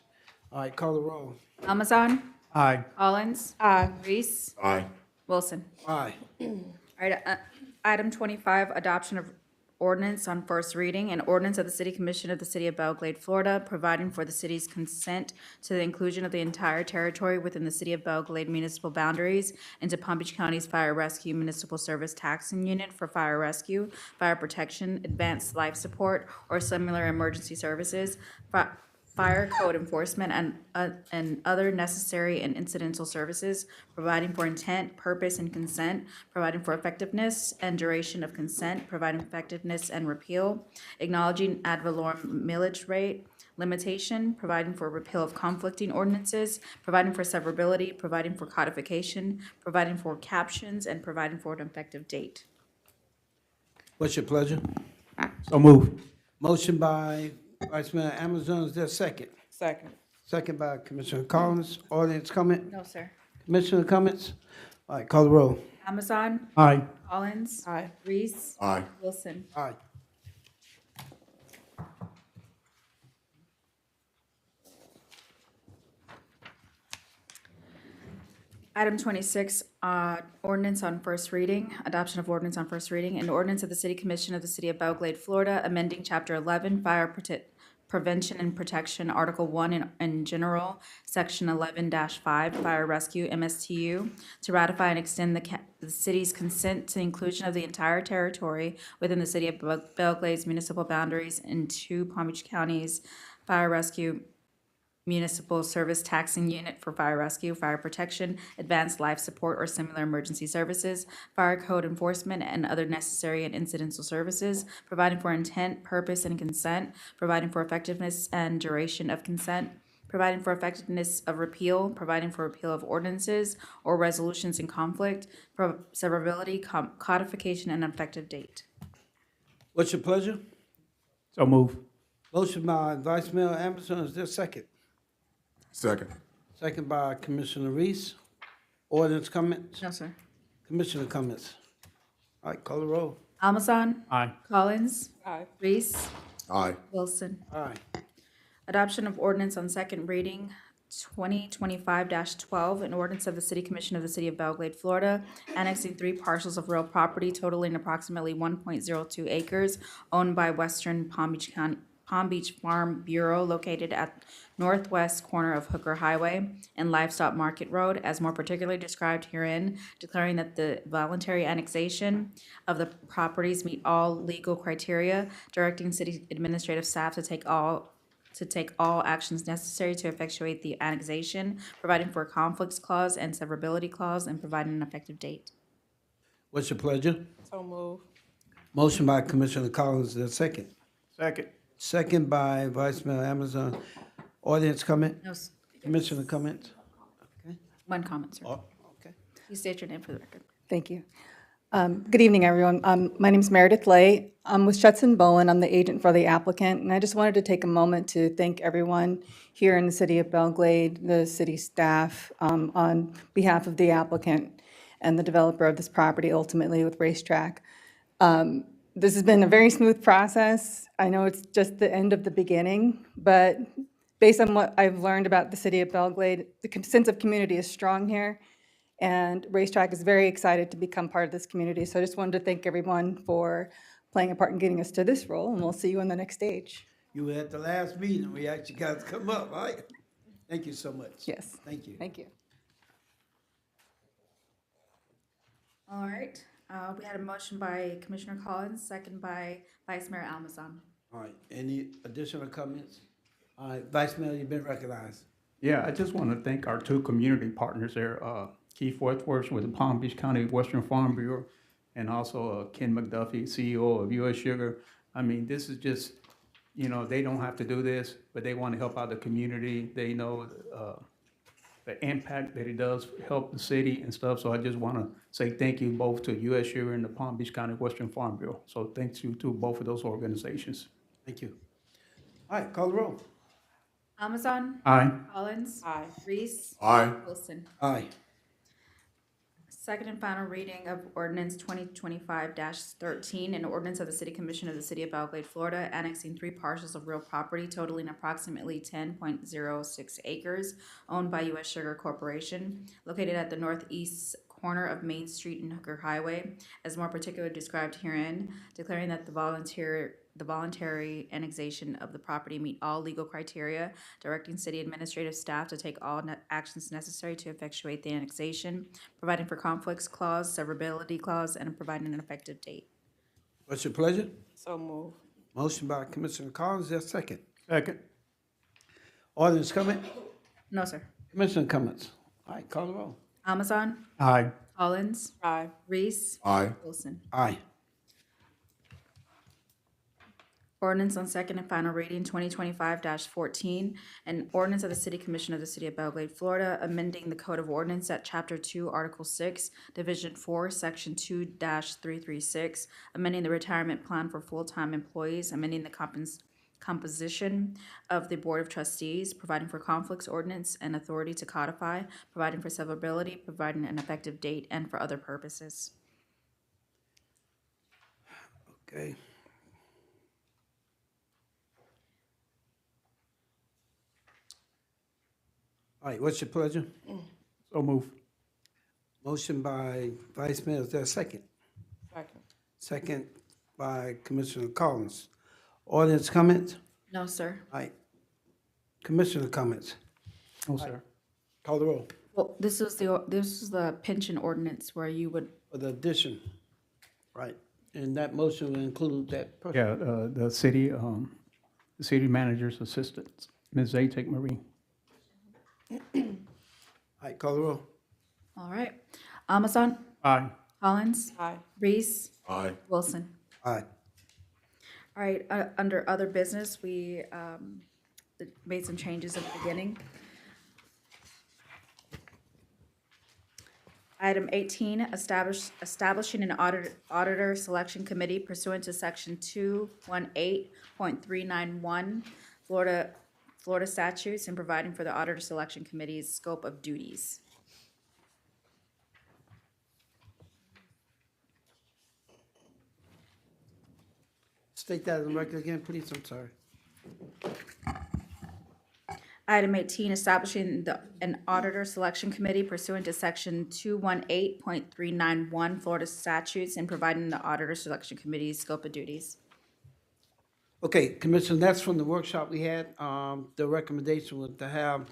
All right, call the roll. Amazon? Aye. Collins? Aye. Reese? Aye. Wilson? Aye. All right, item 25, adoption of ordinance on first reading, an ordinance of the City Commission of the City of Belle Glade, Florida, providing for the city's consent to the inclusion of the entire territory within the City of Belle Glade municipal boundaries into Palm Beach County's Fire Rescue Municipal Service Taxing Unit for fire rescue, fire protection, advanced life support, or similar emergency services, fire code enforcement, and other necessary and incidental services, providing for intent, purpose, and consent, providing for effectiveness and duration of consent, providing effectiveness and repeal, acknowledging ad valorem millage rate limitation, providing for repeal of conflicting ordinances, providing for severability, providing for codification, providing for captions, and providing for an effective date. What's your pleasure? So move. Motion by Vice Mayor Amazon, is there a second? Second. Second by Commissioner Collins. Ordinance comment? No, sir. Commissioner comments? All right, call the roll. Amazon? Aye. Collins? Aye. Reese? Aye. Wilson? Aye. Item 26, ordinance on first reading, adoption of ordinance on first reading, an ordinance of the City Commission of the City of Belle Glade, Florida, amending Chapter 11, Prevention and Protection, Article 1 in general, Section 11-5, Fire Rescue, MSTU, to ratify and extend the city's consent to the inclusion of the entire territory within the City of Belle Glade's municipal boundaries into Palm Beach County's Fire Rescue Municipal Service Taxing Unit for fire rescue, fire protection, advanced life support, or similar emergency services, fire code enforcement, and other necessary and incidental services, providing for intent, purpose, and consent, providing for effectiveness and duration of consent, providing for effectiveness of repeal, providing for repeal of ordinances or resolutions in conflict, severability, codification, and effective date. What's your pleasure? So move. Motion by Vice Mayor Amazon, is there a second? Second. Second by Commissioner Reese. Ordinance comments? No, sir. Commissioner comments? All right, call the roll. Amazon? Aye. Collins? Aye. Reese? Aye. Wilson? Aye. Adoption of ordinance on second reading, 2025-12, an ordinance of the City Commission of the City of Belle Glade, Florida, annexing 3 parcels of real property totaling approximately 1.02 acres owned by Western Palm Beach Farm Bureau located at northwest corner of Hooker Highway and Livestock Market Road, as more particularly described herein, declaring that the voluntary annexation of the properties meet all legal criteria, directing city administrative staff to take all actions necessary to effectuate the annexation, providing for a conflicts clause and severability clause, and providing an effective date. What's your pleasure? So move. Motion by Commissioner Collins, is there a second? Second. Second by Vice Mayor Amazon. Audience comment? No, Commissioner comments? one comment, sir. Okay. You state your name for the record. Thank you. Good evening, everyone. My name is Meredith Lay. I'm with Shetson Bowen. I'm the agent for the applicant, and I just wanted to take a moment to thank everyone here in the city of Belle Glade, the city staff, on behalf of the applicant and the developer of this property, ultimately with Racetrack. This has been a very smooth process. I know it's just the end of the beginning, but based on what I've learned about the city of Belle Glade, the sense of community is strong here. And Racetrack is very excited to become part of this community. So I just wanted to thank everyone for playing a part in getting us to this role, and we'll see you on the next stage. You were at the last meeting. We actually got to come up, right? Thank you so much. Yes. Thank you. Thank you. All right, we had a motion by Commissioner Collins, second by Vice Mayor Almazan. All right, any additional comments? All right, Vice Mayor, you've been recognized. Yeah, I just want to thank our two community partners there, Keith Worthworth with the Palm Beach County Western Farm Bureau, and also Ken McDuffie, CEO of U.S. Sugar. I mean, this is just, you know, they don't have to do this, but they want to help out the community. They know the impact that it does help the city and stuff. So I just want to say thank you both to U.S. Sugar and the Palm Beach County Western Farm Bureau. So thanks you to both of those organizations. Thank you. All right, call the roll. Almazan? Aye. Collins? Aye. Reese? Aye. Wilson? Aye. Second and final reading of ordinance 2025-13, an ordinance of the City Commission of the City of Belle Glade, Florida, annexing 3 parcels of real property totaling approximately 10.06 acres owned by U.S. Sugar Corporation, located at the northeast corner of Main Street and Hooker Highway, as more particularly described herein, declaring that the voluntary annexation of the property meet all legal criteria, directing city administrative staff to take all actions necessary to effectuate the annexation, providing for conflicts clause, severability clause, and providing an effective date. What's your pleasure? So move. Motion by Commissioner Collins, there's a second. Second. Audience comment? No, sir. Commissioner comments? All right, call the roll. Almazan? Aye. Collins? Aye. Reese? Aye. Wilson? Aye. Ordinance on second and final reading, 2025-14, an ordinance of the City Commission of the City of Belle Glade, Florida, amending the Code of Ordinance at Chapter 2, Article 6, Division 4, Section 2-336, amending the retirement plan for full-time employees, amending the composition of the Board of Trustees, providing for conflicts ordinance and authority to codify, providing for severability, providing an effective date, and for other purposes. Okay. All right, what's your pleasure? So move. Motion by Vice Mayor, is there a second? Second. Second by Commissioner Collins. Audience comments? No, sir. All right. Commissioner comments? No, sir. Call the roll. Well, this is the pension ordinance where you would, For the addition, right, and that motion will include that person. Yeah, the city manager's assistant, Ms. Zatek Marie. All right, call the roll. all right. Almazan? Aye. Collins? Aye. Reese? Aye. Wilson? Aye. All right, under other business, we made some changes at the beginning. Item 18, establishing an auditor selection committee pursuant to section 218.391 Florida statutes and providing for the auditor selection committee's scope of duties. State that on the record again, please, I'm sorry. Item 18, establishing an auditor selection committee pursuant to section 218.391 Florida statutes and providing the auditor selection committee's scope of duties. Okay, Commissioner, that's from the workshop we had. The recommendation was to have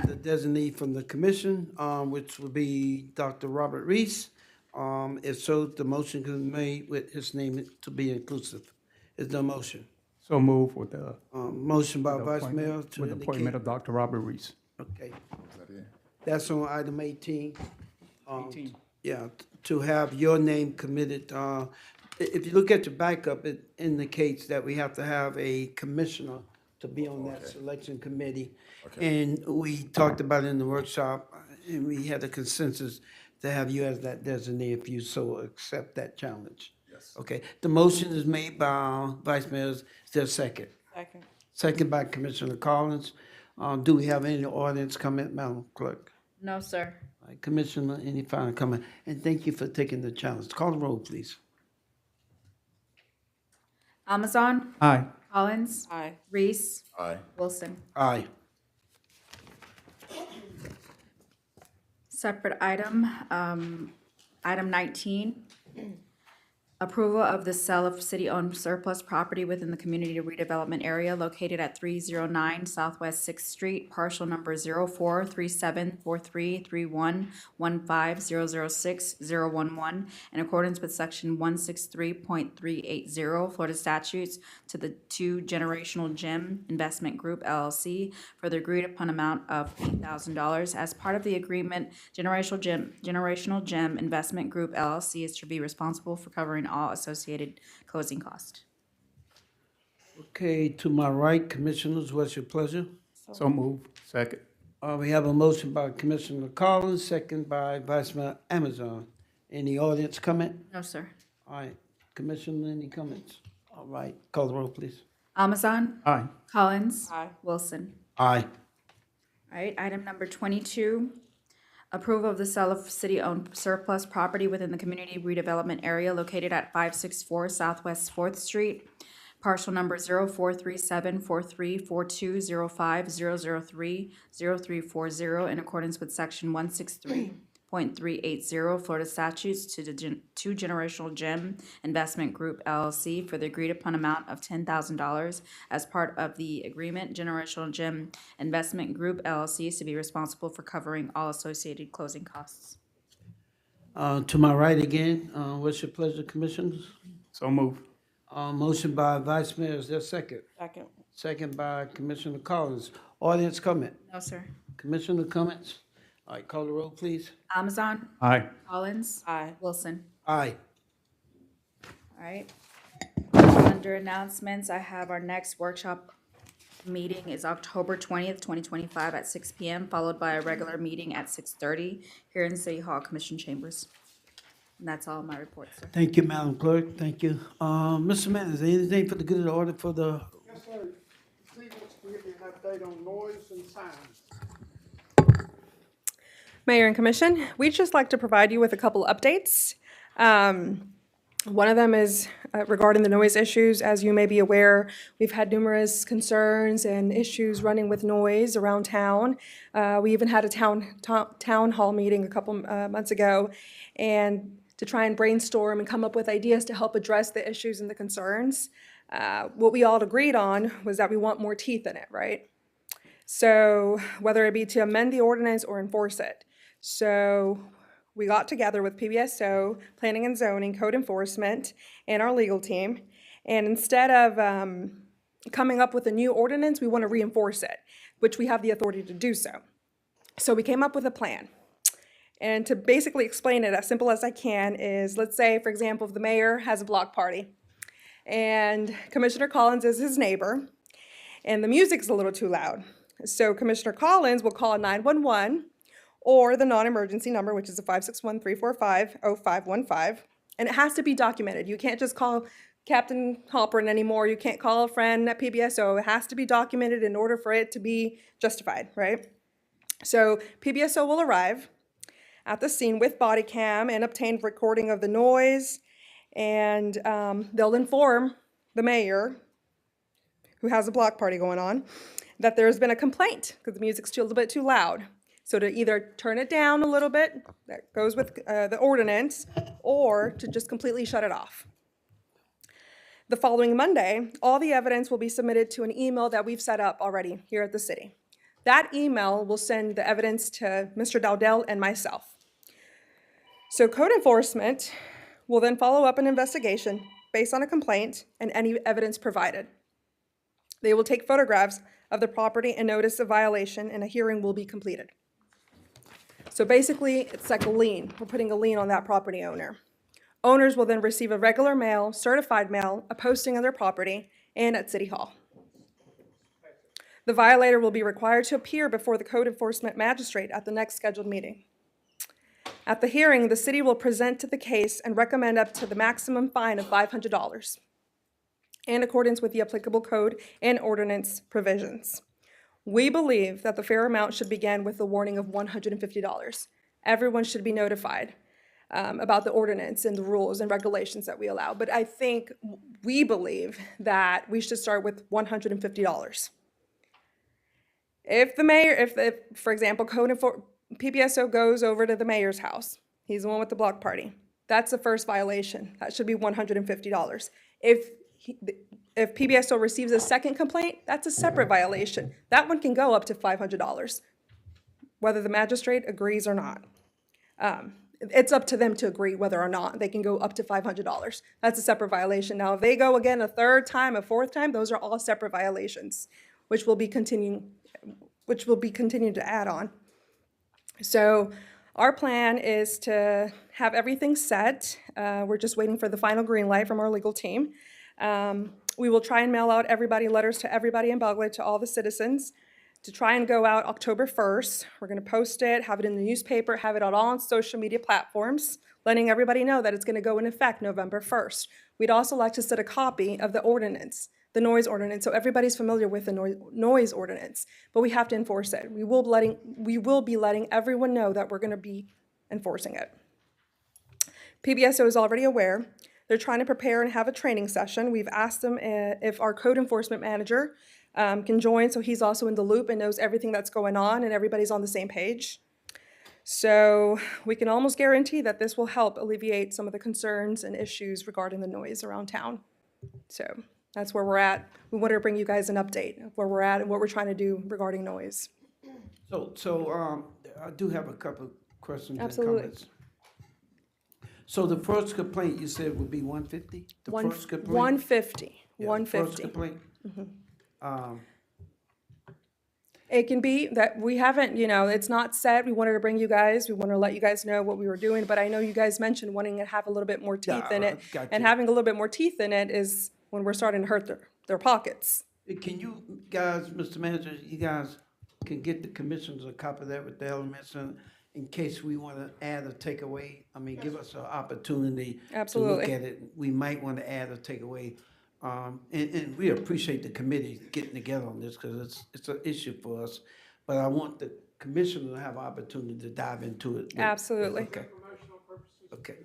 the designee from the commission, which would be Dr. Robert Reese. If so, the motion can be made with his name to be inclusive. Is there a motion? So move with the Motion by Vice Mayor to with the appointment indicate. of Dr. Robert Reese. Okay. That's on item 18. Yeah, to have your name committed. If you look at your backup, it indicates that we have to have a commissioner to be on that selection committee. And we talked about it in the workshop, and we had a consensus to have you as that designee if you so accept that challenge. Yes. Okay, the motion is made by Vice Mayor. Is there a second? Second. Second by Commissioner Collins. Do we have any audience comment, Madam Clerk? No, sir. All right, Commissioner, any final comment? And thank you for taking the challenge. Call the roll, please. Amazon? Aye. Collins? Aye. Reese? Aye. Wilson? Aye. Separate item, item 19. Approval of the sale of city-owned surplus property within the community redevelopment area located at 309 Southwest 6th Street, parcel number 0437433115006011, in accordance with section 163.380 Florida statutes to the Two Generational Gem Investment Group LLC for the agreed-upon amount of $8,000. As part of the agreement, Generational Gem Investment Group LLC is to be responsible for covering all associated closing costs. Okay, to my right, Commissioners, what's your pleasure? So moved. Second. We have a motion by Commissioner Collins, second by Vice Mayor Amazon. Any audience comment? No, sir. All right, Commissioner, any comments? All right, call the roll, please. Amazon? Aye. Collins? Aye. Wilson? Aye. All right, item number 22, approval of the sale of city-owned surplus property within the community redevelopment area located at 564 Southwest 4th Street, parcel number 043743420500300340 in accordance with section 163.380 Florida statutes to the Two Generational Gem Investment Group LLC for the agreed-upon amount of $10,000. As part of the agreement, Generational Gem Investment Group LLC is to be responsible for covering all associated closing costs. To my right again, what's your pleasure, Commissioners? So moved. Motion by Vice Mayor, is there a second? Second. Second by Commissioner Collins. Audience comment? No, sir. Commissioner comments? All right, call the roll, please. Amazon? Aye. Collins? Aye. Wilson? Aye. All right. Under announcements, I have our next workshop meeting is October 20th, 2025 at 6 p.m., followed by a regular meeting at 6:30 here in City Hall Commission Chambers. And that's all my report, sir. Thank you, Madam Clerk. Thank you. Mr. Mayor, is there anything for the good of the order for the? Yes, sir. Steve wants to give me an update on noise and signs. Mayor and Commission, we'd just like to provide you with a couple updates. One of them is regarding the noise issues. As you may be aware, we've had numerous concerns and issues running with noise around town. We even had a town hall meeting a couple months ago, and to try and brainstorm and come up with ideas to help address the issues and the concerns. What we all agreed on was that we want more teeth in it, right? So whether it be to amend the ordinance or enforce it. So we got together with PBSO, Planning and Zoning, Code Enforcement, and our legal team. And instead of coming up with a new ordinance, we want to reinforce it, which we have the authority to do so. So we came up with a plan. And to basically explain it as simple as I can is, let's say, for example, if the mayor has a block party and Commissioner Collins is his neighbor and the music's a little too loud. So Commissioner Collins will call 911 or the non-emergency number, which is a 561-345-0515, and it has to be documented. You can't just call Captain Halperin anymore. You can't call a friend at PBSO. It has to be documented in order for it to be justified, right? So PBSO will arrive at the scene with body cam and obtain recording of the noise, and they'll inform the mayor, who has a block party going on, that there's been a complaint because the music's still a little bit too loud. So to either turn it down a little bit, that goes with the ordinance, or to just completely shut it off. The following Monday, all the evidence will be submitted to an email that we've set up already here at the city. That email will send the evidence to Mr. Dowdell and myself. So Code Enforcement will then follow up an investigation based on a complaint and any evidence provided. They will take photographs of the property and notice a violation, and a hearing will be completed. So basically, it's like a lien. We're putting a lien on that property owner. Owners will then receive a regular mail, certified mail, a posting of their property, and at City Hall. The violator will be required to appear before the code enforcement magistrate at the next scheduled meeting. At the hearing, the city will present to the case and recommend up to the maximum fine of $500 in accordance with the applicable code and ordinance provisions. We believe that the fair amount should begin with a warning of $150. Everyone should be notified about the ordinance and the rules and regulations that we allow. But I think we believe that we should start with $150. If the mayor, if for example, PPSO goes over to the mayor's house, he's the one with the block party, that's the first violation. That should be $150. If PBSO receives a second complaint, that's a separate violation. That one can go up to $500, whether the magistrate agrees or not. It's up to them to agree whether or not they can go up to $500. That's a separate violation. Now, if they go again a third time, a fourth time, those are all separate violations, which will be continuing to add on. So our plan is to have everything set. We're just waiting for the final green light from our legal team. We will try and mail out letters to everybody in Belle Glade, to all the citizens, to try and go out October 1st. We're going to post it, have it in the newspaper, have it all on social media platforms, letting everybody know that it's going to go in effect November 1st. We'd also like to set a copy of the ordinance, the noise ordinance, so everybody's familiar with the noise ordinance, but we have to enforce it. We will be letting everyone know that we're going to be enforcing it. PBSO is already aware. They're trying to prepare and have a training session. We've asked them if our code enforcement manager can join, so he's also in the loop and knows everything that's going on and everybody's on the same page. So we can almost guarantee that this will help alleviate some of the concerns and issues regarding the noise around town. So that's where we're at. We wanted to bring you guys an update of where we're at and what we're trying to do regarding noise. So I do have a couple of questions Absolutely. and comments. So the first complaint you said would be 150? The first complaint? 150. Yeah, 150. First complaint? It can be that we haven't, it's not set. We wanted to bring you guys, we want to let you guys know what we were doing, but I know you guys mentioned wanting to have a little bit more teeth in it. Gotcha. And having a little bit more teeth in it is when we're starting to hurt their pockets. Can you guys, Mr. Manager, you guys can get the commissioners a copy of that with the elements in case we want to add or take away? I mean, give us an opportunity Absolutely. to look at it. We might want to add or take away. And we appreciate the committee getting together on this because it's an issue for us. But I want the commissioner to have an opportunity to dive into it. Absolutely. Okay. Okay.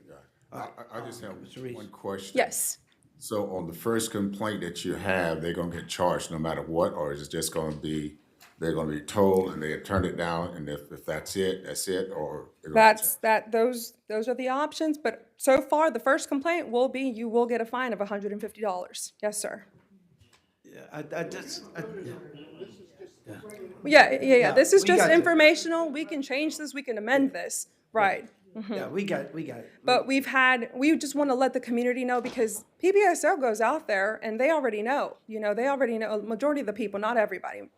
I just have one question. Yes. So on the first complaint that you have, they're gonna get charged no matter what, or is it just gonna be, they're gonna be told and they turn it down, and if that's it, or? Those are the options, but so far, the first complaint will be, you will get a fine of $150. Yes, sir. Yeah, this is just informational. We can change this, we can amend this, right. Yeah, we got it. But we just want to let the community know because PBSO goes out there and they already know, majority of the people, not everybody.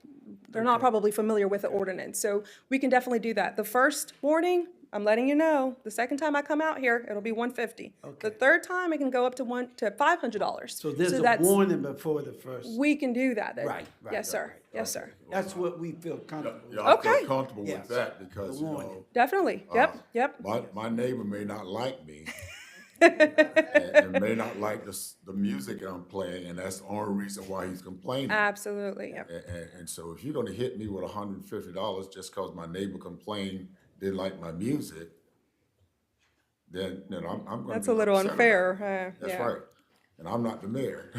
They're not probably familiar with the ordinance. So we can definitely do that. The first warning, I'm letting you know, the second time I come out here, it'll be $150. The third time, it can go up to $500. So there's a warning before the first. We can do that. Right. Yes, sir. Yes, sir. That's what we feel comfortable with. Y'all Okay. feel comfortable with that because, Definitely. Yep. my neighbor may not like me. and may not like the music I'm playing, and that's the only reason why he's complaining. Absolutely. Yep. And so if you're gonna hit me with $150 just because my neighbor complained, didn't like my music, then I'm gonna. That's be a little upset unfair. about it. That's Yeah. right. And I'm not the mayor.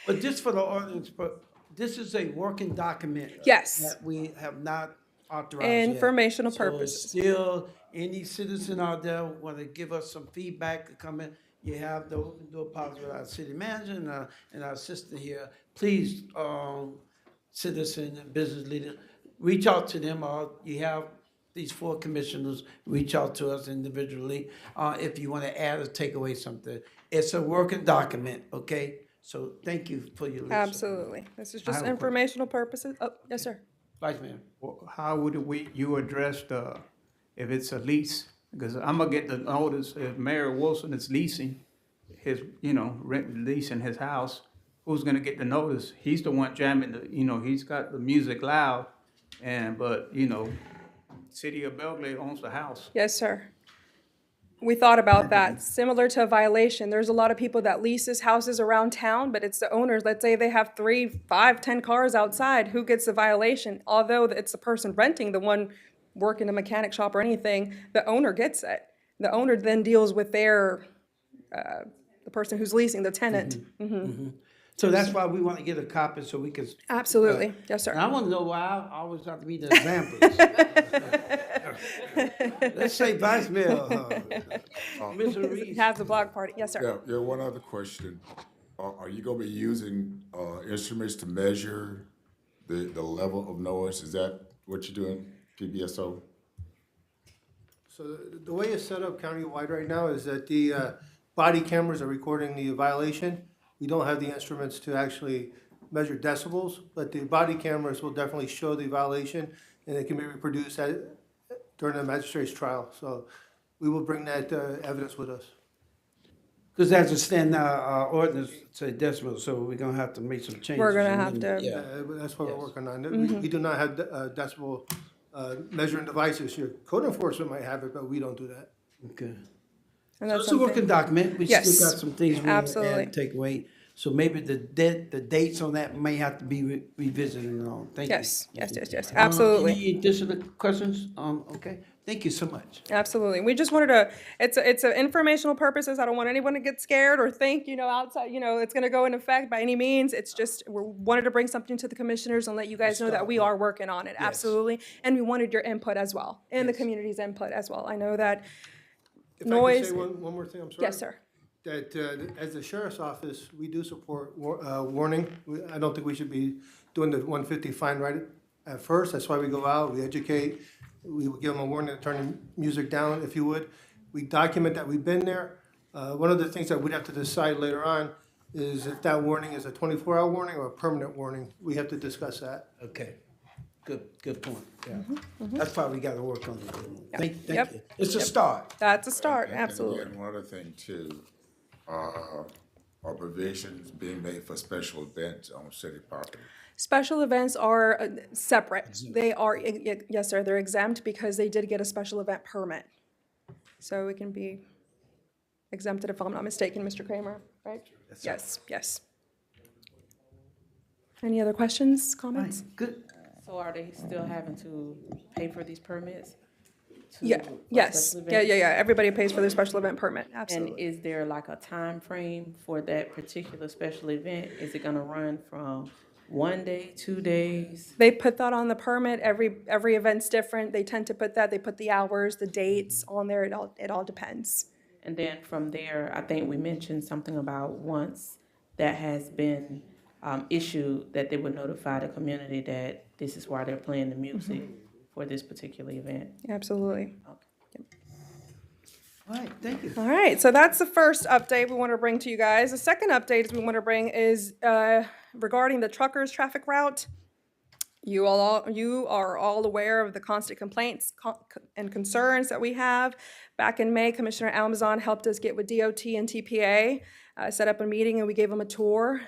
But just for the audience, but this is a working document. Yes. That we have not authorized yet. Informational So purposes. still, any citizen out there want to give us some feedback or comment, you have the open door policy with our city manager and our assistant here. Please, citizen and business leader, reach out to them, or you have these 4 commissioners, reach out to us individually if you want to add or take away something. It's a working document, okay? So thank you for your leadership. Absolutely. This is I just have a informational purposes. Oh, yes, sir. Vice Mayor. Well, how would you address if it's a lease? Because I'm gonna get the notice if Mayor Wilson is leasing leasing his house, who's gonna get the notice? He's the one jamming the, he's got the music loud, but, City of Belle Glade owns the house. Yes, sir. We thought about that. Similar to a violation, there's a lot of people that leases houses around town, but it's the owners. Let's say they have 3, 5, 10 cars outside. Who gets the violation? Although it's the person renting, the one working a mechanic shop or anything, the owner gets it. The owner then deals with the person who's leasing, the tenant. So that's why we want to get a copy so we can. Absolutely. Yes, sir. And I want to know why I always have to be the examples. Let's say Vice Mayor, Mr. Reese. Have the block party. Yes, sir. Yeah, one other question. Are you gonna be using, instruments to measure the level of noise? Is that what you're doing, PBSO? So the way it's set up countywide right now is that the body cameras are recording the violation. We don't have the instruments to actually measure decibels, but the body cameras will definitely show the violation, and it can be reproduced during the magistrate's trial. So we will bring that evidence with us. Because as it stands now, our ordinance say decibel, so we're gonna have to make some changes. We're gonna have to. Yeah. That's what we're working on. We do not have decibel measuring devices here. Code enforcement might have it, but we don't do that. Okay. And So that's it's a working something- document. We Yes. still got some things we want to Absolutely. add and take away. So maybe the dates on that may have to be revisited and all. Thank you. Yes, absolutely. Any additional questions? Okay. Thank you so much. Absolutely. We just wanted to, it's a informational purposes. I don't want anyone to get scared or think, outside, it's gonna go in effect by any means. It's just, we wanted to bring something to the commissioners and let you guys know that we are working on it. Absolutely. And we wanted your input as well, and the community's input as well. I know that If noise. I could say one more thing, I'm sorry. Yes, sir. That as the sheriff's office, we do support warning. I don't think we should be doing the 150 fine right at first. That's why we go out, we educate, we would give them a warning to turn the music down, if you would. We document that we've been there. One of the things that we'd have to decide later on is if that warning is a 24-hour warning or a permanent warning. We have to discuss that. Okay. Good point. Yeah. That's probably got to work on it. Thank Yep. you. It's a start. That's a start, And absolutely. again, one other thing too, are provisions being made for special events on city property? Special events are separate. They are, yes, sir, they're exempt because they did get a special event permit. So it can be exempted if I'm not mistaken, Mr. Kramer, right? Yes. Any other questions, comments? Good. So are they still having to pay for these permits? Yes. Yeah. Everybody pays for their special event permit, And absolutely. is there like a time frame for that particular special event? Is it gonna run from 1 day, 2 days? They put that on the permit. Every event's different. They tend to put that, they put the hours, the dates on there. It all depends. And then from there, I think we mentioned something about once that has been issued, that they would notify the community that this is why they're playing the music for this particular event. Absolutely. All right, thank you. All right, so that's the first update we want to bring to you guys. The second update we want to bring is regarding the truckers' traffic route. You are all aware of the constant complaints and concerns that we have. Back in May, Commissioner Almazan helped us get with DOT and TPA, set up a meeting, and we gave them a tour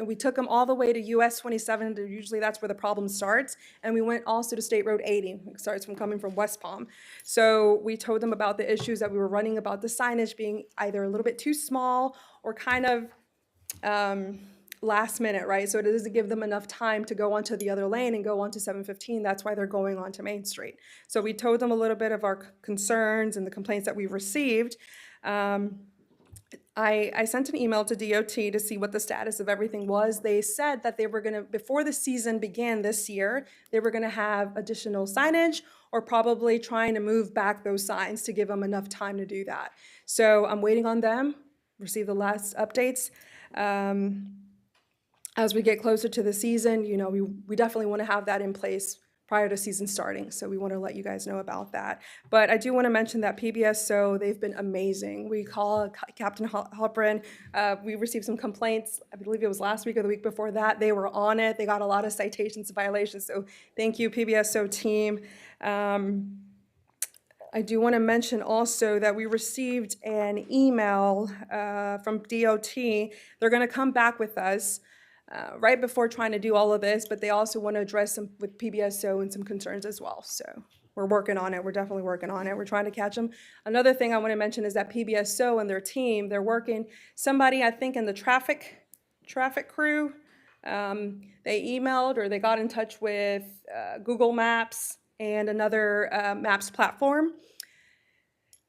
we took them all the way to US 27. Usually that's where the problem starts, and we went also to State Road 80. It starts from coming from West Palm. So we told them about the issues that we were running about the signage being either a little bit too small or kind of last minute, right? So it doesn't give them enough time to go onto the other lane and go onto 715. That's why they're going onto Main Street. So we told them a little bit of our concerns and the complaints that we've received. I sent an email to DOT to see what the status of everything was. They said that they were gonna, before the season began this year, they were gonna have additional signage or probably trying to move back those signs to give them enough time to do that. So I'm waiting on them, receive the last updates. As we get closer to the season, we definitely want to have that in place prior to season starting. So we want to let you guys know about that. But I do want to mention that PBSO, they've been amazing. We call Captain Halperin. We received some complaints, I believe it was last week or the week before that. They were on it. They got a lot of citations and violations. So thank you, PBSO team. I do want to mention also that we received an email from DOT. They're going to come back with us right before trying to do all of this, but they also want to address some with PBSO and some concerns as well. So we're working on it. We're definitely working on it. We're trying to catch them. Another thing I want to mention is that PBSO and their team, they're working, somebody I think in the traffic crew, they emailed or they got in touch with Google Maps and another maps platform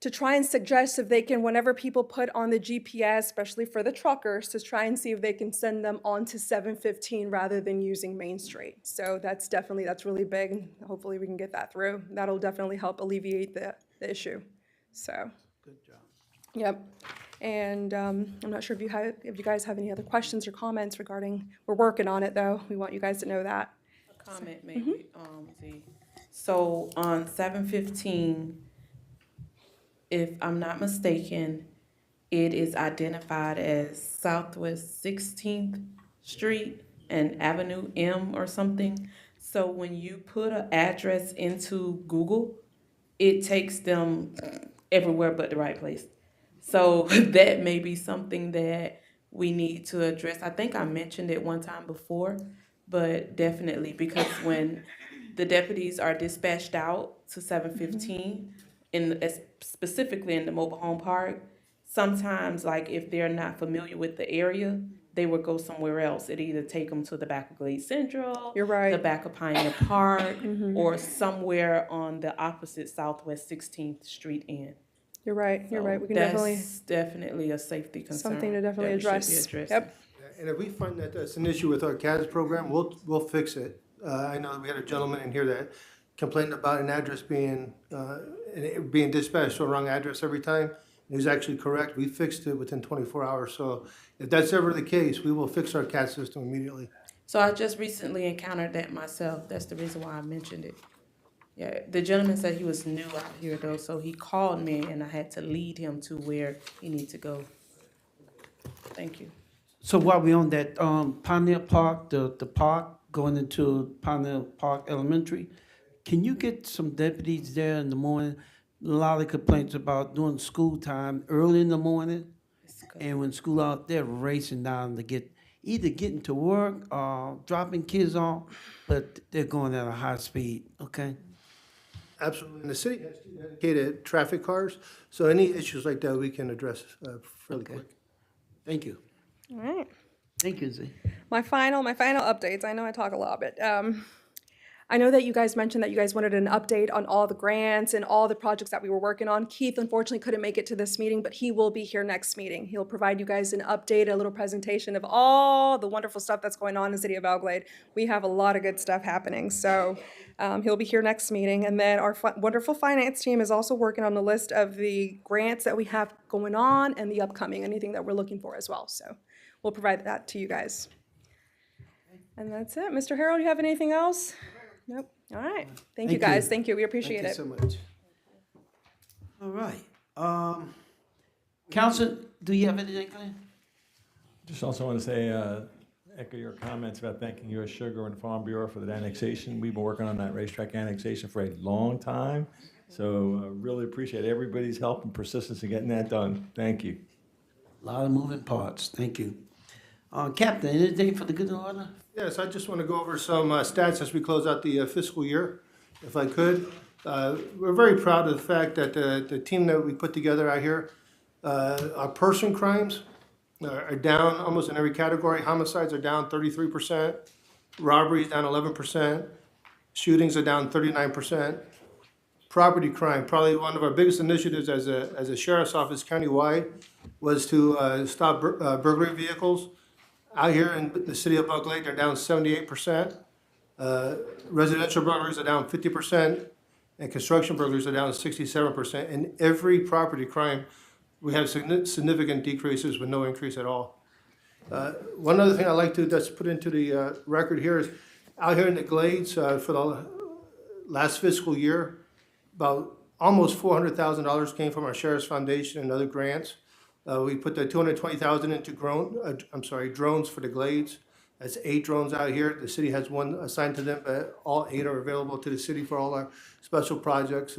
to try and suggest if they can, whenever people put on the GPS, especially for the truckers, to try and see if they can send them on to 715 rather than using Main Street. So that's really big, and hopefully we can get that through. That'll definitely help alleviate the issue, so. Good job. Yep. And I'm not sure if you guys have any other questions or comments regarding, we're working on it though. We want you guys to know that. Comment maybe, Z. So on 715, if I'm not mistaken, it is identified as Southwest 16th Street and Avenue M or something. So when you put an address into Google, it takes them everywhere but the right place. So that may be something that we need to address. I think I mentioned it one time before, but definitely, because when the deputies are dispatched out to 715, specifically in the mobile home park, sometimes, like, if they're not familiar with the area, they would go somewhere else. It either take them to the back of Glade Central, You're right. the back of Pioneer Park, or somewhere on the opposite Southwest 16th Street end. You're right. So We can that's definitely a safety concern. something to definitely that we should be address. addressing. Yep. And if we find that that's an issue with our CAS program, we'll fix it. I know that we had a gentleman in here that complained about an address being dispatched to a wrong address every time. He was actually correct. We fixed it within 24 hours. So if that's ever the case, we will fix our CAS system immediately. So I just recently encountered that myself. That's the reason why I mentioned it. Yeah, the gentleman said he was new out here though, so he called me and I had to lead him to where he needs to go. Thank you. So while we're on that, Pioneer Park, the park going into Pioneer Park Elementary, can you get some deputies there in the morning? A lot of complaints about during school time, early in the morning, and when school out, they're racing down to either getting to work or dropping kids off, but they're going at a high speed, okay? Absolutely. And the city has dedicated traffic cars, so any issues like that, we can address fairly quick. Thank you. All right. Thank you, Z. My final updates. I know I talk a lot, but I know that you guys mentioned that you guys wanted an update on all the grants and all the projects that we were working on. Keith unfortunately couldn't make it to this meeting, but he will be here next meeting. He'll provide you guys an update, a little presentation of all the wonderful stuff that's going on in the city of Belle Glade. We have a lot of good stuff happening, so he'll be here next meeting. And then our wonderful finance team is also working on the list of the grants that we have going on and the upcoming, anything that we're looking for as well. So we'll provide that to you guys. And that's it. Mr. Harold, you have anything else? Nope. All right. Thank you, guys. Thank you. We appreciate it. Thank you so much. All right. Council, do you have anything, Glenn? Just also want to say, echo your comments about thanking U.S. Sugar and Farm Bureau for the annexation. We've been working on that racetrack annexation for a long time. So really appreciate everybody's help and persistence in getting that done. Thank you. A lot of moving parts. Thank you. Captain, anything for the good order? Yes, I just want to go over some stats as we close out the fiscal year, if I could. We're very proud of the fact that the team that we put together out here, our person crimes are down almost in every category. Homicides are down 33%, robberies down 11%, shootings are down 39%. Property crime, probably one of our biggest initiatives as a sheriff's office countywide, was to stop burglary vehicles. Out here in the city of Belle Glade, they're down 78%. Residential burglaries are down 50%, and construction burglaries are down 67%. In every property crime, we have significant decreases with no increase at all. One other thing I'd like to just put into the record here is, out here in the Glades, for the last fiscal year, about almost $400,000 came from our Sheriff's Foundation and other grants. We put the $220,000 into drones for the Glades. That's 8 drones out here. The city has one assigned to them, but all 8 are available to the city for all our special projects.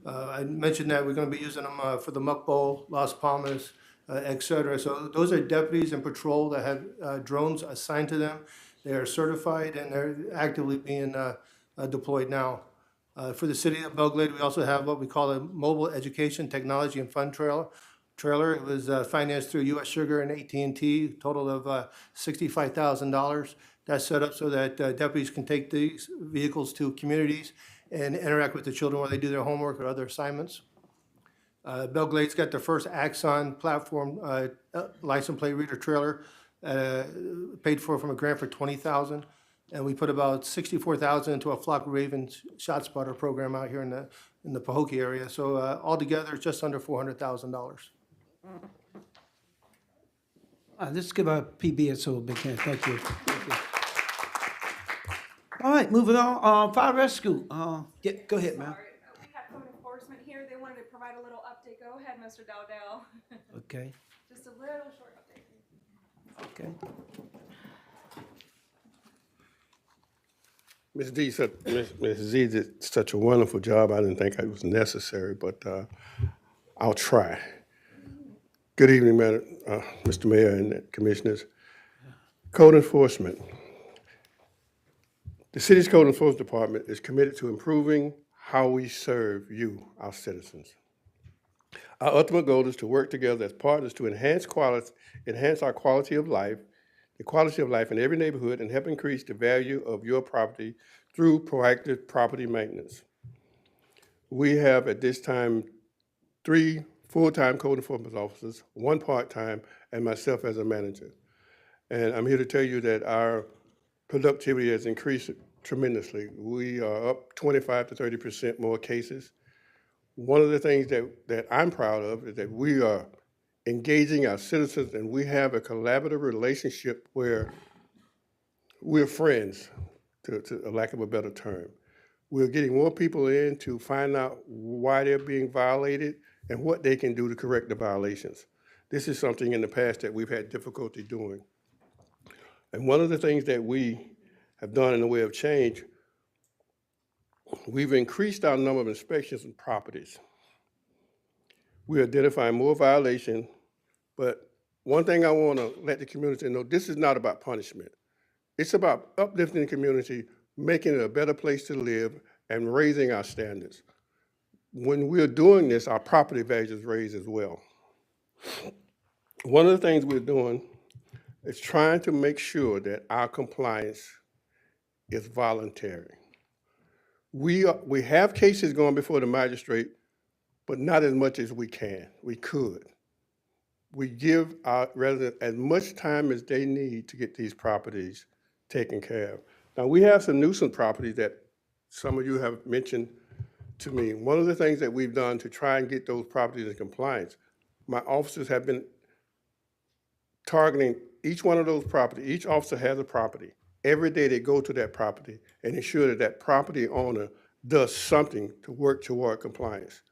I mentioned that we're gonna be using them for the Muck Bowl, Las Palmas, et cetera. So those are deputies in patrol that have drones assigned to them. They are certified and they're actively being deployed now. For the city of Belle Glade, we also have what we call a mobile education technology and fund trailer. It was financed through U.S. Sugar and AT&T, total of $65,000. That's set up so that deputies can take these vehicles to communities and interact with the children while they do their homework or other assignments. Belle Glade's got the first Axon platform license plate reader trailer, paid for from a grant for $20,000. And we put about $64,000 into a Flock Ravens shot spotter program out here in the Pahokee area. So altogether, it's just under $400,000. Let's give our PBSO a big hand. Thank you. Thank you. All right, moving on. Fire rescue. Go ahead, ma'am. We have code enforcement here. They wanted to provide a little update. Go ahead, Mr. Dowdell. Okay. Just a little short update. Okay. Ms. Z did such a wonderful job. I didn't think it was necessary, but I'll try. Good evening, Mr. Mayor and Commissioners. Code enforcement. The city's code enforcement department is committed to improving how we serve you, our citizens. Our ultimate goal is to work together as partners to enhance our quality of life, the quality of life in every neighborhood, and help increase the value of your property through proactive property maintenance. We have at this time 3 full-time code enforcement officers, 1 part-time, and myself as a manager. And I'm here to tell you that our productivity has increased tremendously. We are up 25 to 30% more cases. One of the things that I'm proud of is that we are engaging our citizens, and we have a collaborative relationship where we're friends, to a lack of a better term. We're getting more people in to find out why they're being violated and what they can do to correct the violations. This is something in the past that we've had difficulty doing. And one of the things that we have done in the way of change, we've increased our number of inspections and properties. We're identifying more violations, but one thing I want to let the community know, this is not about punishment. It's about uplifting the community, making it a better place to live, and raising our standards. When we're doing this, our property values raise as well. One of the things we're doing is trying to make sure that our compliance is voluntary. We have cases going before the magistrate, but not as much as we could. We give our residents as much time as they need to get these properties taken care of. Now, we have some nuisance properties that some of you have mentioned to me. One of the things that we've done to try and get those properties in compliance, my officers have been targeting each one of those properties. Each officer has a property. Every day they go to that property and ensure that that property owner does something to work toward compliance.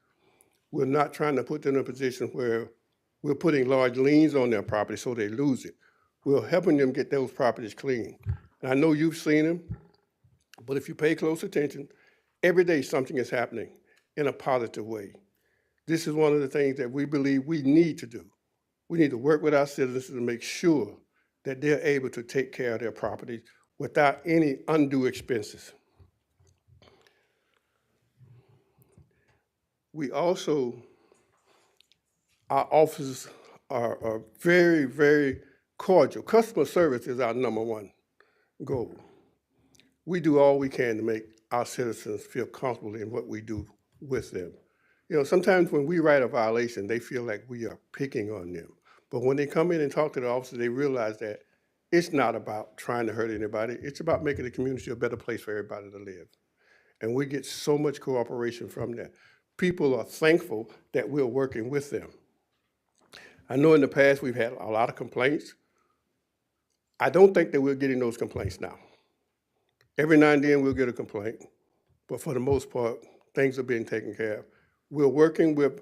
We're not trying to put them in a position where we're putting large liens on their property so they lose it. We're helping them get those properties clean. And I know you've seen them, but if you pay close attention, every day something is happening in a positive way. This is one of the things that we believe we need to do. We need to work with our citizens to make sure that they're able to take care of their properties without any undue expenses. We also, our offices are very, very cordial. Customer service is our #1 goal. We do all we can to make our citizens feel comfortable in what we do with them. You know, sometimes when we write a violation, they feel like we are picking on them. But when they come in and talk to the officer, they realize that it's not about trying to hurt anybody. It's about making the community a better place for everybody to live. And we get so much cooperation from that. People are thankful that we're working with them. I know in the past we've had a lot of complaints. I don't think that we're getting those complaints now. Every now and then we'll get a complaint, but for the most part, things are being taken care of. We're working with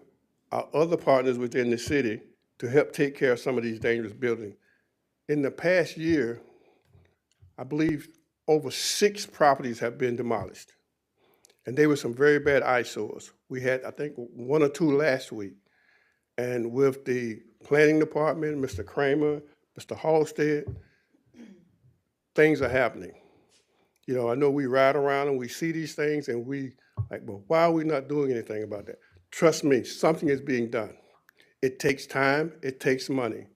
our other partners within the city to help take care of some of these dangerous buildings. In the past year, I believe over 6 properties have been demolished. And they were some very bad eyesores. We had, I think, 1 or 2 last week. And with the planning department, Mr. Kramer, Mr. Halstead, things are happening. You know, I know we ride around and we see these things and we like, well, why are we not doing anything about that? Trust me, something is being done. It takes time, it takes money.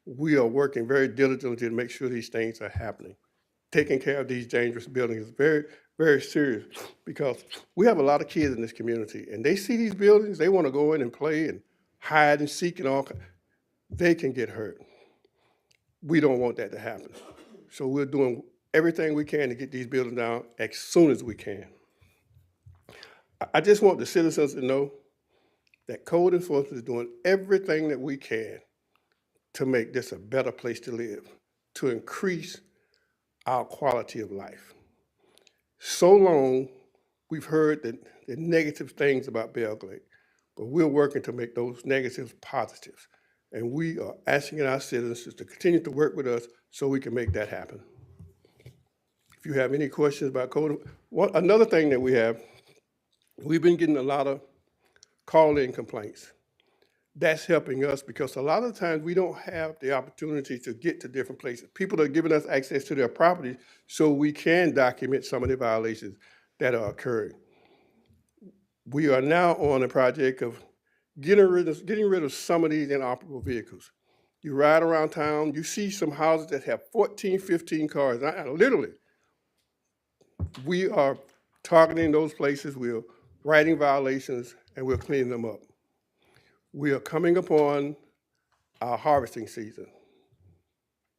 We are working very diligently to make sure these things are happening. Taking care of these dangerous buildings is very, very serious because we have a lot of kids in this community and they see these buildings, they want to go in and play and hide and seek and all. They can get hurt. We don't want that to happen. So we're doing everything we can to get these buildings down as soon as we can. I just want the citizens to know that code enforcement is doing everything that we can to make this a better place to live, to increase our quality of life. So long, we've heard the negative things about Belle Glade, but we're working to make those negatives positives. And we are asking our citizens to continue to work with us so we can make that happen. If you have any questions about code, another thing that we have, we've been getting a lot of call-in complaints. That's helping us because a lot of times we don't have the opportunity to get to different places. People are giving us access to their property so we can document some of the violations that are occurring. We are now on a project of getting rid of some of these inoperable vehicles. You ride around town, you see some houses that have 14, 15 cars. Literally, we are targeting those places, we're writing violations, and we're cleaning them up. We are coming upon our harvesting season.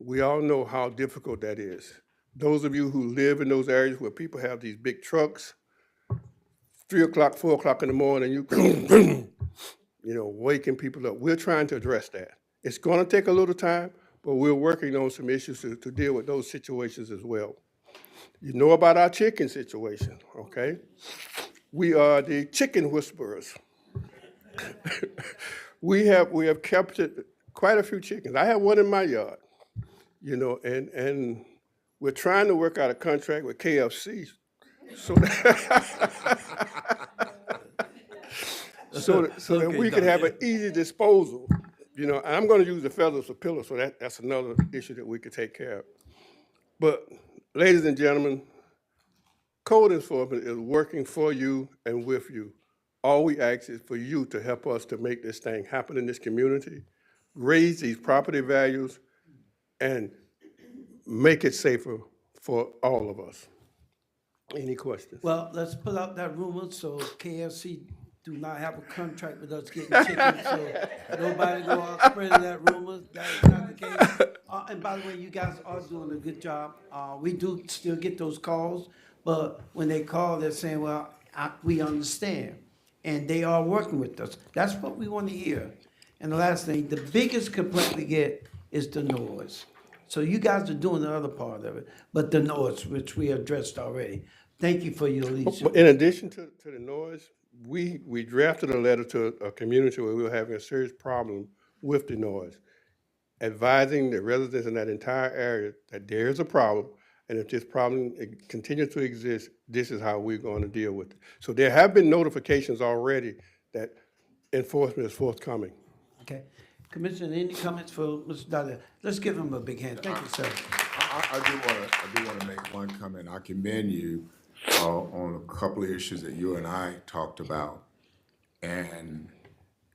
We all know how difficult that is. Those of you who live in those areas where people have these big trucks, 3 o'clock, 4 o'clock in the morning, waking people up. We're trying to address that. It's gonna take a little time, but we're working on some issues to deal with those situations as well. You know about our chicken situation, okay? We are the chicken whisperers. We have captured quite a few chickens. I have one in my yard, and we're trying to work out a contract with KFC so that we can have an easy disposal, and I'm gonna use the feathers for pillows, so that's another issue that we could take care of. But ladies and gentlemen, code enforcement is working for you and with you. All we ask is for you to help us to make this thing happen in this community, raise these property values, and make it safer for all of us. Any questions? Well, let's put out that rumor so KFC do not have a contract with us getting chicken, so nobody go out spreading that rumor. That is not the case. And by the way, you guys are doing a good job. We do still get those calls, but when they call, they're saying, well, we understand. And they are working with us. That's what we want to hear. And the last thing, the biggest complaint we get is the noise. So you guys are doing the other part of it, but the noise, which we addressed already. Thank you for your leadership. In addition to the noise, we drafted a letter to a community where we were having a serious problem with the noise, advising the residents in that entire area that there is a problem, and if this problem continues to exist, this is how we're going to deal with it. So there have been notifications already that enforcement is forthcoming. Okay. Commissioner, any comments for Mr. Dahlia? Let's give him a big hand. Thank you, sir. I do want to make one comment. I commend you on a couple of issues that you and I talked about. And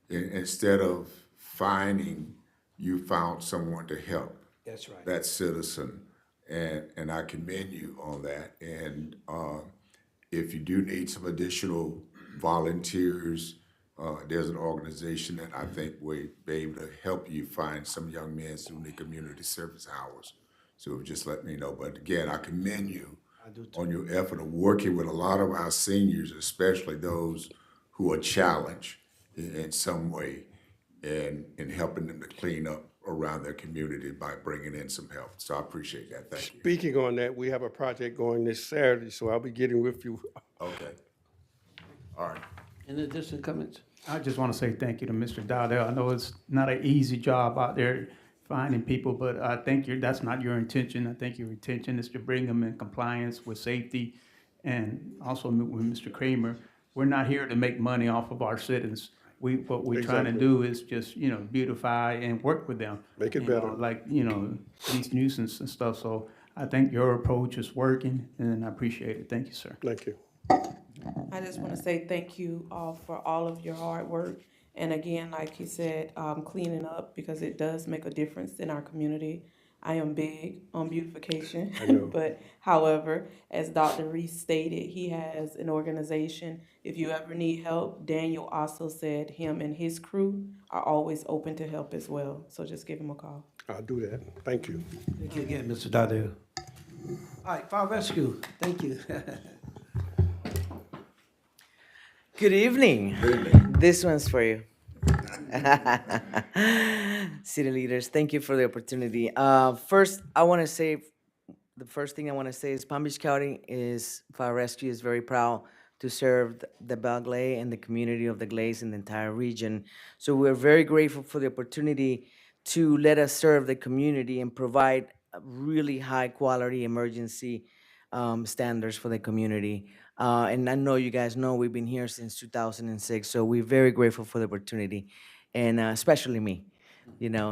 instead of fining, you found someone to help. That's right. That citizen. And I commend you on that. And if you do need some additional volunteers, there's an organization that I think will be able to help you find some young men through the community service hours. So just let me know. But again, I commend you on your effort of working with a lot of our seniors, especially those who are challenged in some way, and helping them to clean up around their community by bringing in some help. So I appreciate that. Thank you. Speaking on that, we have a project going this Saturday, so I'll be getting with you. Okay. All right. Any additional comments? I just want to say thank you to Mr. Dowdell. I know it's not an easy job out there finding people, but I think that's not your intention. I think your intention is to bring them in compliance with safety and also with Mr. Kramer, we're not here to make money off of our citizens. What we're trying to Exactly. do is just, beautify and work with them. Make it You know, better. like, these nuisance and stuff. So I think your approach is working, and I appreciate it. Thank you, sir. Thank you. I just want to say thank you all for all of your hard work. And again, like you said, cleaning up because it does make a difference in our community. I am big on beautification, I know. but however, as Dr. Reese stated, he has an organization. If you ever need help, Daniel also said him and his crew are always open to help as well. So just give him a call. I'll do that. Thank you. Thank you again, Mr. Dardale. All right, Fire Rescue, thank you. Good evening. This one's for you. City leaders, thank you for the opportunity. First, the first thing I want to say is Palm Beach County Fire Rescue is very proud to serve the Belle Glade and the community of the Glades in the entire region. So we're very grateful for the opportunity to let us serve the community and provide really high quality emergency standards for the community. And I know you guys know we've been here since 2006, so we're very grateful for the opportunity, and especially me.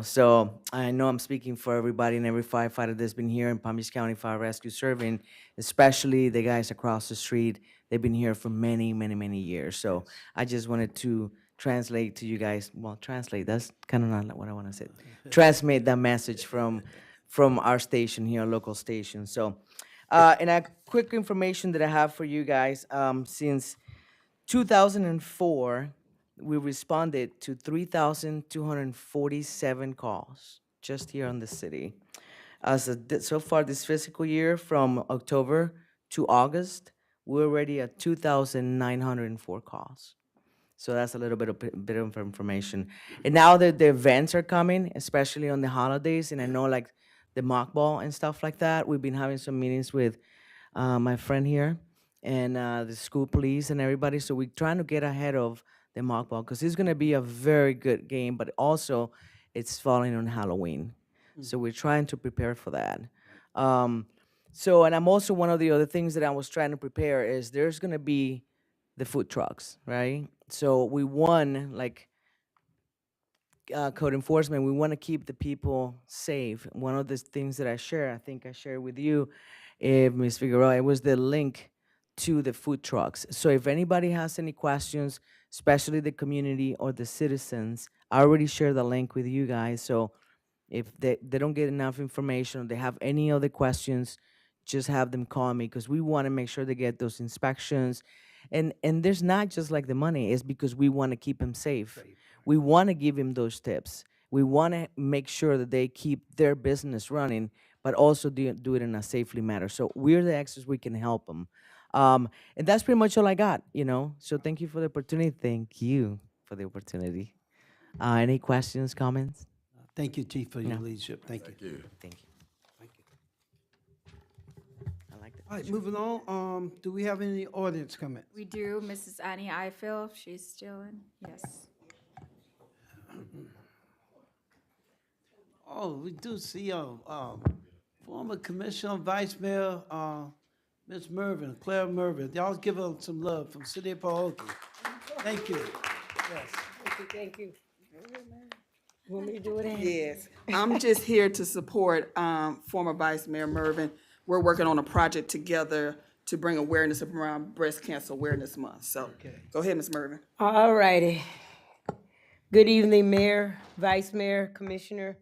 So I know I'm speaking for everybody and every firefighter that's been here in Palm Beach County Fire Rescue serving, especially the guys across the street. They've been here for many, many, many years. So I just wanted to translate to you guys. Well, translate. That's kind of not what I want to say. Transmit that message from our station here, our local station. So, and a quick information that I have for you guys. Since 2004, we responded to 3,247 calls just here in the city. So far this fiscal year, from October to August, we're already at 2,904 calls. So that's a little bit of information. And now that the events are coming, especially on the holidays, and I know like the mock ball and stuff like that, we've been having some meetings with my friend here and the school police and everybody. So we're trying to get ahead of the mock ball because it's going to be a very good game, but also it's falling on Halloween. So we're trying to prepare for that. And I'm also, one of the other things that I was trying to prepare is there's going to be the food trucks, right? So we won, like, code enforcement, we want to keep the people safe. One of the things that I think I shared with you, Ms. Figueroa, it was the link to the food trucks. So if anybody has any questions, especially the community or the citizens, I already shared the link with you guys. So if they don't get enough information or they have any other questions, just have them call me because we want to make sure they get those inspections. And there's not just like the money, it's because we want to keep them safe. We want to give them those tips. We want to make sure that they keep their business running, but also do it in a safely manner. So we're the experts, we can help them. And that's pretty much all I got, So thank you for the opportunity. Thank you for the opportunity. Any questions, comments? Thank you, Chief, for your No. leadership. Thank you. Thank you. I like that. All right, moving on. Do we have any audience comments? We do, Mrs. Annie Ifill, if she's still in, yes. Oh, we do see former Commissioner Vice Mayor Ms. Mervin, Claire Mervin. Y'all give her some love from City of Pahokee. Thank you. Yes. Thank you. Want me to do it? Yes, I'm just here to support former Vice Mayor Mervin. We're working on a project together to bring awareness around Breast Cancer Awareness Month. So go ahead, Ms. Mervin. All righty. Good evening, Mayor, Vice Mayor, Commissioner,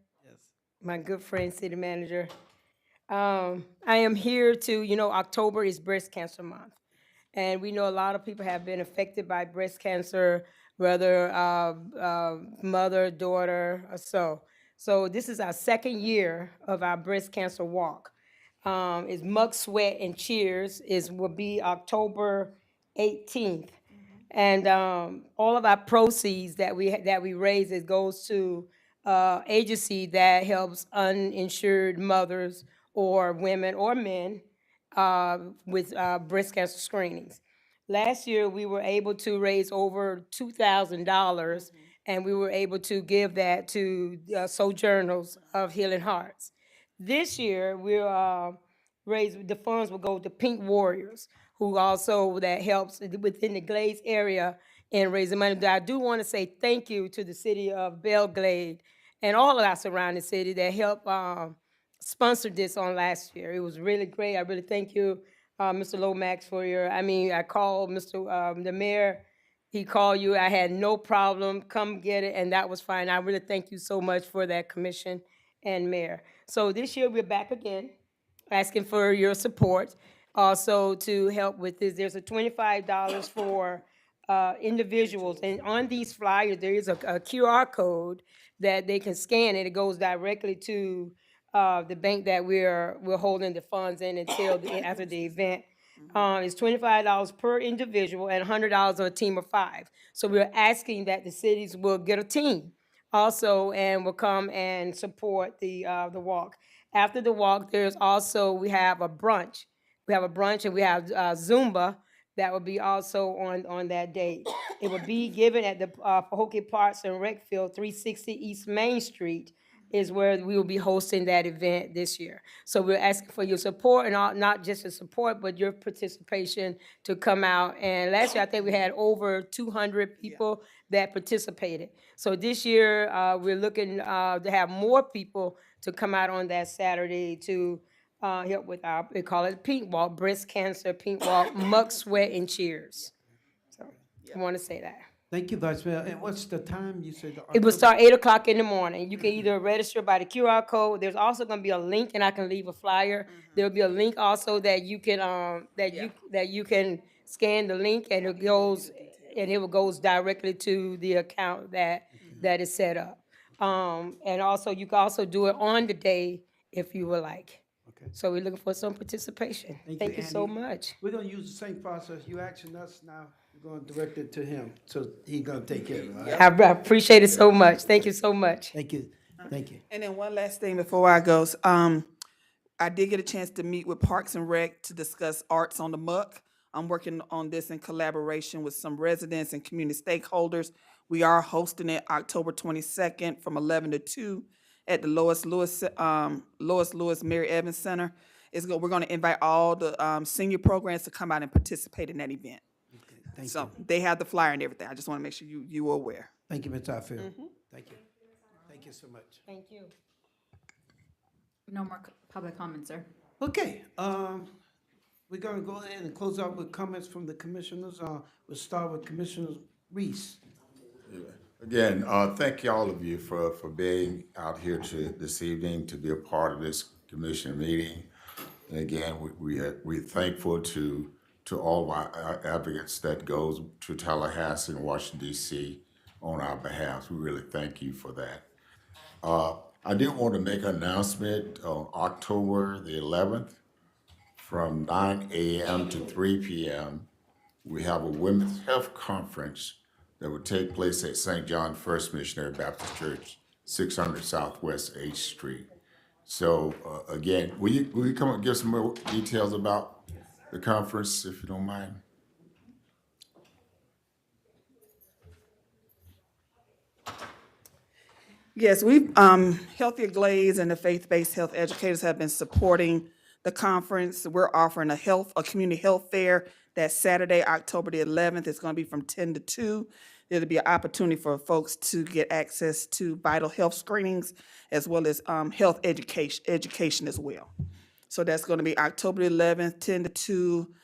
my good friend, City Manager. I am here to, October is Breast Cancer Month. And we know a lot of people have been affected by breast cancer, whether mother, daughter, or so. So this is our second year of our breast cancer walk. It's Mug, Sweat, and Cheers will be October 18th. And all of our proceeds that we raise, it goes to agency that helps uninsured mothers or women or men with breast cancer screenings. Last year, we were able to raise over $2,000, and we were able to give that to Sojourners of Healing Hearts. This year, we'll raise, the funds will go to Pink Warriors, who also that helps within the Glades area in raising money. But I do want to say thank you to the city of Belle Glade and all of our surrounding city that helped sponsor this on last year. It was really great. I really thank you, Mr. Lomax, for your, I called the mayor, he called you, I had no problem, come get it, and that was fine. I really thank you so much for that, commission and mayor. So this year, we're back again, asking for your support. Also, to help with this, there's a $25 for individuals, and on these flyers, there is a QR code that they can scan, and it goes directly to the bank that we're holding the funds in until after the event. It's $25 per individual and $100 on a team of 5. So we're asking that the cities will get a team also and will come and support the walk. After the walk, there's also, we have a brunch. We have a brunch and we have Zumba that will be also on that date. It will be given at the Pahokee Parks and Rec Field, 360 East Main Street is where we will be hosting that event this year. So we're asking for your support, and not just your support, but your participation to come out. And last year, I think we had over 200 people that participated. So this year, we're looking to have more people to come out on that Saturday to help with our, we call it Pink Walk, Breast Cancer Pink Walk, Muck, Sweat, and Cheers. So I want to say that. Thank you, Vice Mayor. And what's the time you said? It will start 8 o'clock in the morning. You can either register by the QR code. There's also going to be a link, and I can leave a flyer. There'll be a link also that you can you can scan the link, and it goes directly to the account that is set up. And also you can also do it on the day if you would like. Okay. So we're looking for some participation. Thank you so Andy. much. We're gonna use the same process. You asking us now, we're gonna direct it to him, so he's gonna take care of it, all right? I appreciate it so much. Thank you so much. Thank you, thank you. And then one last thing before I go. I did get a chance to meet with Parks and Rec to discuss arts on the muck. I'm working on this in collaboration with some residents and community stakeholders. We are hosting it October 22nd from 11 to 2 at the Lois Lewis Mary Evans Center. We're going to invite all the senior programs to come out and participate in that event. Thank So you. they have the flyer and everything. I just want to make sure you were aware. Thank you, Ms. Ifill. Thank you. Thank you so much. Thank you. No more public comments, sir. Okay, we're gonna go ahead and close out with comments from the commissioners. We'll start with Commissioner Reese. Again, thank you all of you for being out here this evening to be a part of this commission meeting. And again, we're thankful to all our advocates that goes to Tallahassee and Washington, D.C. on our behalf. We really thank you for that. I did want to make an announcement on October the 11th from 9 a.m. to 3 p.m. We have a Women's Health Conference that will take place at St. John First Missionary Baptist Church, 600 Southwest 8th Street. So again, will you come and give some more details about the conference, if you don't mind? Yes, we've Healthier Glades and the faith-based health educators have been supporting the conference. We're offering a community health fair that Saturday, October the 11th. It's going to be from 10 to 2. There'll be an opportunity for folks to get access to vital health screenings as well as health education as well. So that's going to be October the 11th, 10 to 2.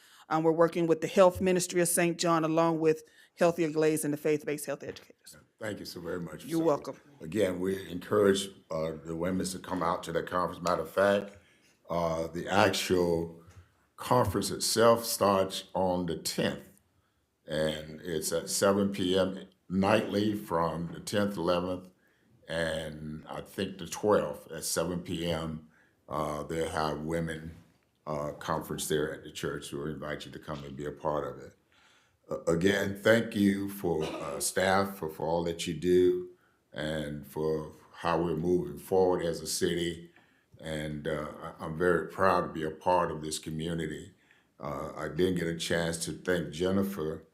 We're working with the Health Ministry of St. John along with Healthier Glades and the faith-based health educators. Thank you so very much. You're welcome. Again, we encourage the women to come out to the conference. Matter of fact, the actual conference itself starts on the 10th, and it's at 7 p.m. nightly from the 10th, 11th, and I think the 12th at 7 p.m. They'll have women conference there at the church. So we invite you to come and be a part of it. Again, thank you for staff for all that you do and for how we're moving forward as a city. And I'm very proud to be a part of this community. I didn't get a chance to thank Jennifer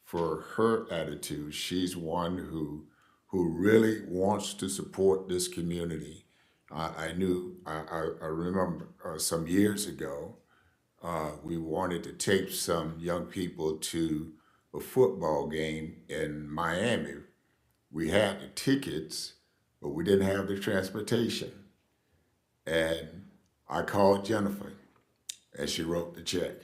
for her attitude. She's one who really wants to support this community. I remember some years ago, we wanted to take some young people to a football game in Miami. We had the tickets, but we didn't have the transportation. And I called Jennifer, and she wrote the check.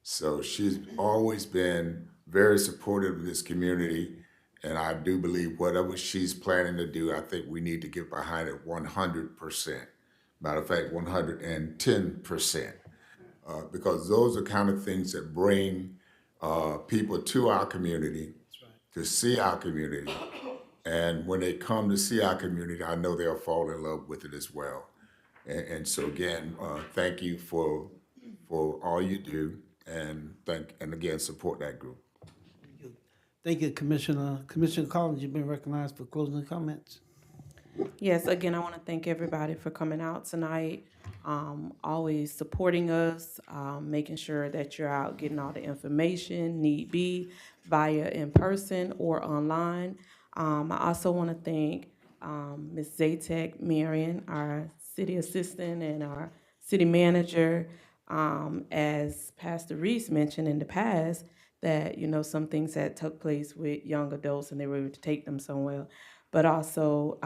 So she's always been very supportive of this community, and I do believe whatever she's planning to do, I think we need to get behind it 100%. Matter of fact, 110%, because those are kind of things that bring people to our community, to see our community, and when they come to see our community, I know they'll fall in love with it as well. And so again, thank you for all you do, and again, support that group. Thank you, Commissioner. Commissioner Collins, you've been recognized for closing comments. Yes, again, I want to thank everybody for coming out tonight, always supporting us, making sure that you're out getting all the information need be via in person or online. I also want to thank Ms. Zatek Marion, our city assistant, and our city manager. As Pastor Reese mentioned in the past, that, you know, some things that took place with young adults and they were able to take them somewhere. But also,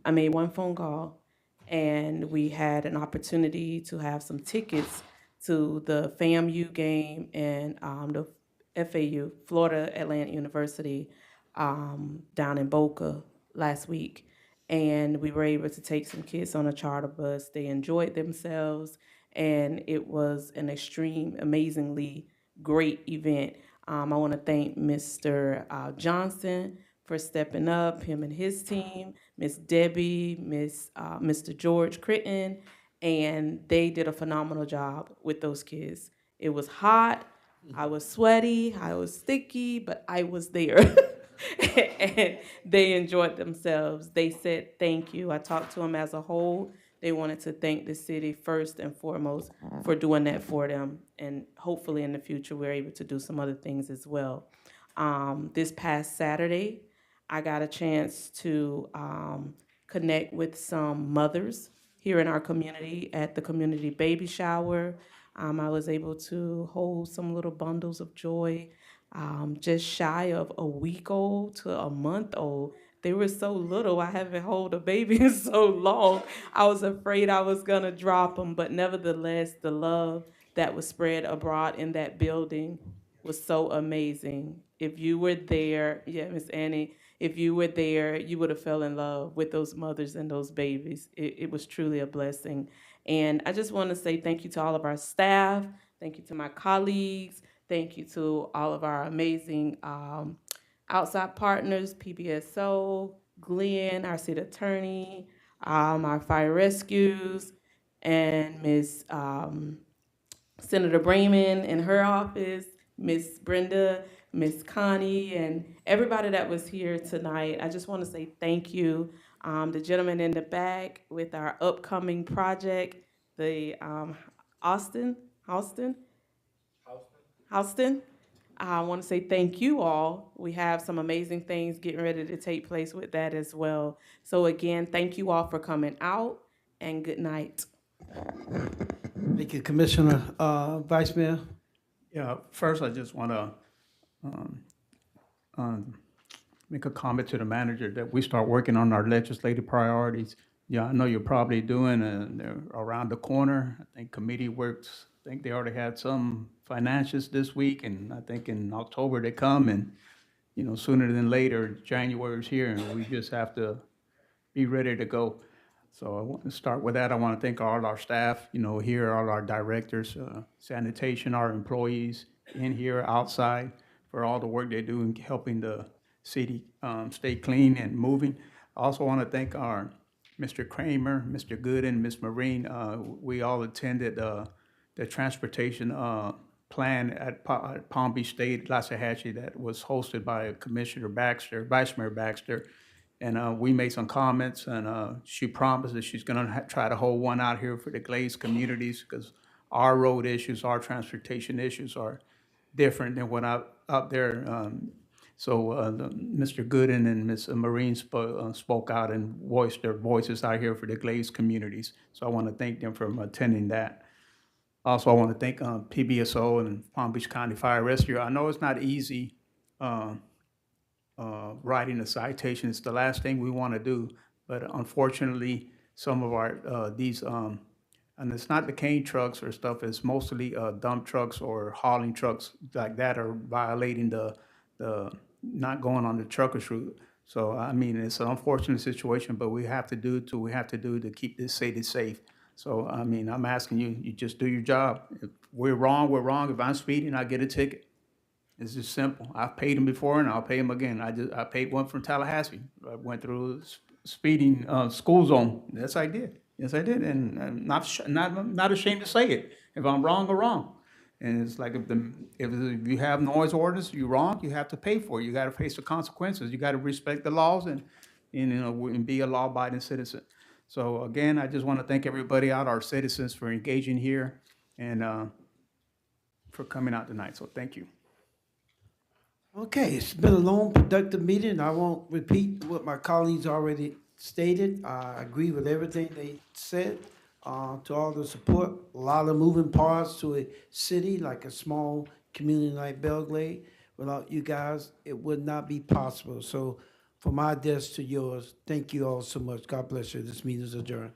I made one phone call and we had an opportunity to have some tickets to the FAMU game and the FAU, Florida Atlantic University, down in Boca last week. And we were able to take some kids on a charter bus. They enjoyed themselves, and it was an extreme, amazingly great event. I want to thank Mr. Johnson for stepping up, him and his team, Miss Debbie, Mr. George Critton, and they did a phenomenal job with those kids. It was hot, I was sweaty, I was sticky, but I was there. And they enjoyed themselves. They said thank you. I talked to them as a whole. They wanted to thank the city first and foremost for doing that for them. And hopefully in the future, we're able to do some other things as well. This past Saturday, I got a chance to connect with some mothers here in our community at the community baby shower. I was able to hold some little bundles of joy, just shy of a week old to a month old. They were so little. I haven't held a baby in so long. I was afraid I was gonna drop them, but nevertheless, the love that was spread abroad in that building was so amazing. If you were there, yeah, Miss Annie, if you were there, you would have fell in love with those mothers and those babies. It was truly a blessing. And I just want to say thank you to all of our staff. Thank you to my colleagues. Thank you to all of our amazing outside partners, PBSO, Glenn, our city attorney, our fire rescues, and Ms. Senator Bremen in her office, Miss Brenda, Miss Connie, and everybody that was here tonight. I just want to say thank you. The gentleman in the back with our upcoming project, the Houston. I want to say thank you all. We have some amazing things getting ready to take place with that as well. So again, thank you all for coming out, and good night. Thank you, Commissioner. Vice Mayor? Yeah, first I just want to make a comment to the manager that we start working on our legislative priorities. Yeah, I know you're probably doing, they're around the corner. I think committee works, I think they already had some financials this week, and I think in October they come, and, you know, sooner than later, January's here, and we just have to be ready to go. So I want to start with that. I want to thank all our staff, you know, here, all our directors, sanitation, our employees in here, outside, for all the work they do in helping the city stay clean and moving. I also want to thank our Mr. Kramer, Mr. Gooden, Ms. Marine. We all attended the transportation plan at Palm Beach State, Loxahatchee, that was hosted by Commissioner Baxter, Vice Mayor Baxter. And we made some comments, and she promised that she's gonna try to hold one out here for the Glade communities, because our road issues, our transportation issues are different than what up there. Mr. Gooden and Ms. Marine spoke out and voiced their voices out here for the Glade communities. So I want to thank them for attending that. Also, I want to thank PBSO and Palm Beach County Fire Rescue. I know it's not easy writing a citation. It's the last thing we want to do, but unfortunately, some of our and it's not the cane trucks or stuff. It's mostly dump trucks or hauling trucks like that are violating the not going on the truckers route. So I mean, it's an unfortunate situation, but we have to do we have to do to keep this city safe. So I mean, I'm asking you, you just do your job. If we're wrong, we're wrong. If I'm speeding, I get a ticket. It's just simple. I've paid them before and I'll pay them again. I paid one from Tallahassee. I went through speeding school zone. Yes, I did. Yes, I did. And I'm not ashamed to say it. If I'm wrong, I'm wrong. And it's like if you have noise orders, you're wrong, you have to pay for it. You got to face the consequences. You got to respect the laws and and be a law-abiding citizen. So again, I just want to thank everybody out, our citizens, for engaging here and for coming out tonight. So thank you. Okay, it's been a long, productive meeting. I won't repeat what my colleagues already stated. I agree with everything they said. To all the support, a lot of moving parts to a city like a small community like Belle Glade. Without you guys, it would not be possible. So from my desk to yours, thank you all so much. God bless you. This meeting is adjourned.